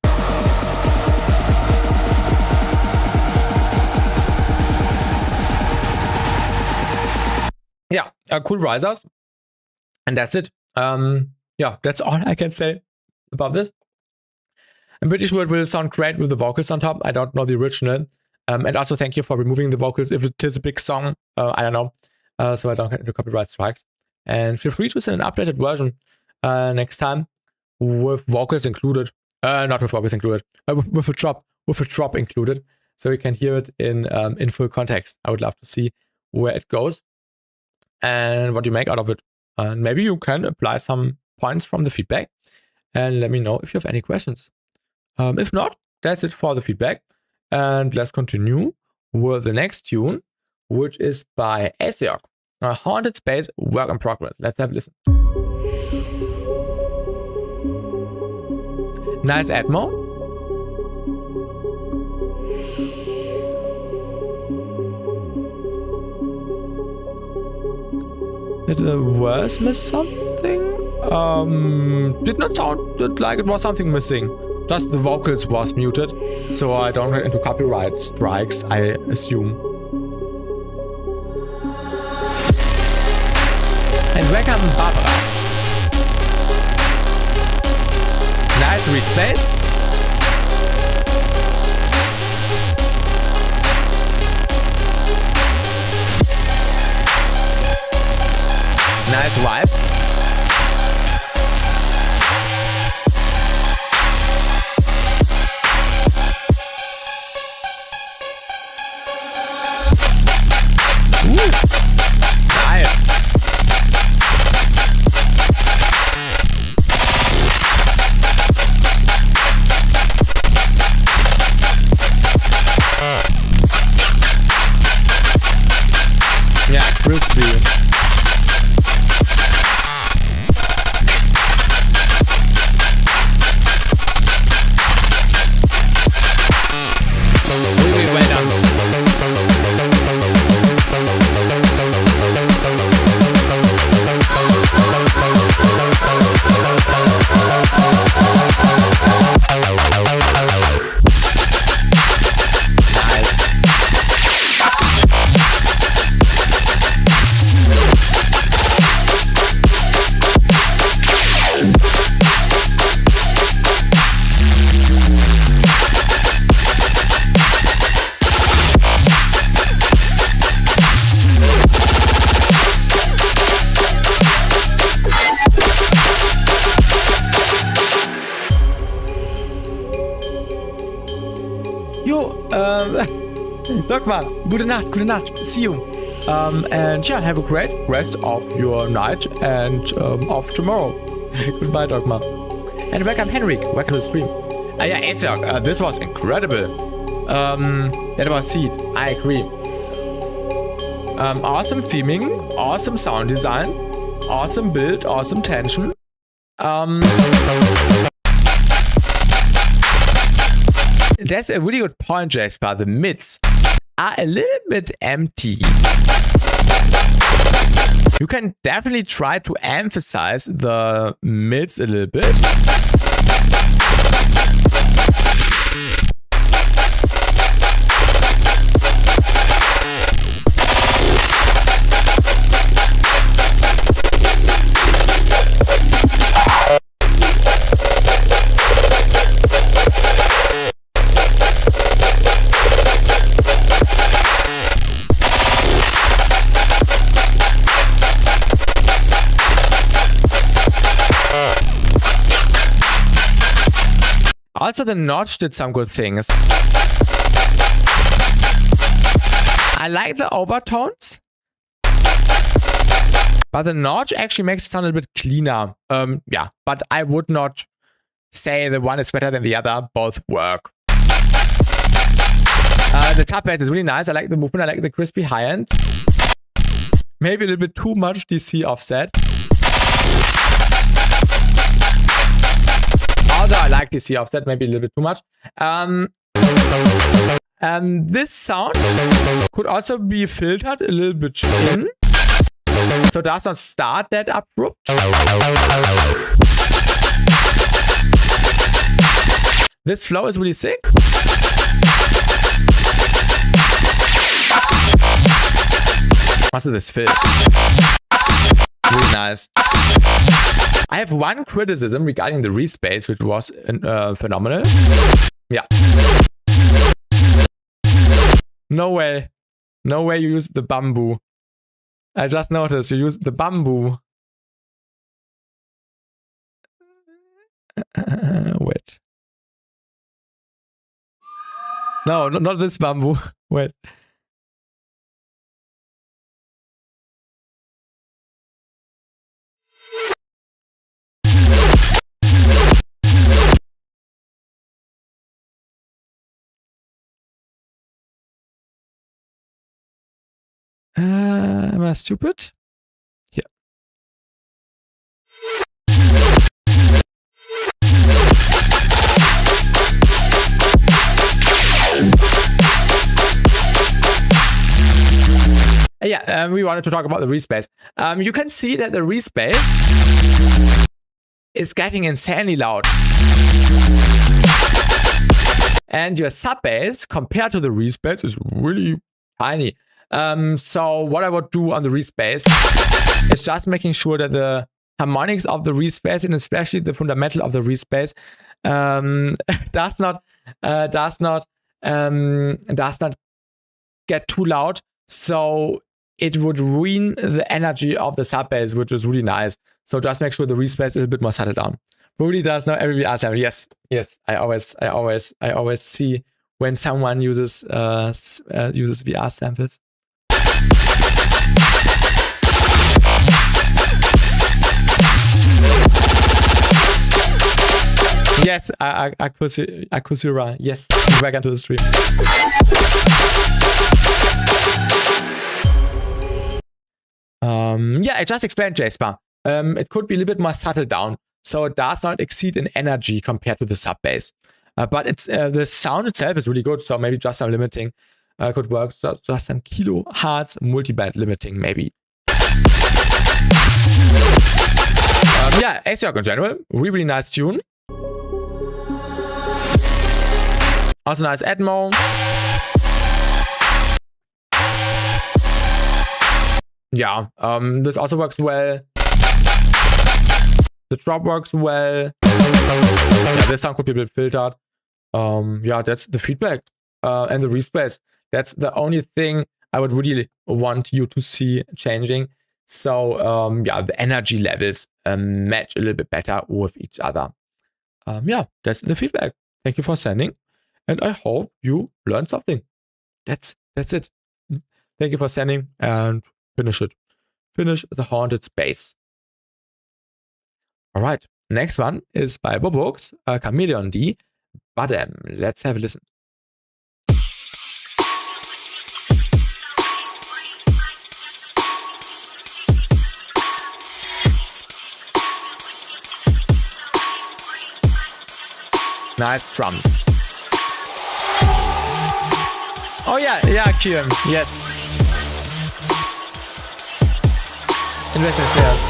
Yeah, cool risers. And that's it. Yeah, that's all I can say about this. I'm pretty sure it will sound great with the vocals on top. I don't know the original. And also thank you for removing the vocals if it is a big song. I don't know. So I don't get into copyright strikes. And feel free to send an updated version next time with vocals included. Not with vocals included. With a drop included. So you can hear it in full context. I would love to see where it goes and what you make out of it. And maybe you can apply some points from the feedback and let me know if you have any questions. If not, that's it for the feedback. And let's continue with the next tune, which is by Aseok, a Haunted Space work in progress. Let's have a listen. Nice Atmo. Did the verse miss something? Did not sound like it was something missing. Just the vocals was muted, so I don't get into copyright strikes, I assume. And welcome, Barbara. Nice respace. Nice vibe. Jo, Dogma, gute Nacht. See you. And yeah, have a great rest of your night and of tomorrow. Goodbye, Dogma. And welcome, Henrik. Welcome to the stream. Yeah, Aesiok, this was incredible. That was Seed. I agree. Awesome theming, awesome sound design, awesome build, awesome tension. That's a really good point, Jasper. The mids are a little bit empty. You can definitely try to emphasize the mids a little bit. Also, the notch did some good things. I like the overtones, but the notch actually makes it sound a little bit cleaner. Yeah, but I would not say the one is better than the other. Both work. The top bass is really nice. I like the movement. I like the crispy high end. Maybe a little bit too much DC offset. Although I like DC offset, maybe a little bit too much. This sound could also be filtered a little bit in, so it does not start that abrupt. This flow is really sick. Also this fill. Really nice. I have one criticism regarding the respace, which was phenomenal. Yeah. No way. No way you used the bamboo. I just noticed you used the bamboo. Wait. No, not this bamboo. Wait. Am I stupid? Here. Yeah, we wanted to talk about the respace. You can see that the respace is getting insanely loud. And your sub bass compared to the respace is really tiny. So what I would do on the respace is just making sure that the harmonics of the respace, and especially the fundamental of the respace, does not get too loud, so it would ruin the energy of the sub bass, which is really nice. So just make sure the respace is a bit more settled down. Really does know every VR sample. Yes. I always see when someone uses VR samples. Yes, Akusura. Yes, back into the stream. Yeah, I just explained, Jasper. It could be a little bit more subtle down, so it does not exceed in energy compared to the sub bass. But it's the sound itself is really good, so maybe just some limiting could work. So just some kilohertz multiband limiting, maybe. Yeah, Aesiok in general, really nice tune. Also nice Atmo. Yeah, this also works well. The drop works well. Yeah, this sound could be a bit filtered. Yeah, that's the feedback. And the respace. That's the only thing I would really want you to see changing. So, yeah, the energy levels match a little bit better with each other. Yeah, that's the feedback. Thank you for sending. And I hope you learned something. That's it. Thank you for sending, and finish it. Finish the haunted space. All right. Next one is by Bobooks, Chameleon D. Badem. Let's have a listen. Nice drums. Oh yeah, Kieran, yes. Investing stairs.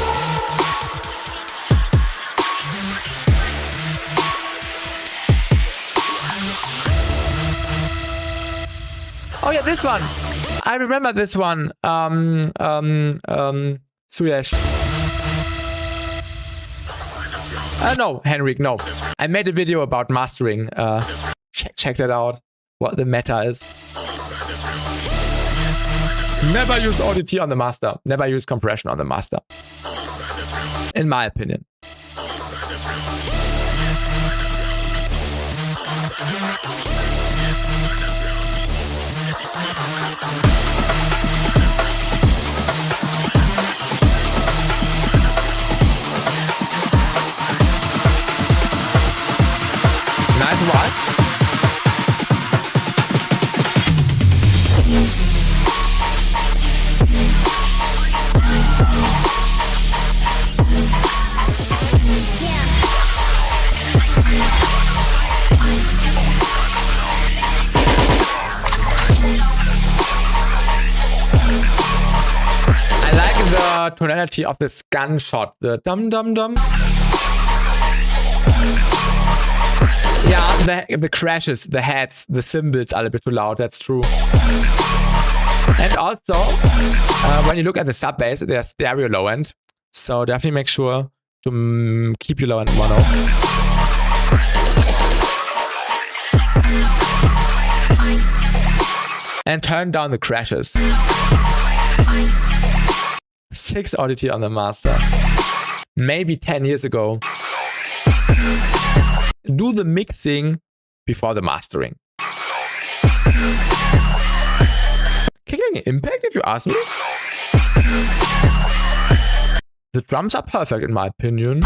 Oh yeah, this one. I remember this one. Suyesh. No, Henrik, no. I made a video about mastering. Check that out. What the meta is. Never use ODT on the master. Never use compression on the master. In my opinion. Nice one. I like the tonality of this gunshot, the dum dum dum. Yeah, the crashes, the heads, the cymbals are a bit too loud, that's true. And also, when you look at the sub bass, there's stereo low end. So definitely make sure to keep your low end mono. And turn down the crashes. 6 oddity on the master. Maybe 10 years ago. Do the mixing before the mastering. Kicking impact, if you ask me. The drums are perfect in my opinion.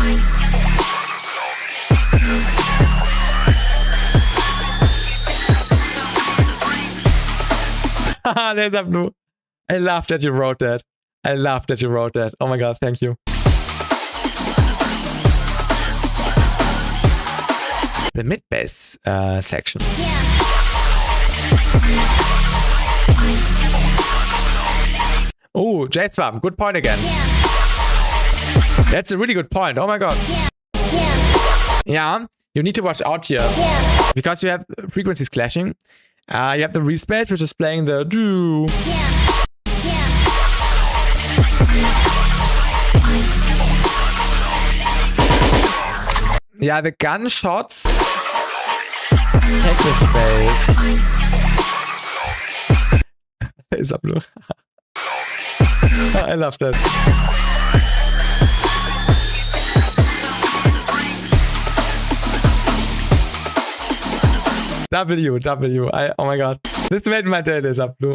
There's a blue. I love that you wrote that. I love that you wrote that. Oh my god, thank you. The mid bass section. Oh, J-Swap, good point again. That's a really good point. Oh my god. Yeah, you need to watch out here because you have frequencies clashing. You have the respace, which is playing the do. Yeah, the gunshots take the space. Laser blue. I love that. Oh my god. This made my day, Laser blue.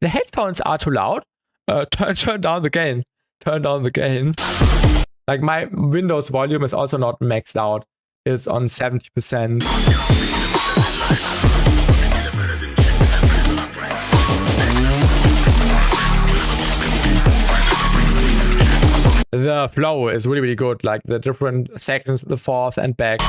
The headphones are too loud. Turn down the gain. Turn down the gain. Like my Windows volume is also not maxed out. It's on 70%. The flow is really, really good. Like the different sections, the fourth and back.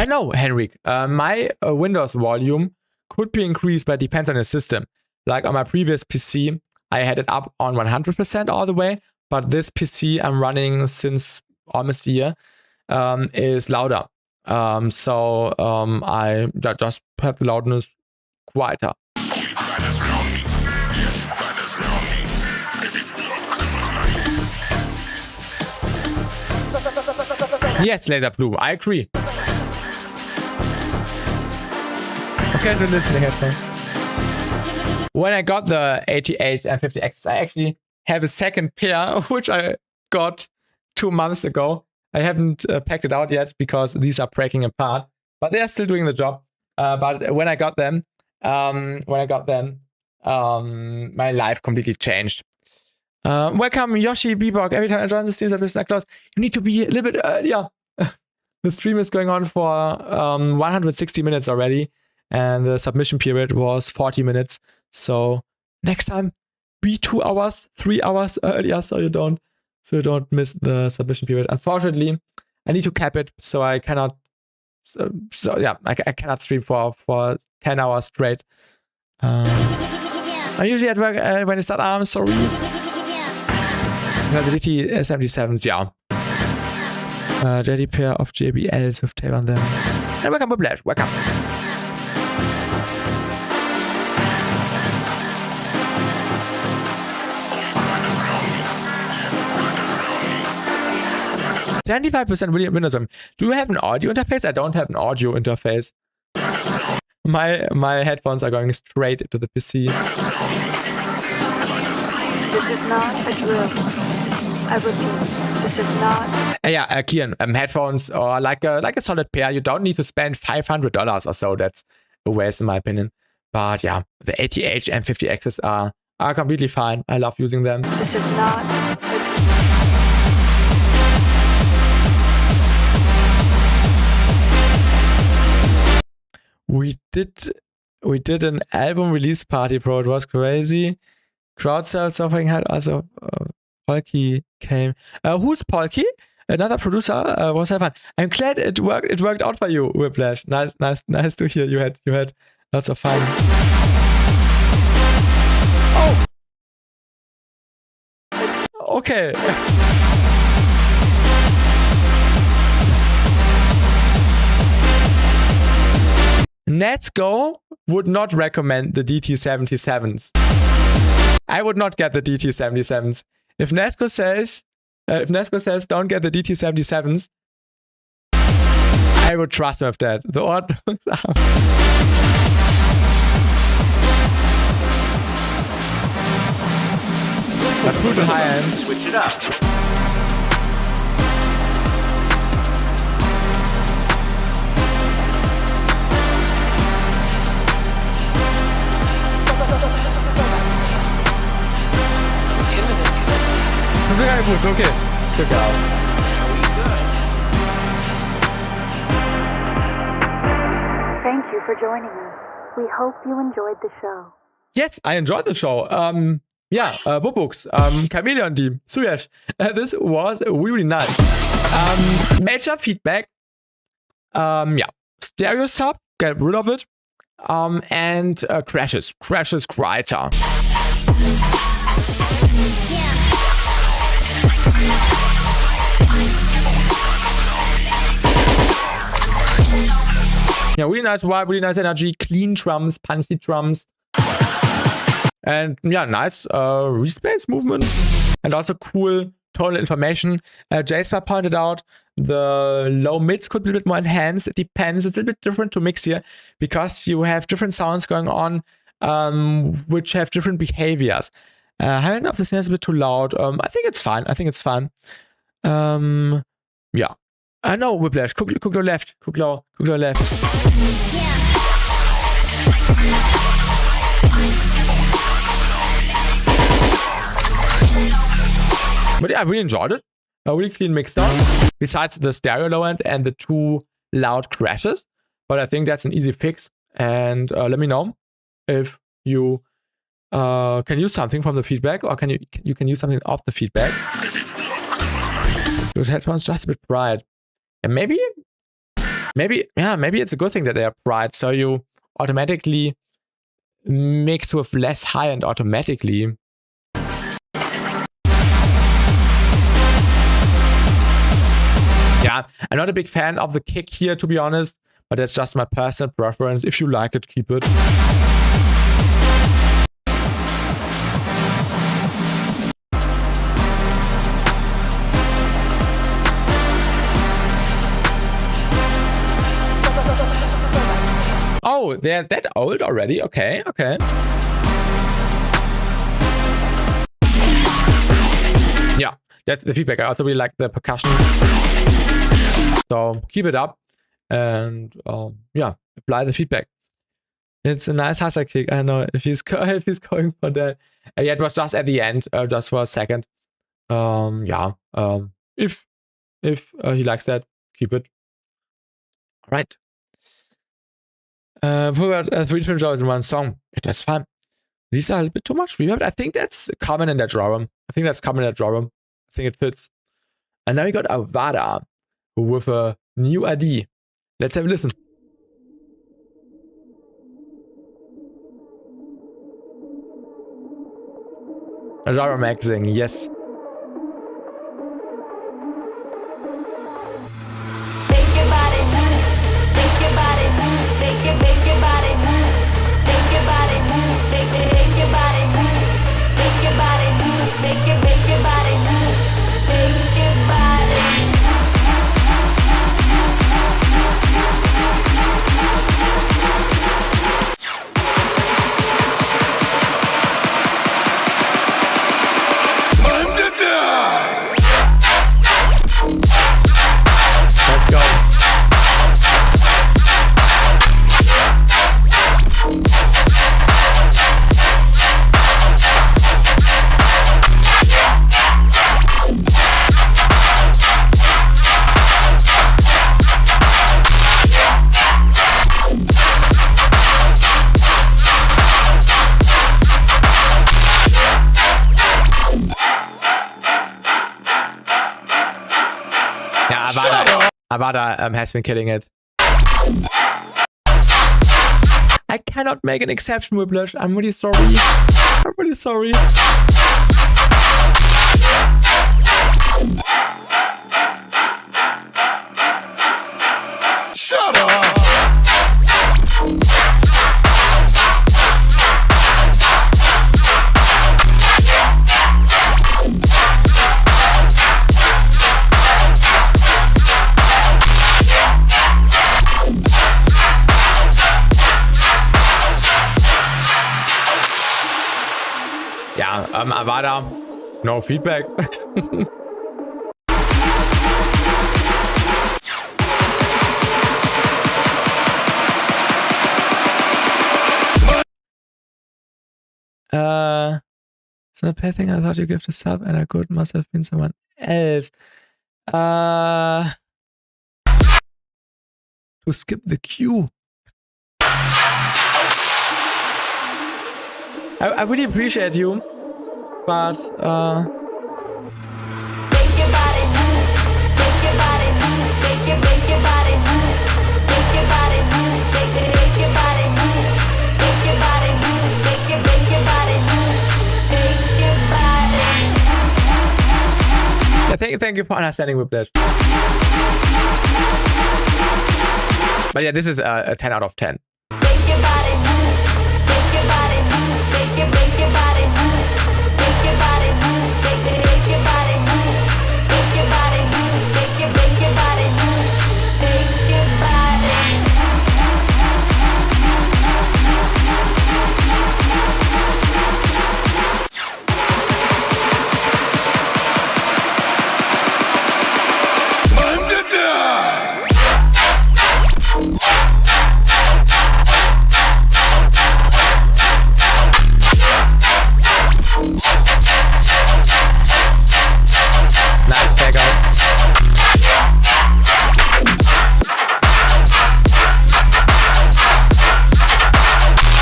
know, Henrik. My Windows volume could be increased, but it depends on the system. Like on my previous PC, I had it up on 100% all the way, but this PC I'm running since almost a year is louder. So I just have the loudness quieter. Yes, Laser Blue, I agree. Okay, to listening headphones. When I got the 88 and 50X, I actually have a second pair, which I got 2 months ago. I haven't packed it out yet because these are breaking apart, but they are still doing the job. But when I got them, my life completely changed. Welcome, Yoshi Bebok. Every time I join the streams at Mr. Claus, you need to be a little bit earlier. The stream is going on for 160 minutes already, and the submission period was 40 minutes. So next time, be 2 hours, 3 hours earlier, so you don't miss the submission period. Unfortunately, I need to cap it, so I cannot. I cannot stream for 10 hours straight. I'm usually at work when I start. I'm sorry. The DT77s, yeah. JD pair of JBLs with tape on them. And welcome, Whiplash. Welcome. $25% Windows. Do you have an audio interface? I don't have an audio interface. My headphones are going straight into the PC.
This is not a drill. I repeat, this is not.
Yeah, Kian, headphones or like a solid pair. You don't need to spend $500 or so. That's a waste in my opinion. But yeah, the 80H and 50Xs are completely fine. I love using them.
This is not
We did an album release party, bro. It was crazy. Crowd surfing had also Polky came. Who's Polky? Another producer. Was that fun? I'm glad it worked. It worked out for you, Whiplash. Nice to hear. You had lots of fun. Oh. Okay. Netgo would not recommend the DT77s. I would not get the DT77s. If Nesco says don't get the DT77s, I would trust him with that. The odd but brutal high end.
Switch it up.
Okay. Good job.
Thank you for joining us. We hope you enjoyed the show.
Yes, I enjoyed the show. Bubux, Chameleon Team, Suyash. This was really nice. Major feedback. Stereo sub, get rid of it. And crashes quieter. Yeah, really nice vibe, really nice energy, clean drums, punchy drums. And yeah, nice respace movement. And also cool tonal information. Jasper pointed out the low mids could be a bit more enhanced. It depends. It's a bit different to mix here because you have different sounds going on which have different behaviors. High end of the snare is a bit too loud. I think it's fine. Yeah. I know, Whiplash. Cook low left. Cook low left. But yeah, I really enjoyed it. A really clean mix down. Besides the stereo low end and the 2 loud crashes. But I think that's an easy fix. And let me know if you can use something from the feedback, or you can use something off the feedback. Those headphones just a bit bright. And maybe maybe it's a good thing that they are bright, so you automatically mix with less high end automatically. Yeah, I'm not a big fan of the kick here, to be honest, but that's just my personal preference. If you like it, keep it. Oh, they're that old already? Okay, okay. Yeah, that's the feedback. I also really like the percussion. So keep it up and yeah, apply the feedback. It's a nice hustle kick. I don't know if he's going for that. Yeah, it was just at the end, just for a second. Yeah. If he likes that, keep it. All right. Who got 3 twin jobs in one song? That's fine. These are a little bit too much reverb. I think that's common in that drum. I think it fits. And now we got Avada with a new ID. Let's have a listen. Genre maxing, yes. Avada has been killing it. I cannot make an exception, Whiplash. I'm really sorry. I'm really sorry.
Shut up!
Yeah, Avada, no feedback. It's not a bad thing. I thought you gave the sub and I could must have been someone else. To skip the queue. I really appreciate you, but yeah, thank you for understanding with that. But yeah, this is a 10 out of 10.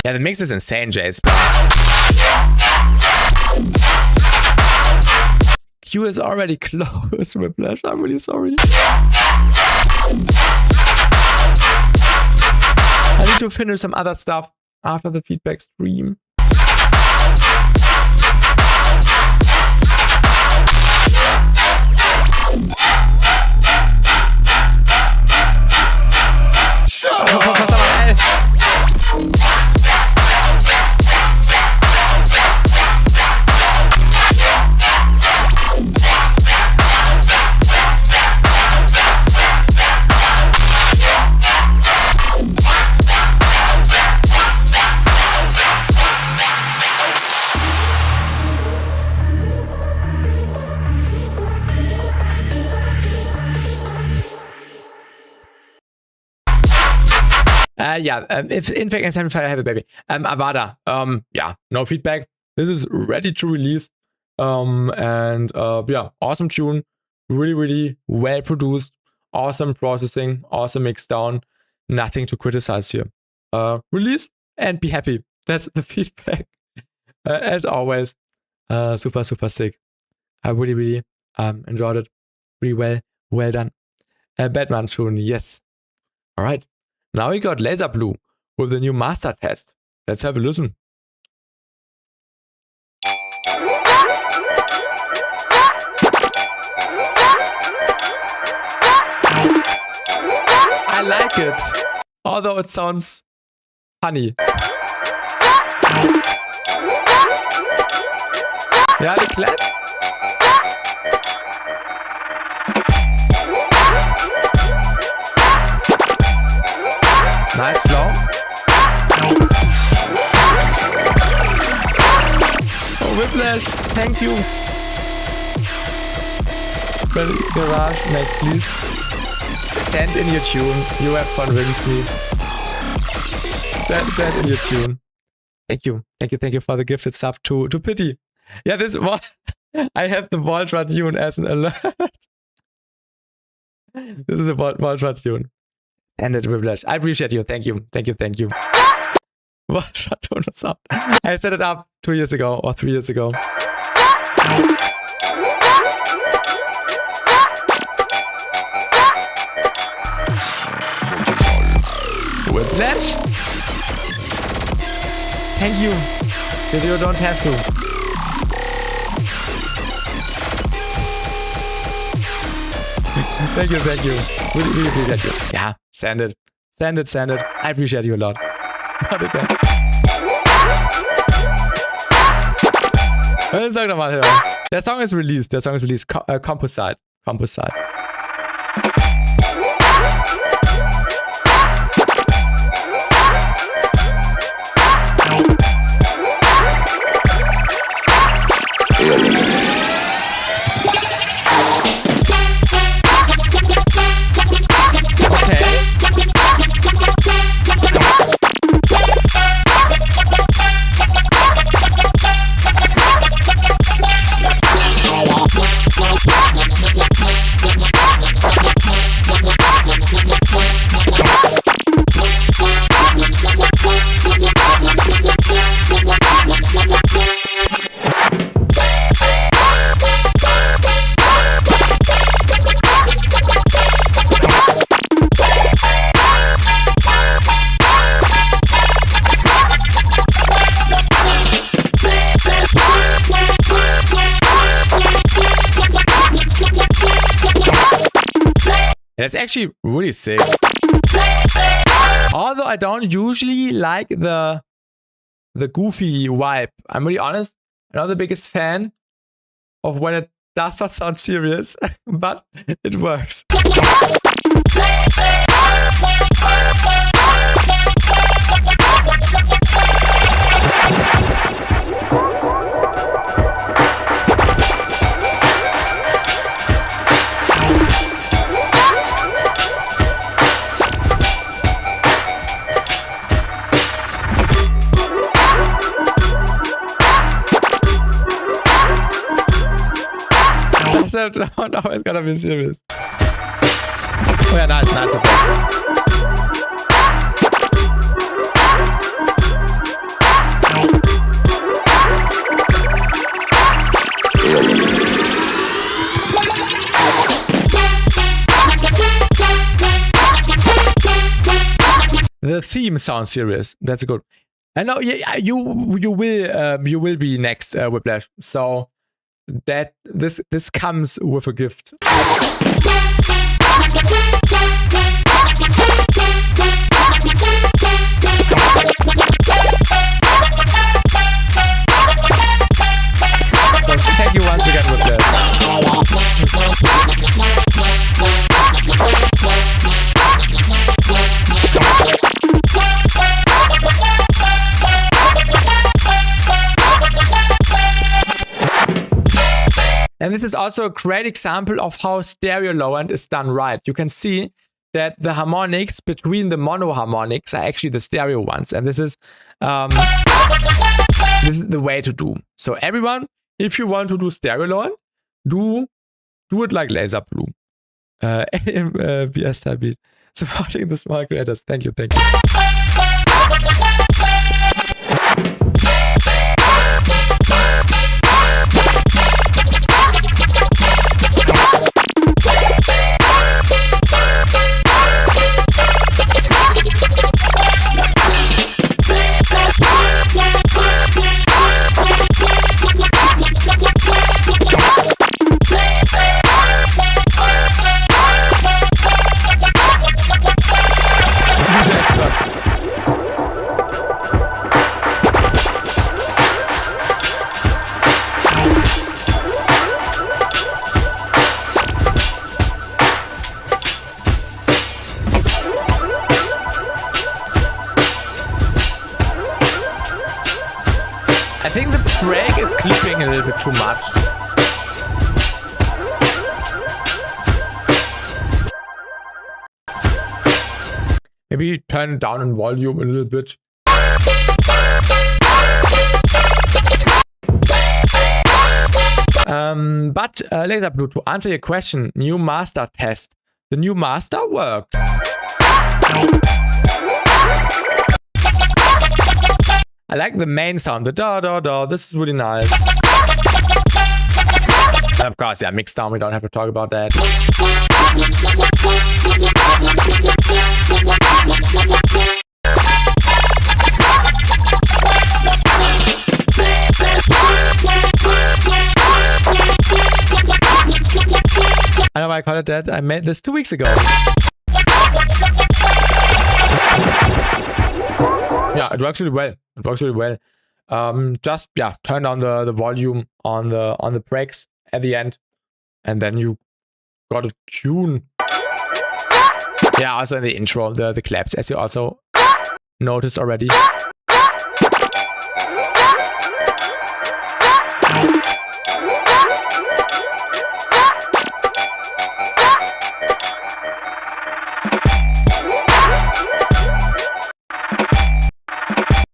Yeah, the mix is insane, Jace. Q is already close, Whiplash. I'm really sorry. need to finish some other stuff after the feedback stream. If in fact and 75 I have a baby. Avada. Yeah, no feedback. This is ready to release. Yeah, awesome tune. Really, really well produced. Awesome processing. Awesome mix down. Nothing to criticize here. Release and be happy. That's the feedback. As always, super, super sick. I really, really enjoyed it. Really well. Well done. Batman tune, yes. All right. Now we got Laser Blue with the new master test. Let's have a listen. I like it, although it sounds funny. Yeah, the clap. Nice flow. Oh, Whiplash, thank you. Garage, next please. Send in your tune. You have convinced me. Send in your tune. Thank you. Thank you for the gifted sub to Pity. Yeah, this one. I have the Voltra tune as an alert. This is the Voltra tune. And it Whiplash. I appreciate you. Thank you. Voltra tune sound. I set it up 2 years ago or 3 years ago. Whiplash? Thank you. You don't have to. Thank you. Really appreciate you. Yeah, send it. I appreciate you a lot. Sag nochmal hören. Der Song is released. Composite. That's actually really sick. Although I don't usually like the goofy vibe. I'm really honest. I'm not the biggest fan of when it does not sound serious, but it works. Don't always gotta be serious. Oh yeah, nice. The theme sounds serious. That's good. I know you will be next, Whiplash. So that this comes with a gift. So thank you once again, Whiplash. And this is also a great example of how stereo low end is done right. You can see that the harmonics between the mono harmonics are actually the stereo ones. And this is the way to do. So everyone, if you want to do stereo low end, do it like Laser Blue. BassTi beat. Supporting the small creators. Thank you. I think the break is clipping a little bit too much. Maybe turn down in volume a little bit. But Laser Blue, to answer your question, new master test. The new master worked. I like the main sound, the da da da. This is really nice. And of course, yeah, mixed down. We don't have to talk about that. I know why I call it that. I made this 2 weeks ago. Yeah, it works really well. Just turn down the volume on the breaks at the end, and then you got a tune. Yeah, also in the intro, the claps, as you also noticed already.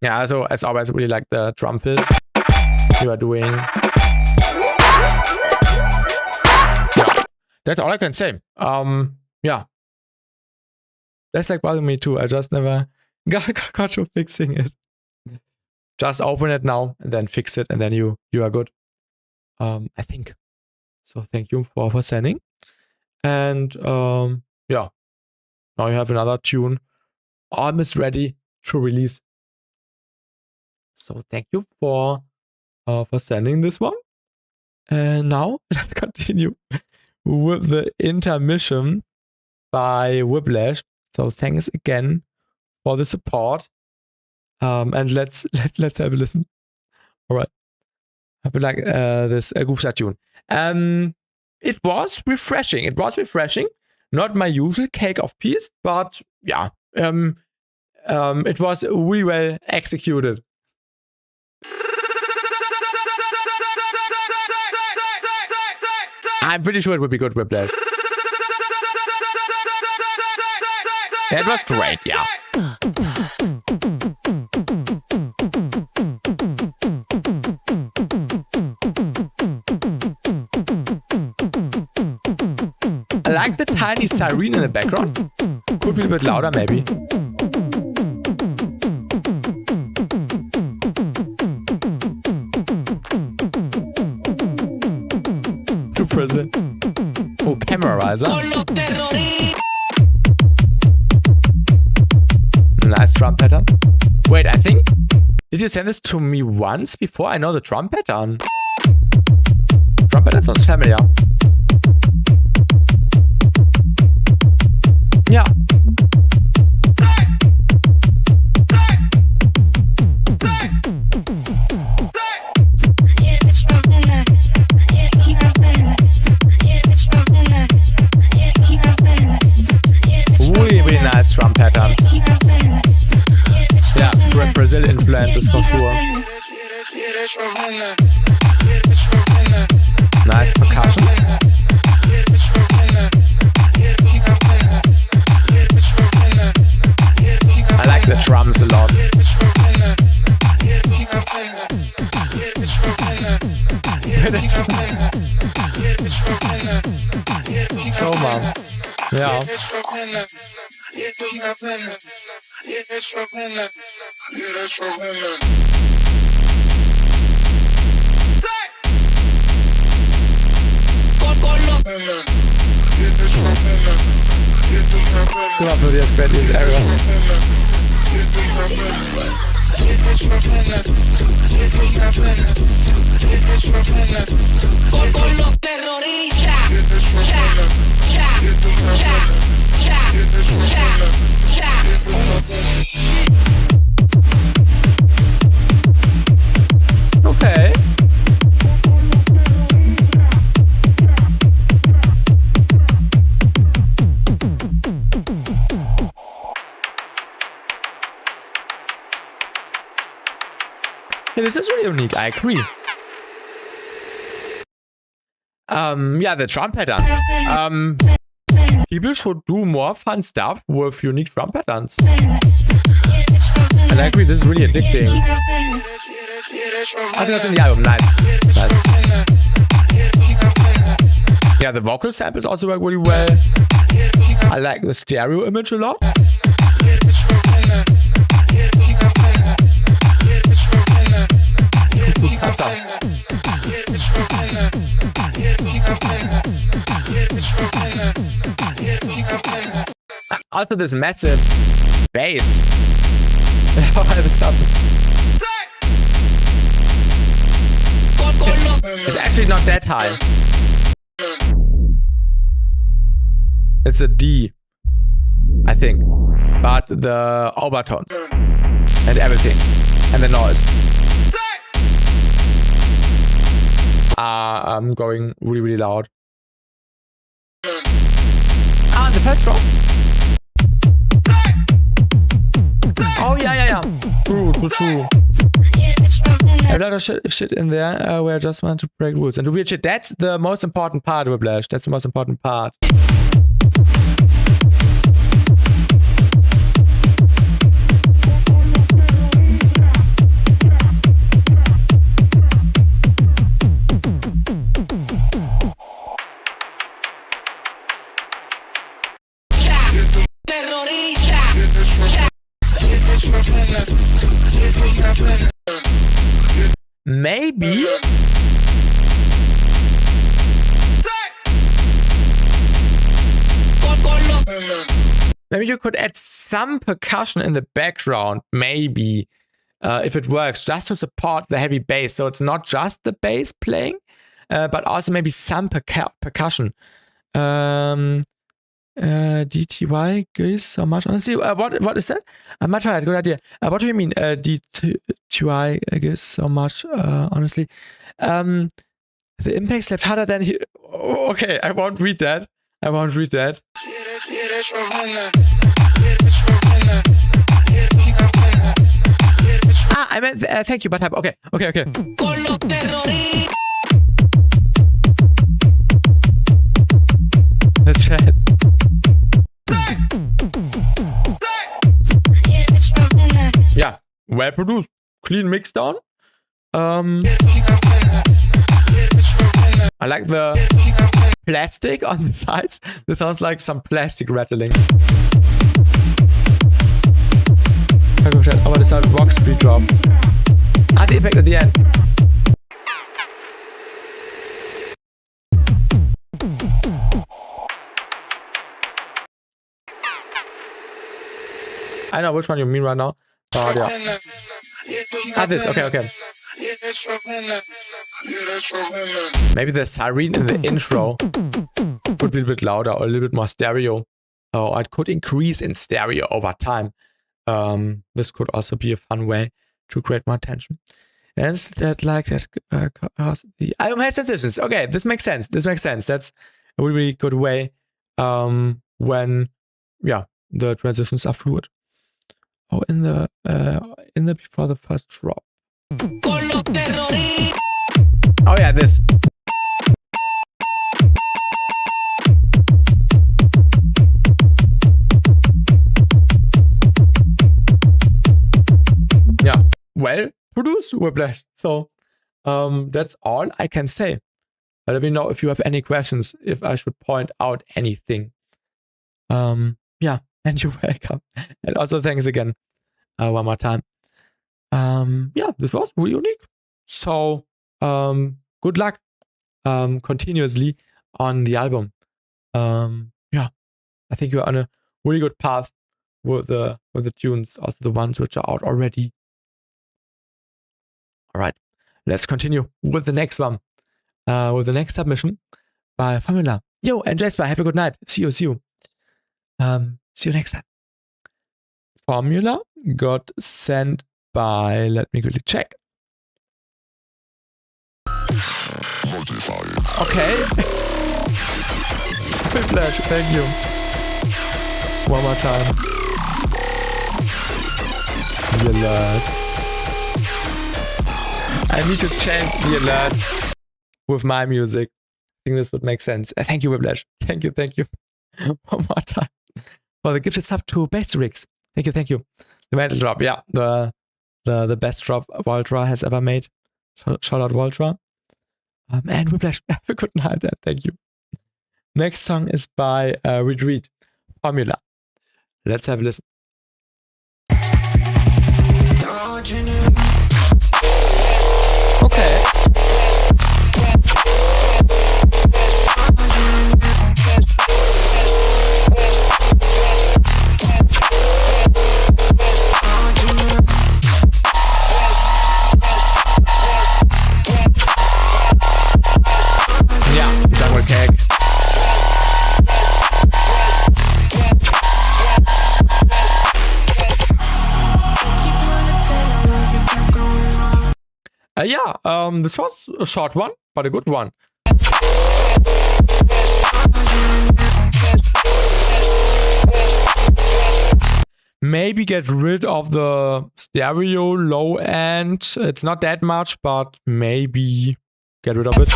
Yeah, also as always, really like the drum fills you are doing. Yeah, that's all I can say. Yeah, that's like bothering me too. I just never got to fixing it. Just open it now and then fix it, and then you are good. I think. So thank you for sending, and yeah, now you have another tune almost ready to release. So thank you for sending this one. And now let's continue with the intermission by Whiplash. So thanks again for the support. And let's have a listen. All right. I feel like this Goofstar tune. It was refreshing. Not my usual cake of peas, but yeah. It was really well executed. I'm pretty sure it would be good Whiplash. It was great, yeah. I like the tiny siren in the background. Could be a bit louder, maybe. To prison. Oh, camera riser. Nice drum pattern. Wait, I think... Did you send this to me once before? I know the drum pattern. Drum pattern sounds familiar. Yeah. Really nice drum pattern. Yeah, Brazil influences for sure. Nice percussion. I like the drums a lot. So man. Yeah. Super für das Great News Area. Okay. Yeah, this is really unique, I agree. Yeah, the drum pattern. People should do more fun stuff with unique drum patterns. And I agree, this is really addicting. I think that's in the album, nice. Nice. Yeah, the vocal samples also work really well. I like the stereo image a lot. Also this massive bass. It's actually not that high. It's a D, I think. But the overtones and everything and the noise are going really, really loud. Ah, the first row. Oh yeah. True. A lot of shit in there where I just want to break rules and do weird shit. That's the most important part, Whiplash. That's the most important part. Maybe you could add some percussion in the background, maybe, if it works, just to support the heavy bass. So it's not just the bass playing, but also maybe some percussion. DTY gives so much. Honestly, what is that? I'm not sure. Good idea. What do you mean? DTY gives so much. Honestly, the impact slapped harder than he. Oh, okay, I won't read that. Ah, I meant thank you, but okay. Let's try it. Yeah, well produced, clean mix down. I like the plastic on the sides. This sounds like some plastic rattling. I want to sound rock speed drop. Ah, the impact at the end. I know which one you mean right now. But yeah. Ah, this. Okay. Maybe the siren in the intro would be a bit louder or a little bit more stereo. Oh, it could increase in stereo over time. This could also be a fun way to create more tension. And that like that cause the album has transitions. Okay, this makes sense. That's a really good way when the transitions are fluid. Oh, in the before the first drop. Oh yeah, this. Yeah, well produced, Whiplash. So that's all I can say. Let me know if you have any questions, if I should point out anything. Yeah, and you're welcome. And also thanks again one more time. Yeah, this was really unique. So good luck continuously on the album. Yeah, I think you're on a really good path with the tunes, also the ones which are out already. All right, let's continue with the next one. With the next submission by Formula. Yo, and Jasper, have a good night. See you. See you next time. Formula got sent by, let me quickly check. Okay. Whiplash, thank you. One more time. The alert. I need to change the alerts with my music. I think this would make sense. Thank you, Whiplash. Thank you. One more time. For the gifted sub to BassTi. Thank you. The metal drop, yeah. The best drop Voltra has ever made. Shout out Voltra. And Whiplash, have a good night. Thank you. Next song is by Retreat, Formula. Let's have a listen. Okay. Yeah, jungle cake. This was a short one, but a good one. Maybe get rid of the stereo low end. It's not that much, but maybe get rid of it.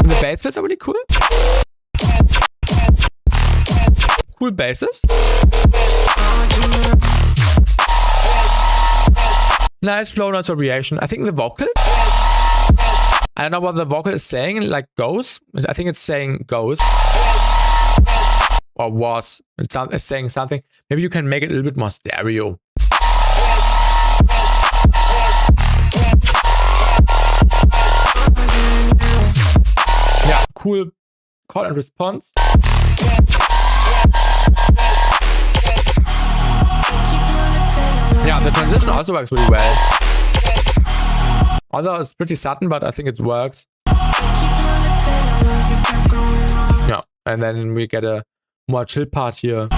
And the bass bits are really cool. Cool basses. Nice flow, nice variation. I think the vocals. I don't know what the vocal is saying, like goes. I think it's saying goes. Or was. It's saying something. Maybe you can make it a little bit more stereo. Yeah, cool call and response. Yeah, the transition also works really well. Although it's pretty sudden, but I think it works. Yeah, and then we get a more chill part here.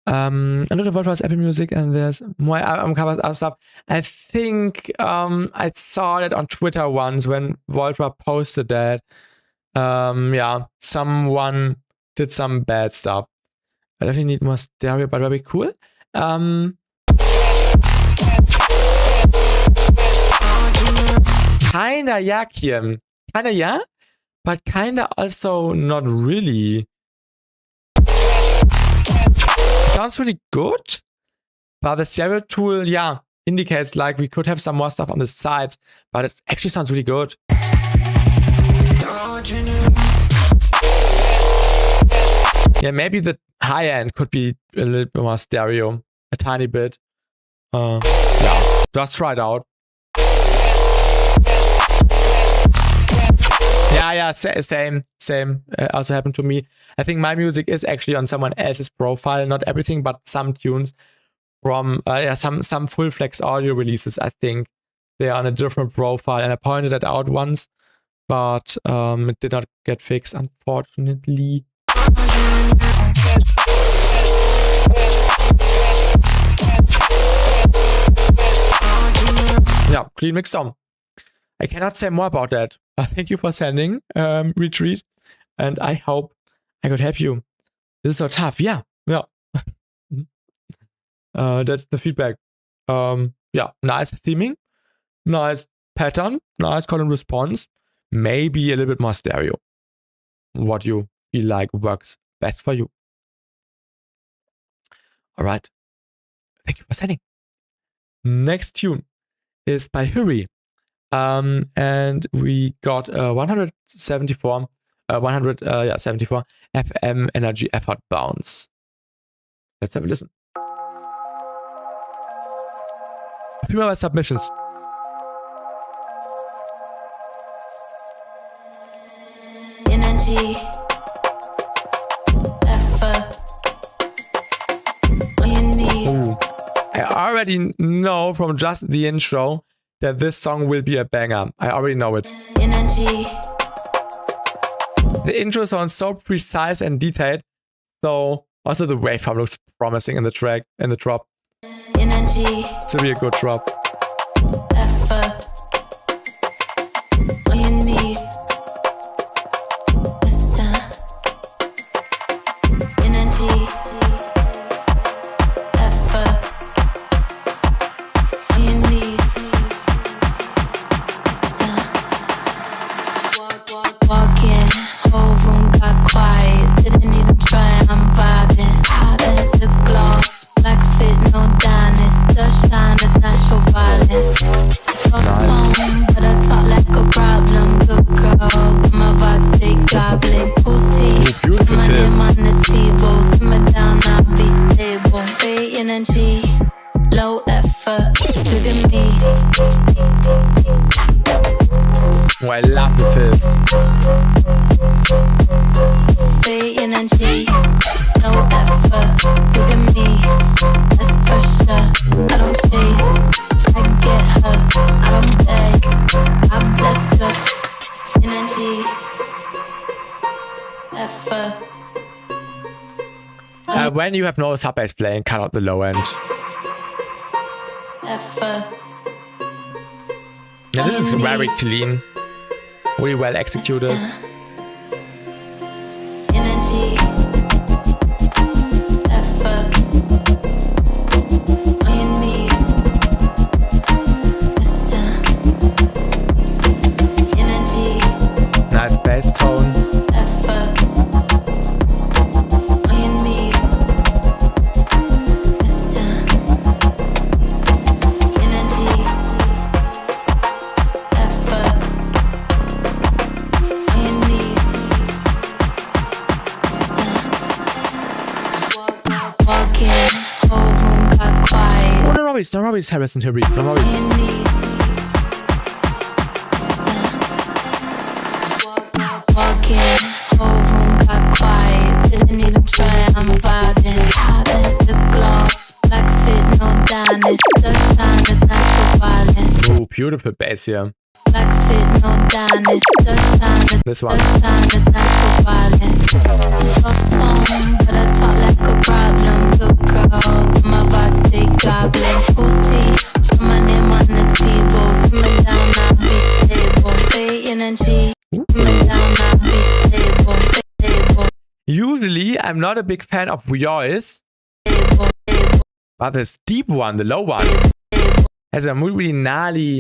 Another Voltra is Apple Music, and there's more album covers, other stuff. I think I saw that on Twitter once when Voltra posted that. Yeah, someone did some bad stuff. I definitely need more stereo, but very cool. Kinda yeah, Kian. Kinda yeah, but kinda also not really. Sounds really good, but the stereo tool, yeah, indicates like we could have some more stuff on the sides, but it actually sounds really good. Yeah, maybe the high end could be a little bit more stereo, a tiny bit. Yeah, just try it out. Yeah, same. Also happened to me. I think my music is actually on someone else's profile. Not everything, but some tunes from some full flex audio releases. I think they're on a different profile, and I pointed that out once, but it did not get fixed, unfortunately. Yeah, clean mix song. I cannot say more about that. Thank you for sending, Retreat, and I hope I could help you. This is so tough. Yeah. That's the feedback. Yeah, nice theming, nice pattern, nice call and response. Maybe a little bit more stereo. What you feel like works best for you. All right. Thank you for sending. Next tune is by Hurry. And we got 174 FM energy effort bounce. Let's have a listen. A few more submissions.
Energy effort on your knees.
Ooh. I already know from just the intro that this song will be a banger. I already know it.
Energy.
The intro sounds so precise and detailed. So also the waveform looks promising in the track, in the drop.
Energy.
It's a really good drop.
Effort on your knees. Listen. Energy. Effort on your knees. Listen. Walking, whole room got quiet. Didn't even try, I'm vibing. Hot in the gloss, black fit, no diamonds. The shine is natural violence. Soft tone, but I talk like a problem. Good girl, but my vibes stay goblin. Pussy, my name on the table. Simmer down, I'll be stable. Great energy, low effort. Look at me.
Oh, I love the fizz.
Great energy, low effort. Look at me. Less pressure. I don't chase. I get her. I don't beg. I bless her. Energy, effort.
When you have no sub bass playing, cut out the low end.
Effort.
Yeah, this is very clean. Really well executed.
Energy. Effort. On your knees. Listen. Energy.
Nice bass tone.
Effort. On your knees. Listen. Energy. Effort. On your knees. Listen. Walking, whole room got quiet.
Oh, no worries, Harrison Hurry. No worries.
On your knees. Listen. Walking, whole room got quiet. Didn't even try, I'm vibing. Hot in the gloss, black fit, no diamonds. The shine is natural violence.
Oh, beautiful bass here.
Black fit, no diamonds. The shine is
This one.
The shine is natural violence. Soft tone, but I talk like a problem. Good girl, but my vibes stay goblin. Pussy, my name on the table. Simmer down, I'll be stable. Great energy. Simmer down, I'll be stable. Stable,
Usually, I'm not a big fan of Voice,
stable, stable.
but this deep one, the low one, has a really gnarly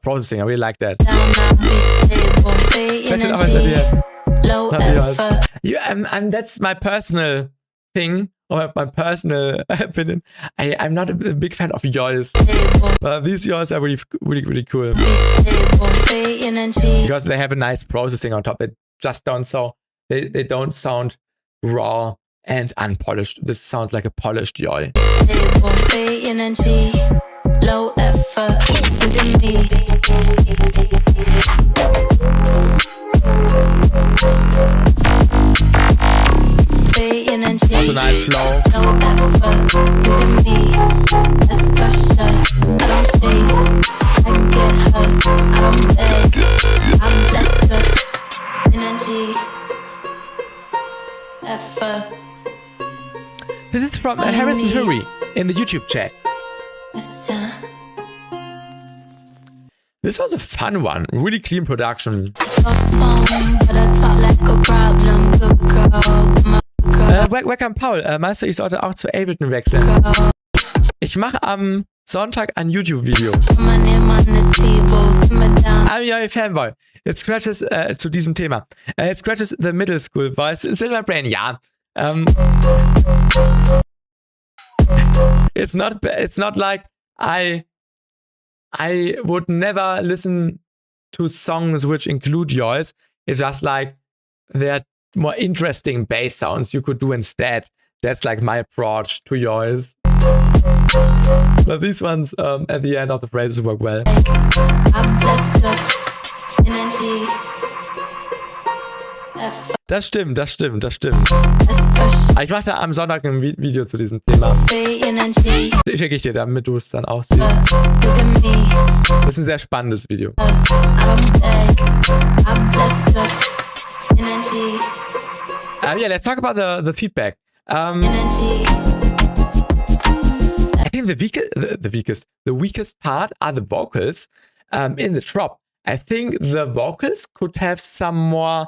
processing. I really like that.
Down, I'll be stable. Great
That's it, aber ist
energy. Low
not Voice.
effort.
Yeah, that's my personal thing, or my personal opinion. I'm not a big fan of Voice, but these Voice are really cool
Stable, great energy.
because they have a nice processing on top. They just don't they don't sound raw and unpolished. This sounds like a polished Voice.
Stable, great energy. low effort. Look at me. Big energy.
Also nice flow.
Low effort. Look at me. Less pressure. I don't chase. I get her. I don't beg. I'm blessed her. Energy. Effort.
This is from Harrison Hurry in the YouTube chat. This was a fun one. Really clean production. Welcome Paul. Meinst du, ich sollte auch zu Ableton wechseln? Ich mache am Sonntag ein YouTube-Video. I'm your fanboy. It scratches zu diesem Thema. It scratches the middle school voice. It's in my brain. Ja. It's not like I would never listen to songs which include yours. It's just like there are more interesting bass sounds you could do instead. That's like my approach to yours. But these ones at the end of the phrases work well. Das stimmt. Ich mache da am Sonntag ein Video zu diesem Thema. Schicke ich dir, damit du es dann auch siehst. Das ist ein sehr spannendes Video. Yeah, let's talk about the feedback. I think the weakest part are the vocals in the drop. I think the vocals could have some more,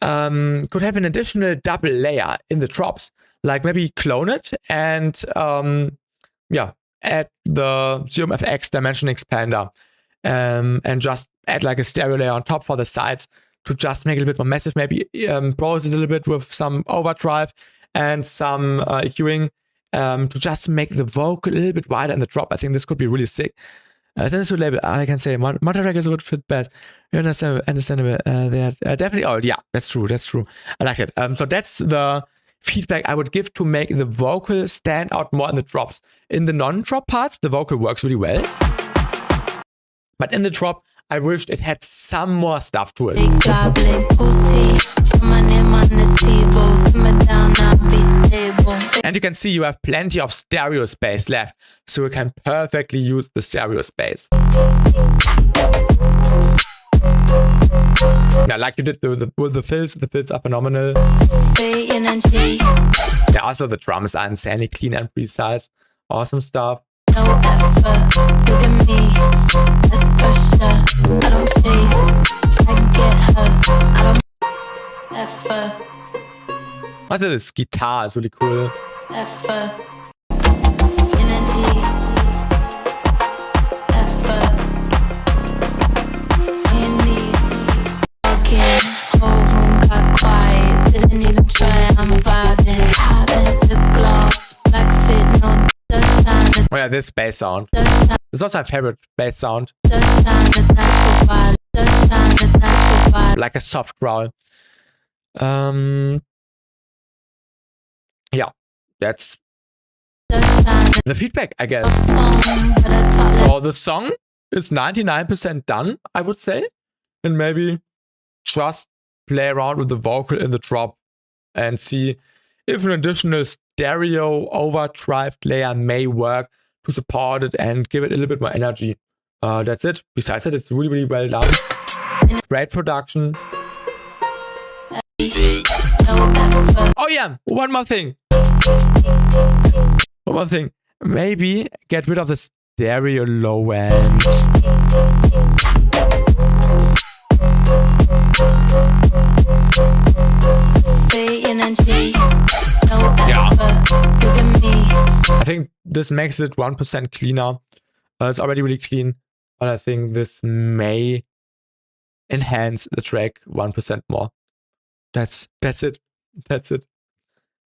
could have an additional double layer in the drops. Like maybe clone it and yeah, add the Serum FX dimension expander and just add like a stereo layer on top for the sides to just make it a bit more massive. Maybe process a little bit with some overdrive and some EQing to just make the vocal a little bit wider in the drop. I think this could be really sick. Sensitive label, I can say Monterey would fit best. Understandable. They are definitely old. Yeah, that's true. I like it. So that's the feedback I would give to make the vocal stand out more in the drops. In the non-drop parts, the vocal works really well. But in the drop, I wished it had some more stuff to it. And you can see you have plenty of stereo space left, so you can perfectly use the stereo space. Yeah, like you did with the fills. The fills are phenomenal. Yeah, also the drums are insanely clean and precise. Awesome stuff. No effort, look at me, less pressure, I don't chase, I get her, I don't effort. Also das Guitar ist really cool. Effort, energy, effort, in these, walking, whole room got quiet, didn't even try, I'm vibing, hiding the gloss, black fit, no. Oh yeah, this bass sound. This is also my favorite bass sound. Like a soft growl. Yeah, that's the feedback, I guess. So the song is 99% done, I would say. And maybe just play around with the vocal in the drop and see if an additional stereo overdrive layer may work to support it and give it a little bit more energy. That's it. Besides that, it's really, really well done. Great production. Oh yeah, one more thing. Maybe get rid of the stereo low end. Yeah. I think this makes it 1% cleaner. It's already really clean, but I think this may enhance the track 1% more. That's it.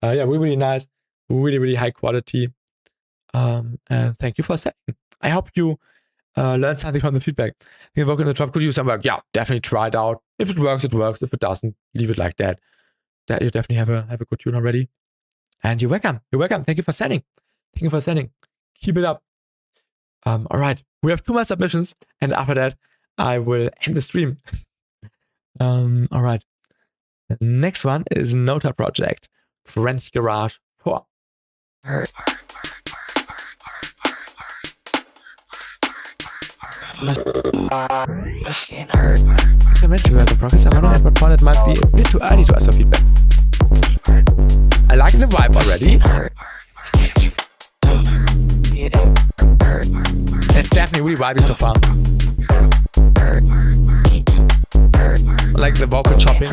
Yeah, really nice. Really high quality. And thank you for saying. I hope you learned something from the feedback. The vocal in the drop could use some work. Yeah, definitely try it out. If it works, it works. If it doesn't, leave it like that. That you definitely have a good tune already. And you're welcome. Thank you for sending. Keep it up. All right, we have 2 more submissions, and after that, I will end the stream. All right, the next one is Nota Project, French Garage 4. As I mentioned about the progress, I wonder at what point it might be a bit too early to ask for feedback. I like the vibe already. It's definitely really vibey so far. I like the vocal chopping.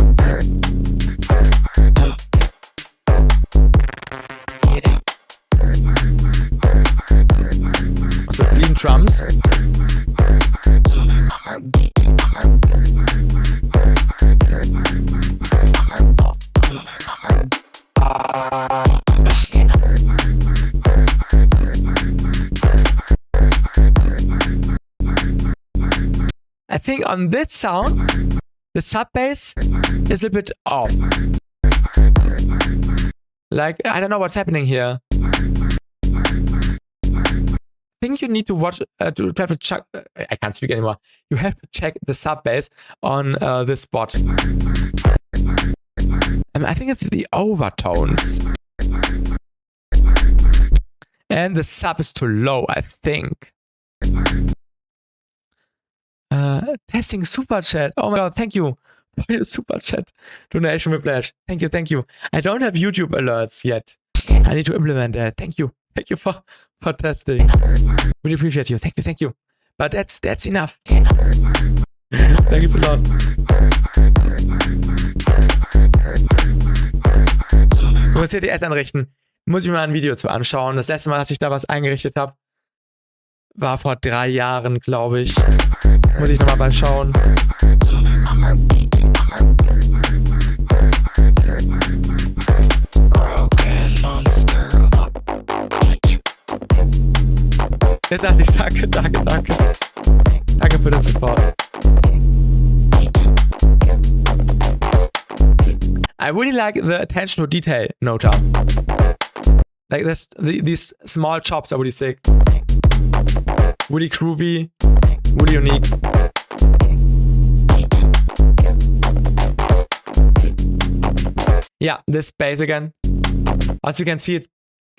Also clean drums. I think on this sound, the sub bass is a bit off. Like, I don't know what's happening here. I think you need to watch, to have to check, I can't speak anymore. You have to check the sub bass on this spot. I think it's the overtones. And the sub is too low, I think. Testing super chat. Oh my god, thank you for your super chat donation with Flash. Thank you, thank you. I don't have YouTube alerts yet. I need to implement that. Thank you. Thank you for testing. Really appreciate you. Thank you, thank you. But that's enough. Thanks a lot. Ich muss CTS einrichten. Muss ich mir mal ein Video zu anschauen. Das letzte Mal, dass ich da was eingerichtet habe, war vor 3 Jahren, glaube ich. Muss ich nochmal schauen. Jetzt dachte ich, danke. Danke für den Support. I really like the attention to detail, Nota. Like this, these small chops are really sick. Really groovy, really unique. Yeah, this bass again. As you can see,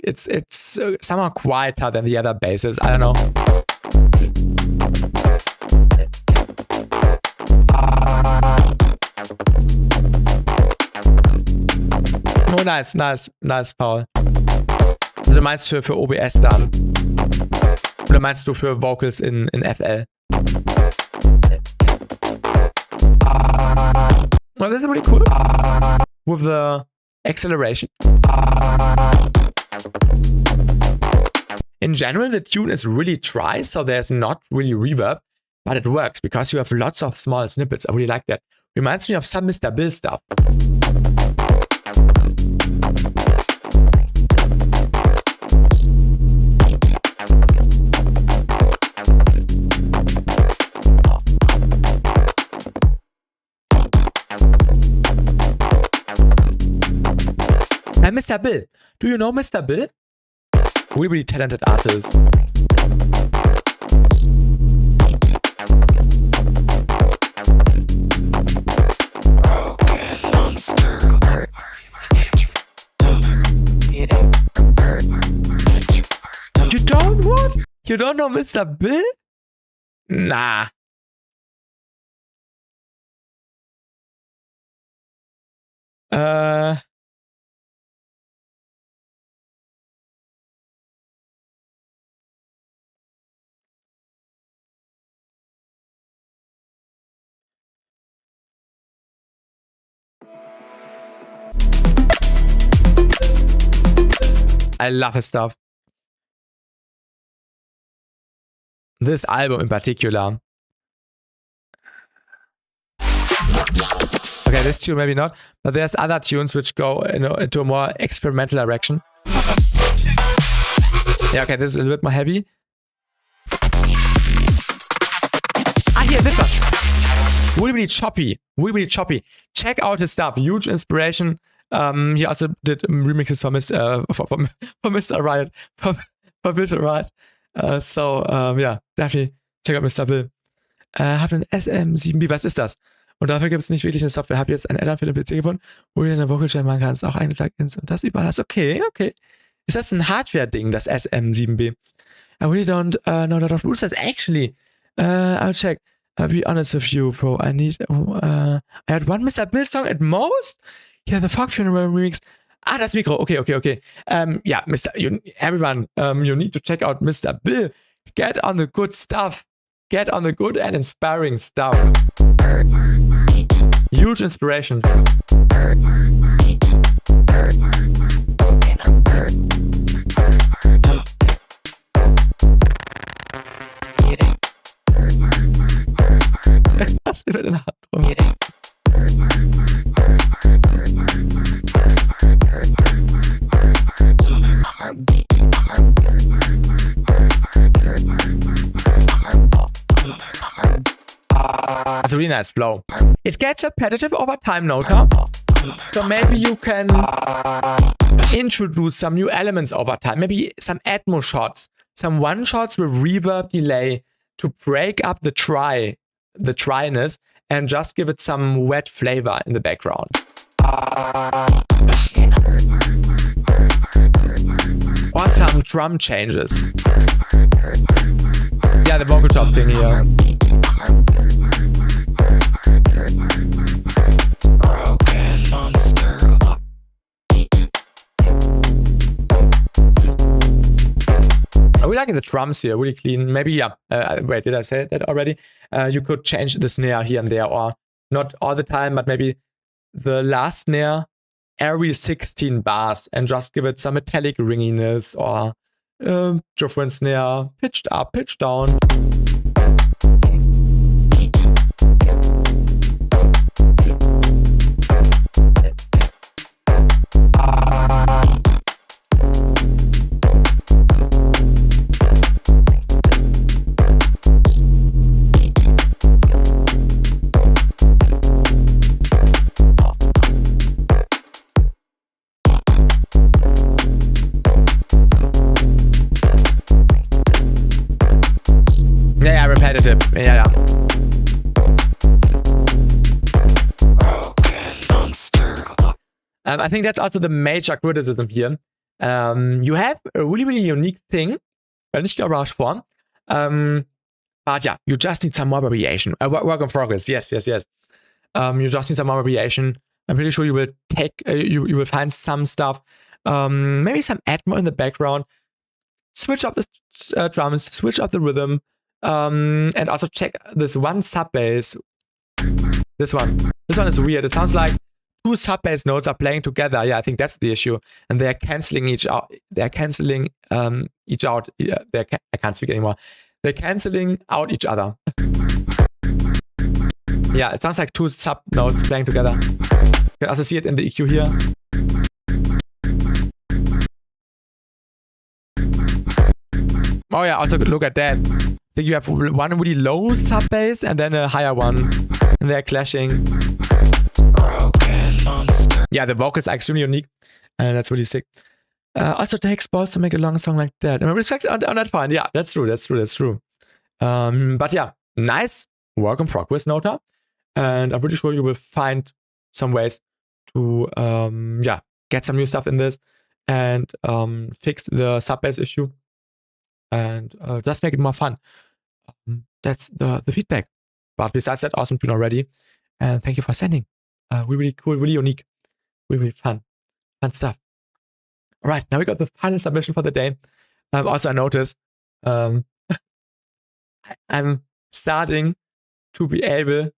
it's somehow quieter than the other basses. I don't know. Oh, nice, Paul. Also, du meinst für OBS dann? Oder meinst du für Vocals in FL? Well, this is really cool. With the acceleration. In general, the tune is really dry, so there's not really reverb, but it works because you have lots of small snippets. I really like that. Reminds me of some Mr. Bill stuff. Mr. Bill. Do you know Mr. Bill? Really talented artist. You don't what? You don't know Mr. Bill? Nah. I love his stuff. This album in particular. Okay, this tune maybe not, but there's other tunes which go into a more experimental direction. Yeah, okay, this is a little bit more heavy. Here, this one. Really choppy. Check out his stuff. Huge inspiration. He also did remixes for Mr. Riot, for Visual Riot. Ja, definitely check out Mr. Bill. Habt ein SM7B, was ist das? Und dafür gibt es nicht wirklich eine Software. Hab jetzt ein Add-on für den PC gefunden, wo du eine Vocal Chain machen kannst, auch eigene Plugins und das überall hast. Okay. Ist das ein Hardware-Ding, das SM7B? I really don't know that. What is that actually? I'll check. I'll be honest with you, bro. I had one Mr. Bill song at most? Yeah, the Fog Funeral Remix. Das Mikro. Okay. Yeah, everyone, you need to check out Mr. Bill. Get on the good stuff. Get on the good and inspiring stuff. Huge inspiration. Was über den Hartdrum? That's a really nice flow. It gets repetitive over time, Nota. So maybe you can introduce some new elements over time. Maybe some Atmo shots, some one shots with reverb delay to break up the dryness and just give it some wet flavor in the background. Or some drum changes. Yeah, the vocal top thing here. Broken monster. Are we liking the drums here? Really clean. Maybe, yeah. Wait, did I say that already? You could change the snare here and there, or not all the time, but maybe the last snare every 16 bars and just give it some metallic ringiness or different snare, pitched up, pitched down. Repetitive. Yeah. Broken monster. I think that's also the major criticism here. You have a really unique thing, nicht garage form. But yeah, you just need some more variation. Work in progress. Yes. You just need some more variation. I'm pretty sure you will you will find some stuff. Maybe some Atmo in the background. Switch up the drums. Switch up the rhythm. And also check this one sub bass. This one is weird. It sounds like two sub bass notes are playing together. Yeah, I think that's the issue, and they are canceling each out. I can't speak anymore. They're canceling out each other. Yeah, it sounds like two sub notes playing together. You can also see it in the EQ here. Oh yeah, also look at that. I think you have one really low sub bass and then a higher one, and they're clashing. Broken monster. Yeah, the vocals are extremely unique, and that's really sick. Also takes balls to make a long song like that. And I respect on that point. Yeah, that's true. But yeah, nice work in progress, Nota. And I'm pretty sure you will find some ways to get some new stuff in this and fix the sub bass issue and just make it more fun. That's the feedback. But besides that, awesome tune already. And thank you for sending. Really cool, really unique, really fun stuff. All right, now we got the final submission for the day. Also, I noticed I'm starting to be able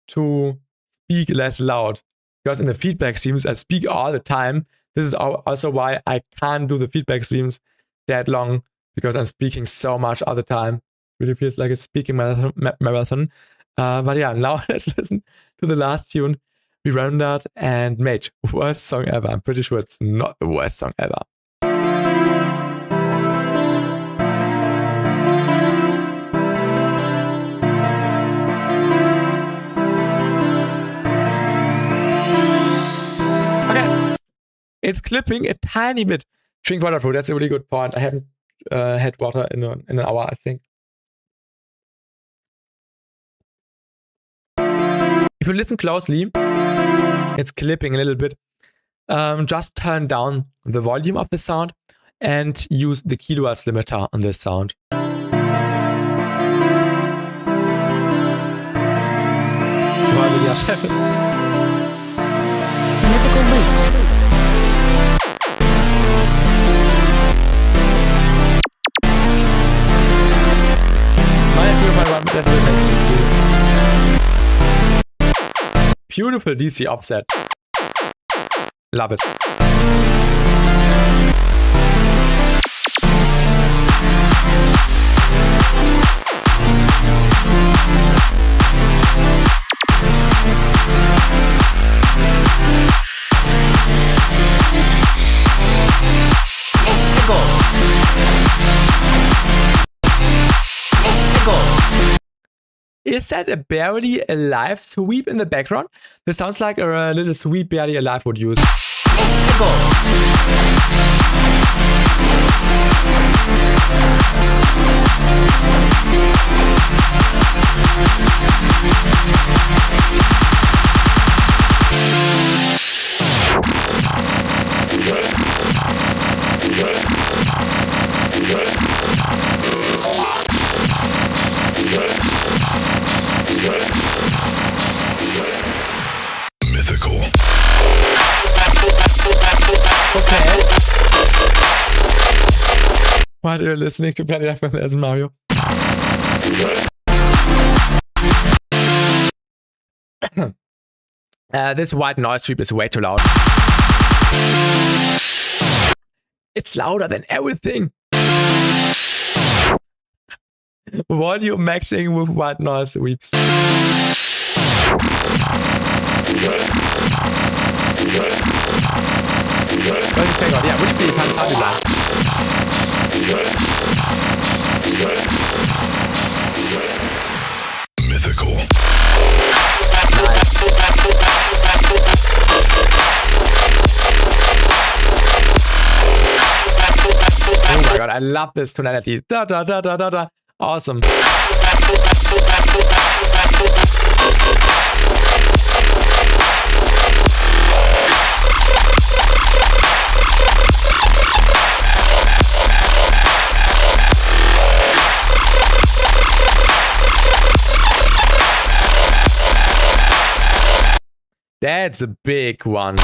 to speak less loud because in the feedback streams I speak all the time. This is also why I can't do the feedback streams that long because I'm speaking so much all the time. Really feels like a speaking marathon. But yeah, now let's listen to the last tune we rendered and made. Worst song ever. I'm pretty sure it's not the worst song ever. Okay. It's clipping a tiny bit. Drink water, bro. That's a really good point. I haven't had water in an hour, I think. If you listen closely, it's clipping a little bit. Just turn down the volume of the sound and use the kilohertz limiter on this sound.
Mythical Loot.
Beautiful DC offset. Love it. Is that a barely alive sweep in the background? This sounds like a little sweep barely alive would use.
Mythical.
Okay. Why are you listening to Planet Life as Mario? This white noise sweep is way too loud. It's louder than everything. Volume maxing with white noise sweeps. Yeah, really be fun sound design.
Mythical.
Oh my god, I love this tonality. Da da da da da da. Awesome. That's a big one.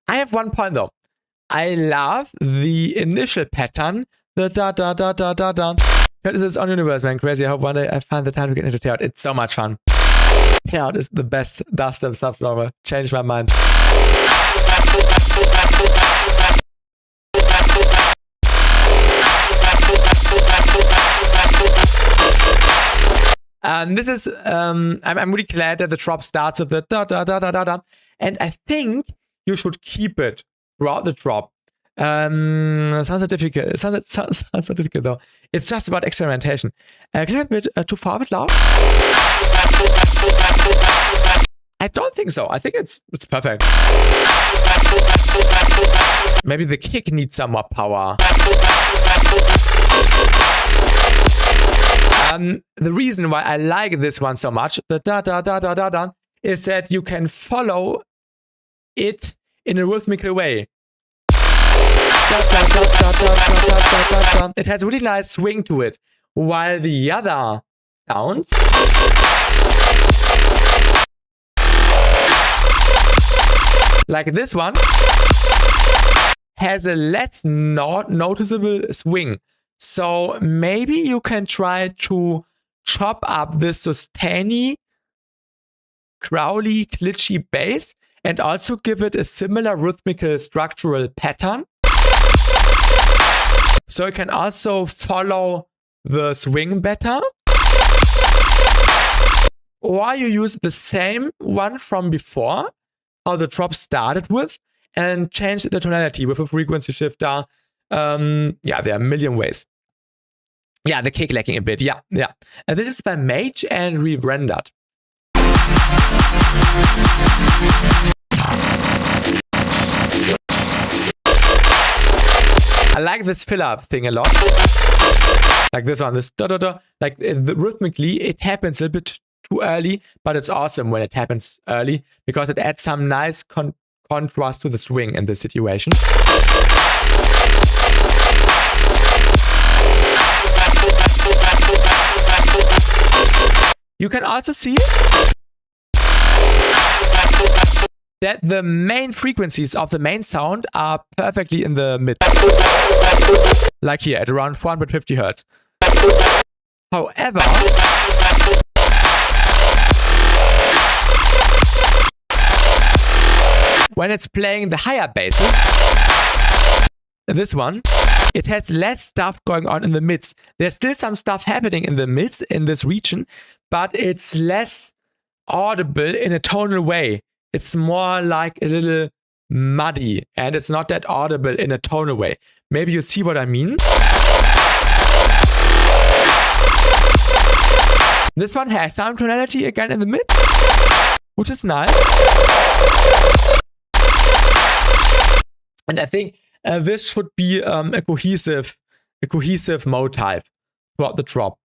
I have one point though. I love the initial pattern, the da da da da da da. That is its own universe, man. Crazy. I hope one day I find the time to get into Teot. It's so much fun. Teot is the best dubstep subgenre. Changed my mind. This is I'm really glad that the drop starts with the da da da da da da, and I think you should keep it throughout the drop. Sounds so difficult. Sounds so difficult though. It's just about experimentation. Can I a bit too far, a bit loud? I don't think so. I think it's perfect. Maybe the kick needs some more power. The reason why I like this one so much, the da da da da da da, is that you can follow it in a rhythmical way. It has a really nice swing to it, while the other sounds like this one has a less noticeable swing. So maybe you can try to chop up this sustainy, growly, glitchy bass and also give it a similar rhythmical structural pattern. So you can also follow the swing better. Or you use the same one from before, how the drop started with, and change the tonality with a frequency shifter. Yeah, there are a million ways. Yeah, the kick lacking a bit. Yeah. And this is by Mage and re-rendered. I like this fill-up thing a lot. Like this one, this da-da-da. Like rhythmically, it happens a little bit too early, but it's awesome when it happens early because it adds some nice contrast to the swing in this situation. You can also see that the main frequencies of the main sound are perfectly in the mid. Like here at around 450 Hertz. However, when it's playing the higher basses, this one, it has less stuff going on in the mids. There's still some stuff happening in the mids in this region, but it's less audible in a tonal way. It's more like a little muddy, and it's not that audible in a tonal way. Maybe you see what I mean? This one has some tonality again in the mid, which is nice. And I think this should be a cohesive mode type throughout the drop.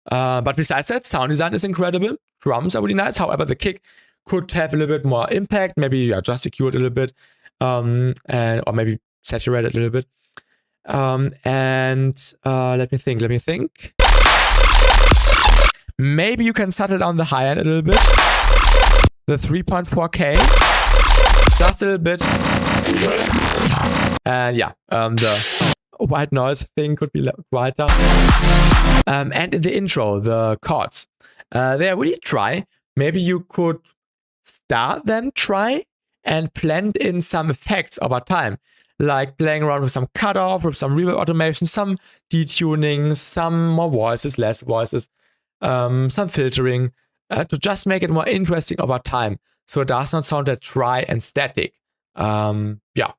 But besides that, sound design is incredible. Drums are really nice. However, the kick could have a little bit more impact. Maybe just secure it a little bit, or maybe saturate it a little bit. Let me think. Maybe you can settle down the high end a little bit. The 3.4K, just a little bit. And yeah, the white noise thing could be quieter. And in the intro, the chords, they are really dry. Maybe you could start them dry and blend in some effects over time, like playing around with some cutoff, with some reverb automation, some detuning, some more voices, less voices, some filtering, to just make it more interesting over time, so it does not sound that dry and static. Yeah,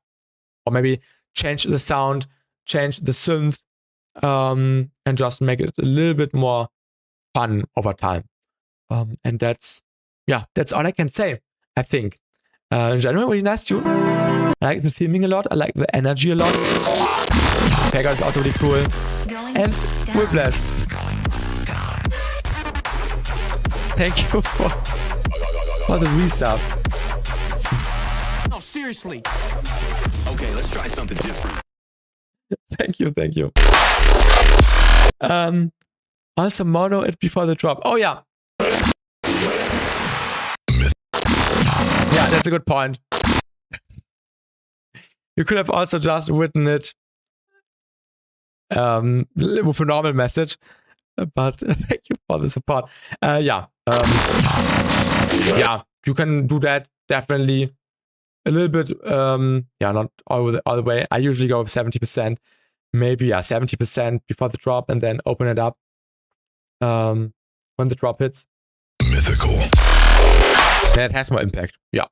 or maybe change the sound, change the synth, and just make it a little bit more fun over time. And that's all I can say, I think. In general, really nice tune. I like the theming a lot. I like the energy a lot. Pega is also really cool. And Whiplash. Thank you for the resub.
No, seriously. Okay, let's try something different.
Thank you. Also mono it before the drop. Oh yeah. Yeah, that's a good point. You could have also just written it with a normal message, but thank you for the support. Yeah, you can do that definitely a little bit. Not all the way. I usually go with 70%, maybe 70% before the drop, and then open it up when the drop hits.
Mythical.
Yeah, it has more impact. Yeah,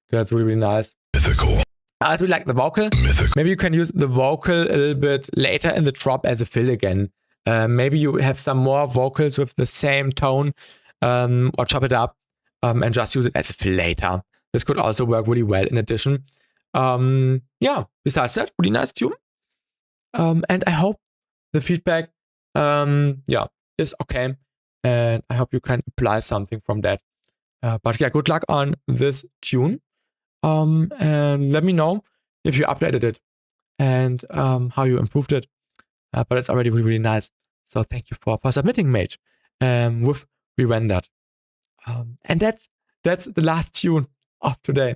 that's really, really nice.
Mythical.
I also really like the vocal. Maybe you can use the vocal a little bit later in the drop as a fill again. Maybe you have some more vocals with the same tone, or chop it up and just use it as a fill later. This could also work really well in addition. Besides that, really nice tune. And I hope the feedback is okay. And I hope you can apply something from that. But yeah, good luck on this tune. And let me know if you updated it and how you improved it. But it's already really, really nice. So thank you for submitting, mate, with re-rendered. And that's the last tune of today.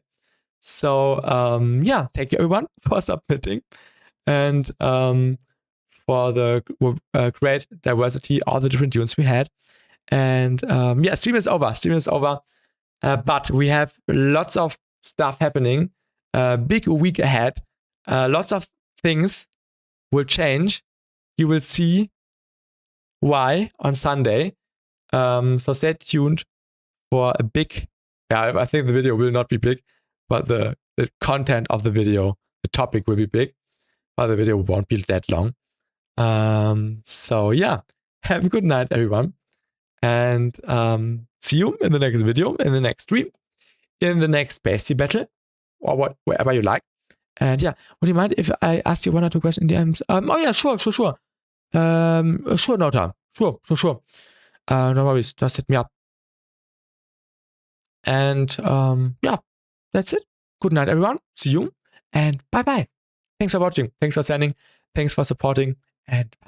So thank you everyone for submitting and for the great diversity, all the different tunes we had. And stream is over. But we have lots of stuff happening. Big week ahead. Lots of things will change. You will see why on Sunday. So stay tuned for a big. I think the video will not be big, but the content of the video, the topic will be big, but the video won't be that long. Have a good night, everyone. And see you in the next video, in the next stream. in the next BassTi battle, or wherever you like. And yeah, would you mind if I asked you 1 or 2 questions in DMs? Oh yeah, sure. Sure, Nota. Sure. No worries, just hit me up. And yeah, that's it. Good night, everyone. See you, and bye-bye. Thanks for watching. Thanks for sending. Thanks for supporting, and bye.